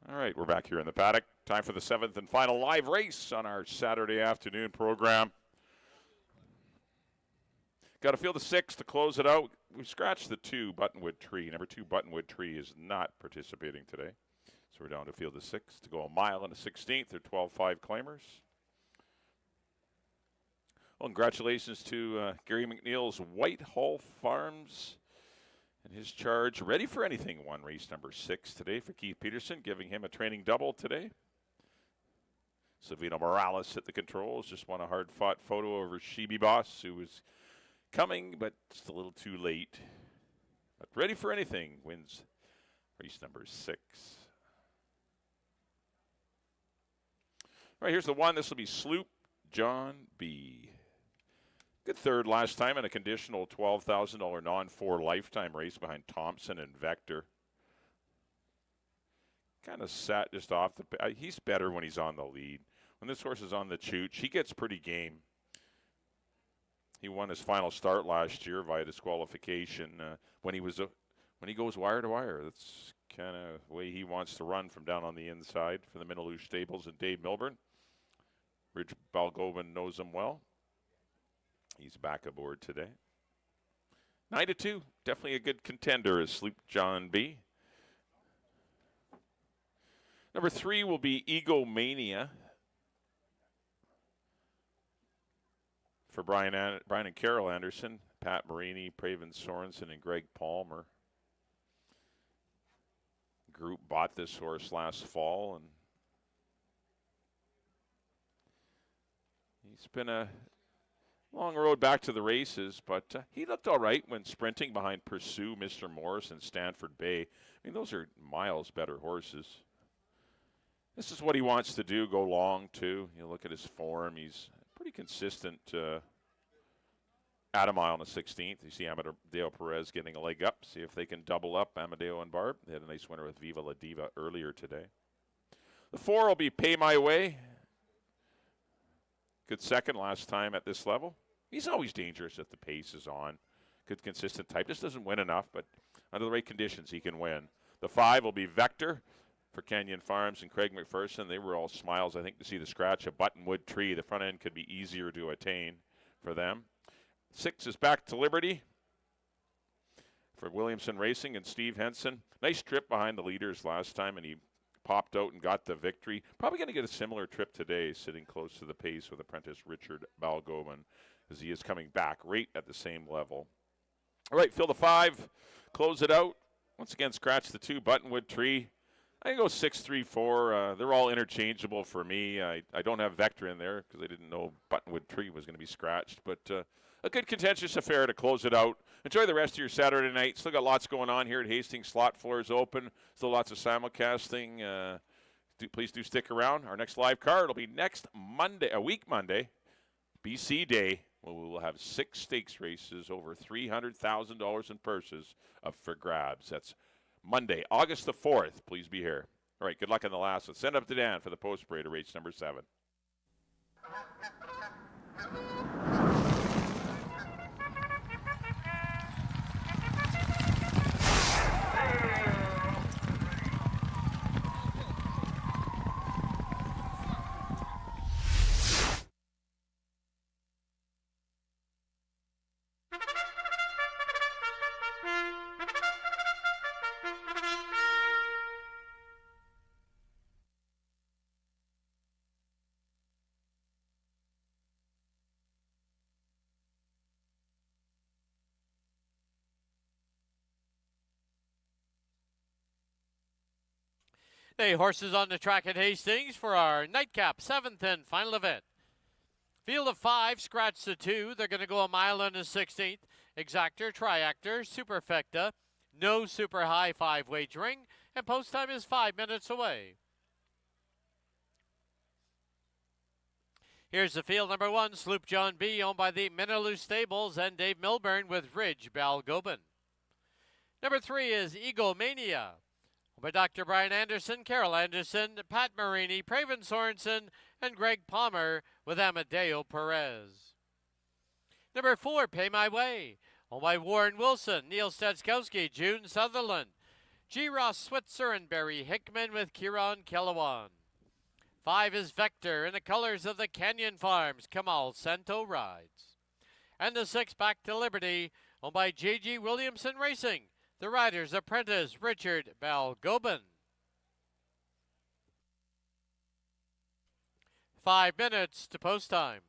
All right, we're back here in the paddock. Time for the 7th and final live race on our Saturday afternoon program. Got to field the 6 to close it out. We scratched the 2, Buttonwood Tree. Number 2, Buttonwood Tree is not participating today. So we're down to field the 6 to go a mile and a 16th. They're 12.5 claimers. Well, congratulations to Gary McNeil's Whitehall Farms and his charge. Ready for Anything won race number 6 today for Keith Peterson, giving him a training double today. Savino Morales at the controls. Just won a hard-fought photo over Sheeby Boss, who was coming, but just a little too late. But Ready for Anything wins race number 6. All right, here's the one. This will be Sloop John B. Good third last time in a conditional $12,000 non-4 lifetime race behind Thompson and Vector. Kind of sat just off the. He's better when he's on the lead. When this horse is on the chooch, he gets pretty game. He won his final start last year via disqualification when he goes wire to wire. That's kind of the way he wants to run from down on the inside for the Minaloo Stables and Dave Milburn. Rich Balgobin knows him well. He's back aboard today. 9-2, definitely a good contender is Sloop John B. Number 3 will be Egomania for Brian and Carol Anderson, Pat Marini, Praven Sorensen, and Greg Palmer. Group bought this horse last fall, and he's been a long road back to the races, but he looked all right when sprinting behind Pursue, Mr. Morris, and Stanford Bay. I mean, those are miles better horses. This is what he wants to do, go long, too. You look at his form. He's pretty consistent at a mile and a 16th. You see Amadeo Perez getting a leg up. See if they can double up Amadeo and Barb. They had a nice winner with Viva La Diva earlier today. The 4 will be Pay My Way. Good second last time at this level. He's always dangerous if the pace is on. Good consistent type. Just doesn't win enough, but under the right conditions, he can win. The 5 will be Vector for Canyon Farms and Craig McPherson. They were all smiles, I think, to see the scratch of Buttonwood Tree. The front end could be easier to attain for them. 6 is Back to Liberty for Williamson Racing and Steve Henson. Nice trip behind the leaders last time, and he popped out and got the victory. Probably going to get a similar trip today, sitting close to the pace with apprentice Richard Balgobin, as he is coming back right at the same level. All right, fill the 5, close it out. Once again, scratch the 2, Buttonwood Tree. I can go 6, 3, 4. They're all interchangeable for me. I don't have Vector in there because I didn't know Buttonwood Tree was going to be scratched. But a good contentious affair to close it out. Enjoy the rest of your Saturday night. Still got lots going on here at Hastings. Slot floor is open. Still lots of simulcasting. Please do stick around. Our next live card will be next Monday, a week Monday, BC Day, where we will have 6 stakes races, over $300,000 in purses up for grabs. That's Monday, August the 4th. Please be here. All right, good luck in the last one. Send up to Dan for the post parade of race number 7. The horses on the track at Hastings for our nightcap 7th and final event. Field of 5, scratch the 2. They're going to go a mile and a 16th. Exactor, Triactor, Superfecta, no super high 5 wagering, and post time is 5 minutes away. Here's the field number 1, Sloop John B, owned by the Minaloo Stables and Dave Milburn with Ridge Balgobin. Number 3 is Egomania, by Dr. Brian Anderson, Carol Anderson, Pat Marini, Praven Sorensen, and Greg Palmer with Amadeo Perez. Number 4, Pay My Way, owned by Warren Wilson, Neil Stadskowski, June Sutherland, G. Ross Switzer and Barry Hickman with Kieran Kellewan. 5 is Vector in the colors of the Canyon Farms. Kamal Santo rides. And the 6 Back to Liberty, owned by J.G. Williamson Racing. The rider's apprentice, Richard Balgobin. 5 minutes to post time.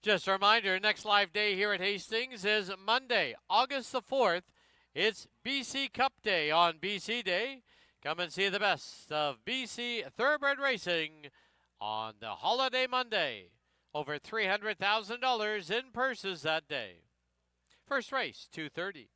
Just a reminder, next live day here at Hastings is Monday, August the 4th. It's BC Cup Day on BC Day. Come and see the best of BC Thoroughbred Racing on the holiday Monday. Over $300,000 in purses that day. First race, 2:30.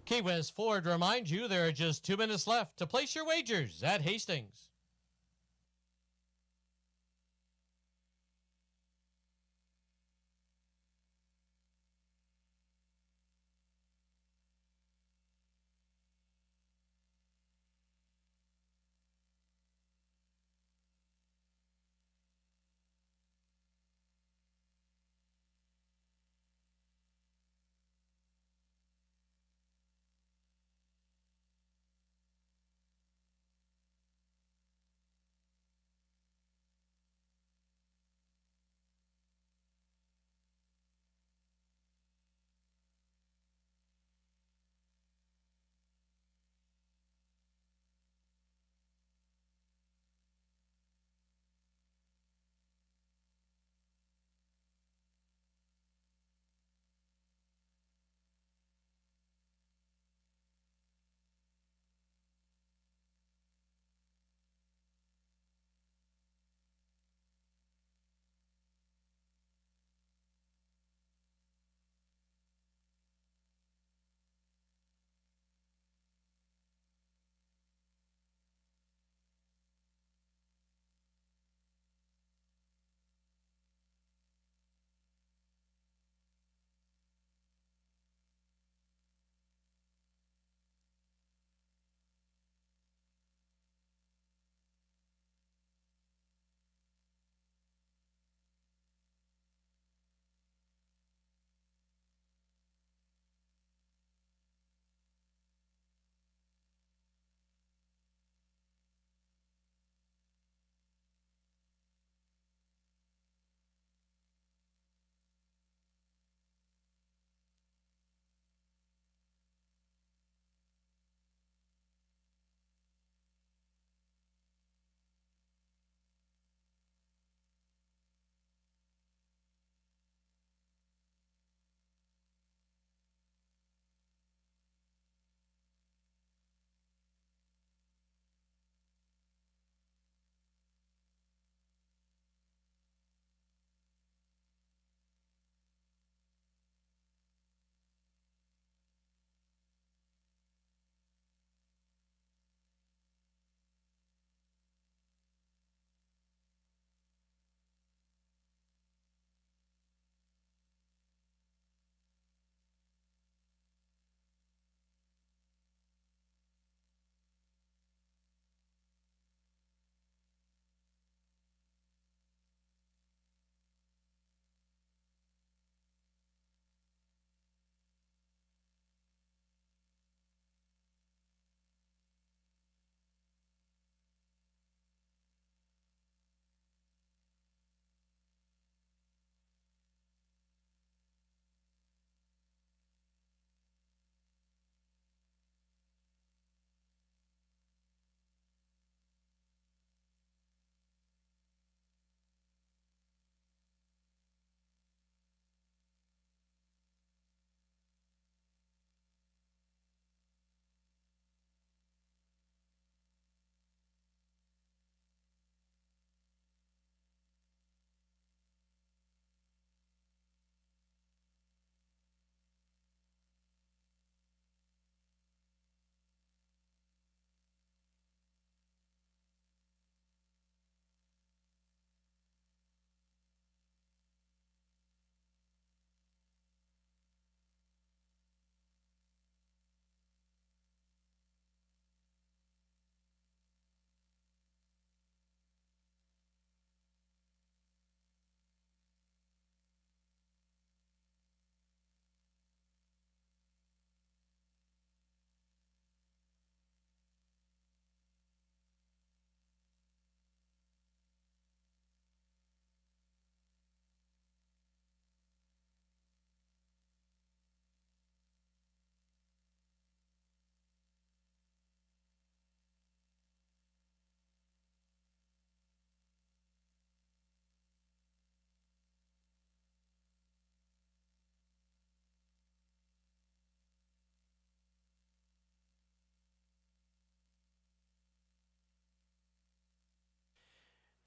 Key West Ford reminds you there are just 2 minutes left to place your wagers at Hastings.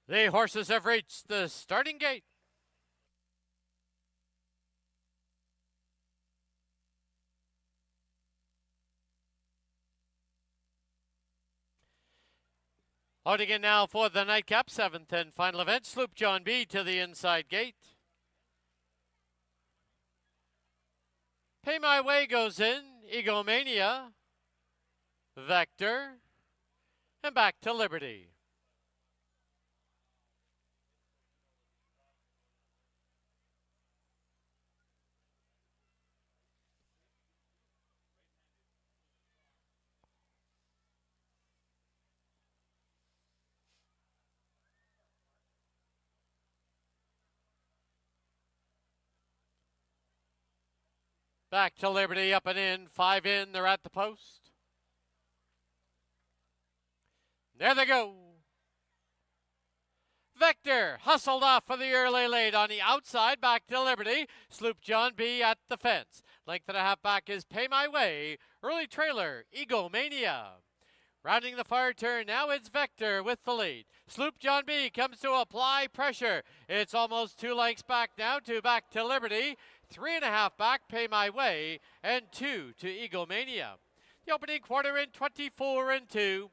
The horses have reached the starting gate. Loading in now for the nightcap, 7th and final event. Sloop John B to the inside gate. Pay My Way goes in. Egomania. Vector. And back to Liberty. Back to Liberty, up and in. 5 in, they're at the post. There they go. Vector hustled off for the early lead on the outside, back to Liberty. Sloop John B at the fence. Length and a half back is Pay My Way. Early trailer, Egomania. Rounding the far turn, now it's Vector with the lead. Sloop John B comes to apply pressure. It's almost 2 lengths back now to back to Liberty. 3.5 back, Pay My Way, and 2 to Egomania. The opening quarter in 24 and 2.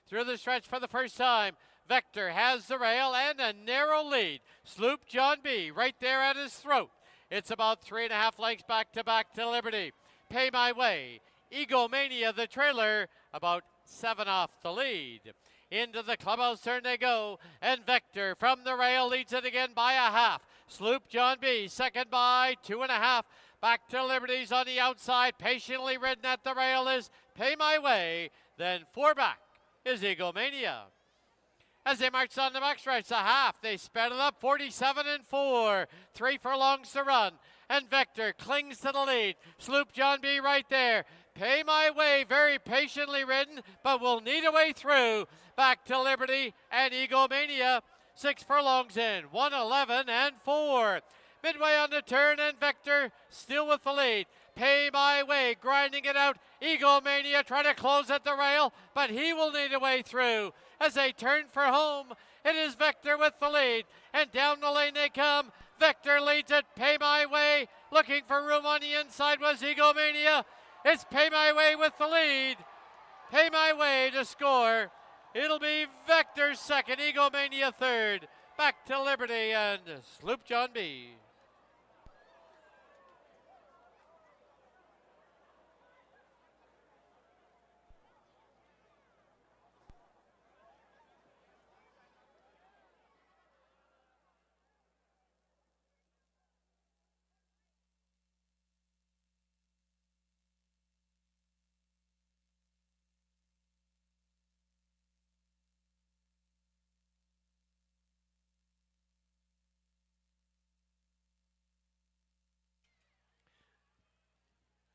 Through the stretch for the first time, Vector has the rail and a narrow lead. Sloop John B right there at his throat. It's about 3.5 lengths back to Liberty. Pay My Way, Egomania the trailer, about 7 off the lead. Into the clubhouse turn they go, and Vector from the rail leads it again by a half. Sloop John B second by 2.5. Back to Liberty's on the outside, patiently ridden at the rail is Pay My Way. Then 4 back is Egomania. As they march on the backstretch, a half, they sped it up 47 and 4. 3 furlongs to run, and Vector clings to the lead. Sloop John B right there. Pay My Way, very patiently ridden, but will need a way through. Back to Liberty and Egomania. 6 furlongs in, 1:11 and 4. Midway on the turn, and Vector still with the lead. Pay My Way, grinding it out. Egomania trying to close at the rail, but he will need a way through. As they turn for home, it is Vector with the lead, and down the lane they come. Vector leads it. Pay My Way, looking for room on the inside was Egomania. It's Pay My Way with the lead. Pay My Way to score. It'll be Vector second, Egomania third. Back to Liberty and Sloop John B.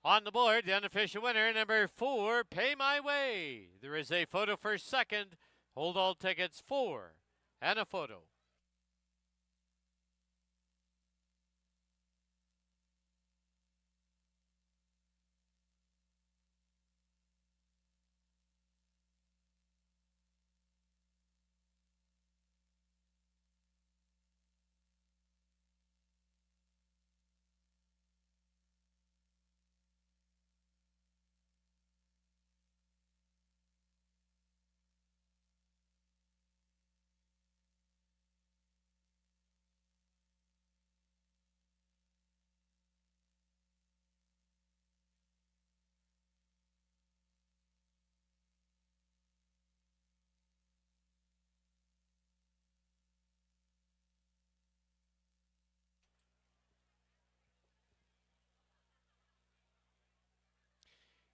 On the board, the unofficial winner, number 4, Pay My Way. There is a photo for second. Hold all tickets 4 and a photo.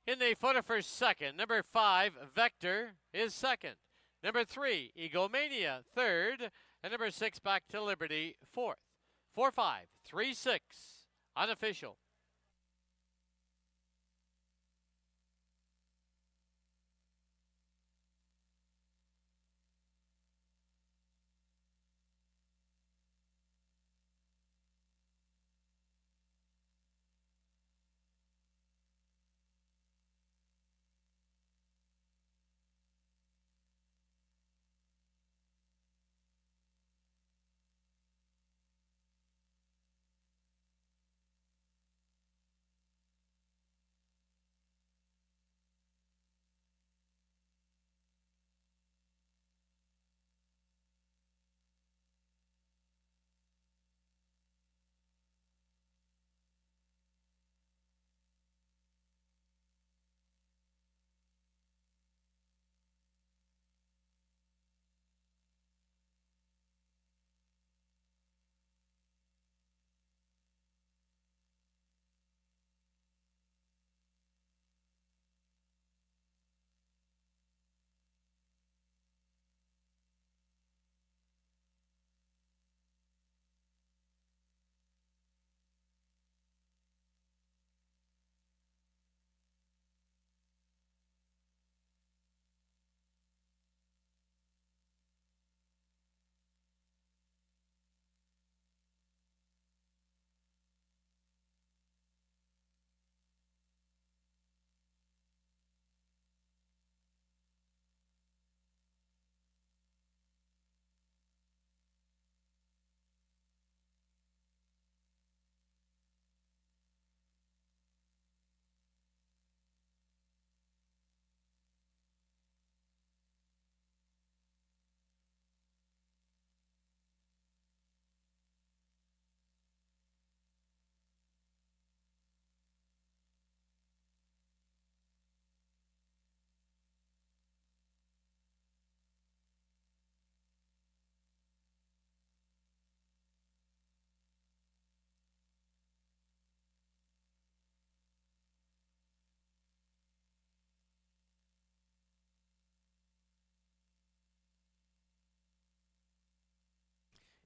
In the photo for second, number 5, Vector, is second. Number 3, Egomania, third. And number 6, Back to Liberty, fourth. 4-5, 3-6, unofficial.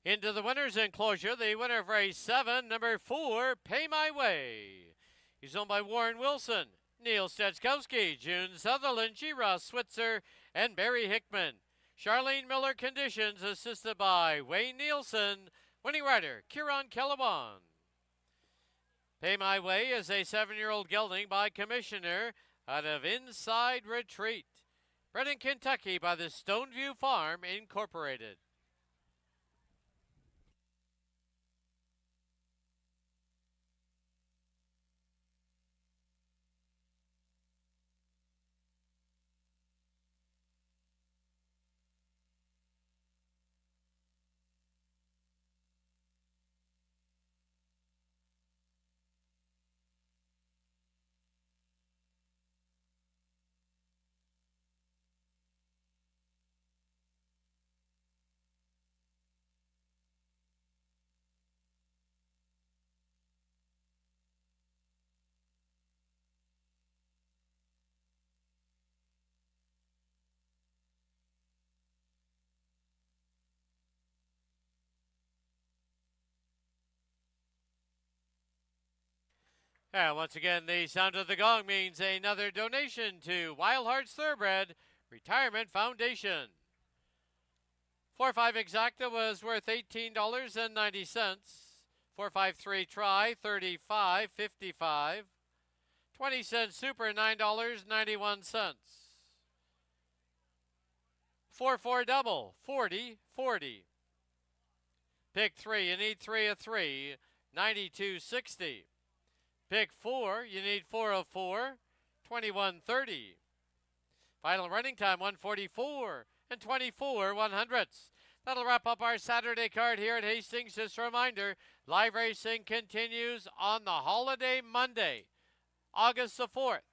Into the winner's enclosure, the winner of race 7, number 4, Pay My Way. He's owned by Warren Wilson, Neil Stechkowski, June Sutherland, G. Ross Switzer, and Barry Hickman. Charlene Miller Conditions, assisted by Wayne Nielsen. Winning rider, Kieran Kellewan. Pay My Way is a 7-year-old gelding by Commissioner out of Inside Retreat. Bred in Kentucky by the Stoneview Farm Incorporated. And once again, the sound of the gong means another donation to Wild Hearts Thoroughbred Retirement Foundation. 4-5 exacta was worth $18.90. 4-5-3 try, $35.55. 20-cent super, $9.91. 4-4 double, $40.40. Pick 3, you need 3 of 3, $92.60. Pick 4, you need 4 of 4, $21.30. Final running time, 1:44 and 24/100ths. That'll wrap up our Saturday card here at Hastings. Just a reminder, live racing continues on the holiday Monday, August the 4th.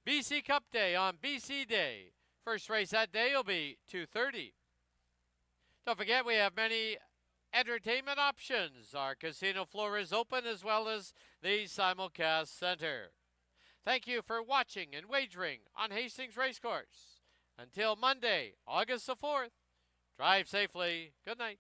BC Cup Day on BC Day. First race that day will be 2:30. Don't forget, we have many entertainment options. Our casino floor is open, as well as the simulcast center. Thank you for watching and wagering on Hastings Racecourse. Until Monday, August the 4th, drive safely. Good night.